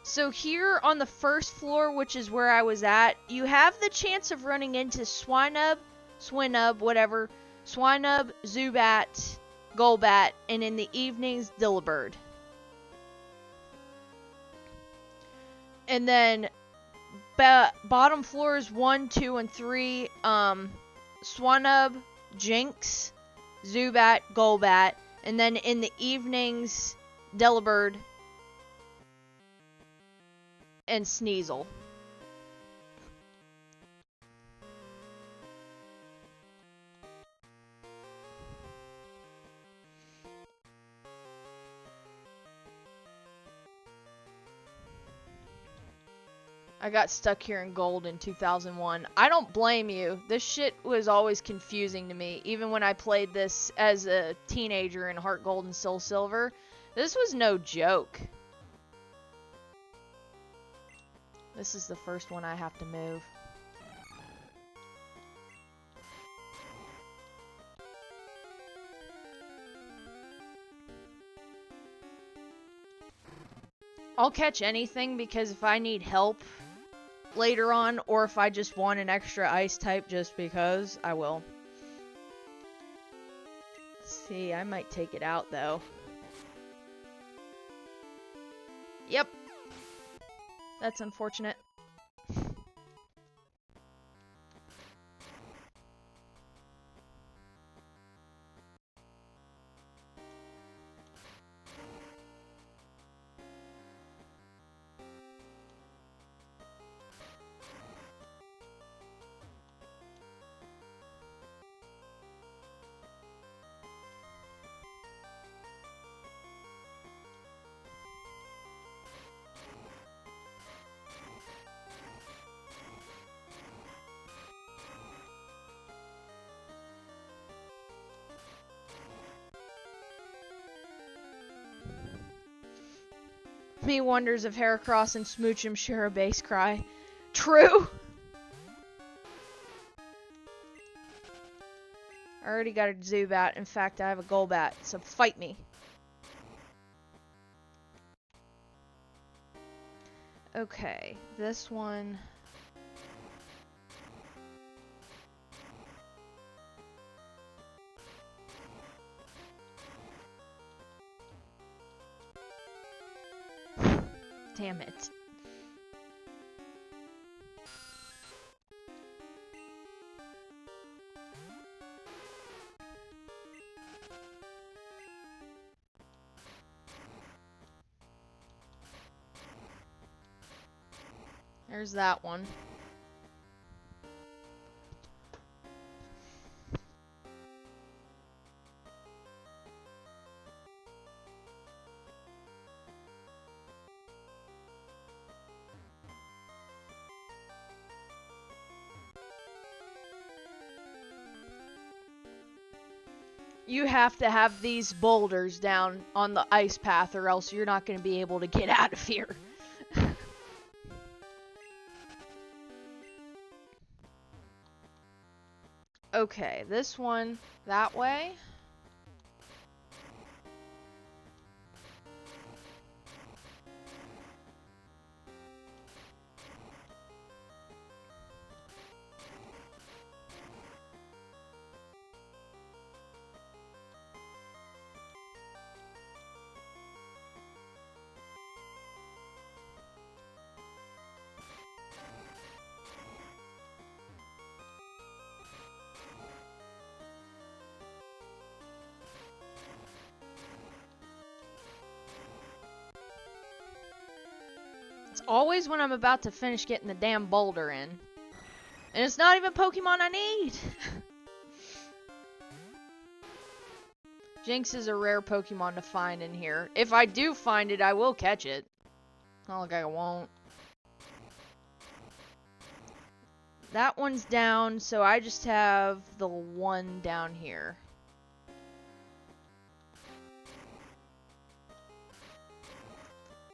So here on the first floor, which is where I was at, you have the chance of running into Swinub, whatever, Swinub, Zubat, Golbat, and in the evenings, Delibird. And then bottom floors 1, 2, and 3, Swinub, Jinx, Zubat, Golbat, and then in the evenings, Delibird, and Sneasel. I got stuck here in gold in 2001. I don't blame you. This shit was always confusing to me, even when I played this as a teenager in Heart Gold and Soul Silver. This was no joke. This is the first one I have to move. I'll catch anything because if I need help later on, or if I just want an extra ice type just because, I will. Let's See, I might take it out, though. Yep. That's unfortunate. Me wonders if Heracross and Smoochum share a base cry. True! I already got a Zubat. In fact, I have a Golbat, so fight me. Okay, this one... Damn it. There's that one. You have to have these boulders down on the ice path or else you're not going to be able to get out of here. Okay, this one that way. It's always when I'm about to finish getting the damn boulder in. And it's not even Pokemon I need! Jinx is a rare Pokemon to find in here. If I do find it, I will catch it. Not like I won't. That one's down, so I just have the one down here.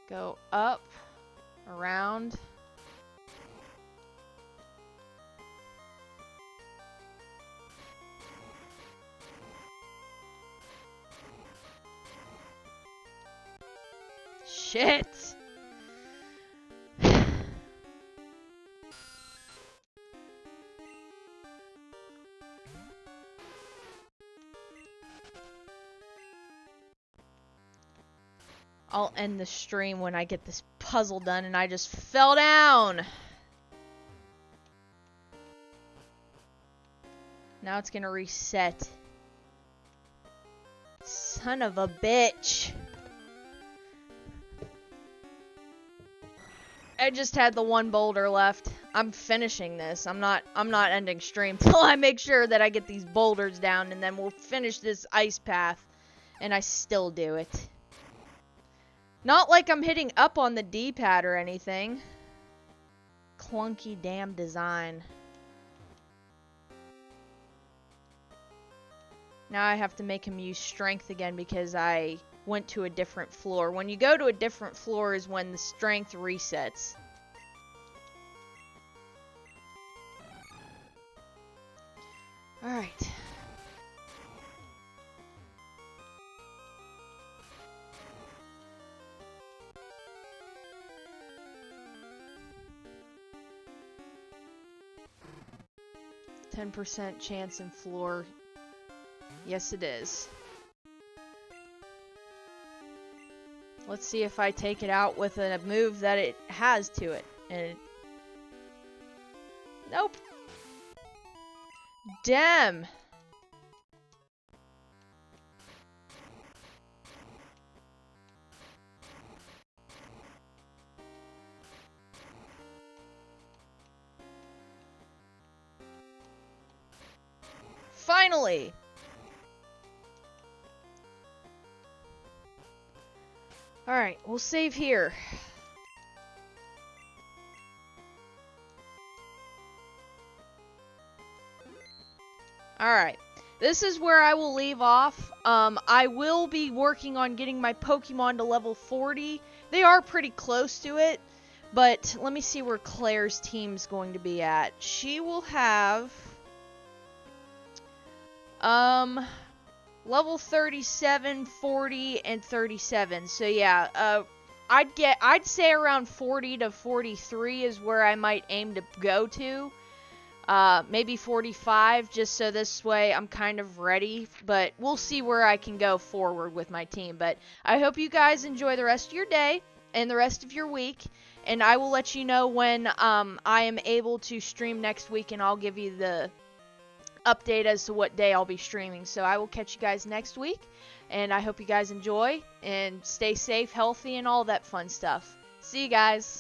Go up, around. Shit! I'll end the stream when I get this puzzle done and I just fell down! Now it's gonna reset. Son of a bitch! I just had the one boulder left. I'm finishing this. I'm not ending stream till I make sure that I get these boulders down and then we'll finish this ice path. And I still do it. Not like I'm hitting up on the D-pad or anything. Clunky damn design. Now I have to make him use strength again because I went to a different floor. When you go to a different floor is when the strength resets. Alright. %10 chance in floor. Yes, it is. Let's see if I take it out with a move that it has to it. And nope. Damn. Finally. Alright, we'll save here. Alright, this is where I will leave off. I will be working on getting my Pokemon to level 40. They are pretty close to it, but let me see where Claire's team's going to be at. She will have level 37, 40, and 37. So yeah, I'd say around 40 to 43 is where I might aim to go to. Maybe 45, just so this way I'm kind of ready, but we'll see where I can go forward with my team. But I hope you guys enjoy the rest of your day and the rest of your week, and I will let you know when I am able to stream next week, and I'll give you the update as to what day I'll be streaming. So I will catch you guys next week, and I hope you guys enjoy and stay safe, healthy, and all that fun stuff. See you guys.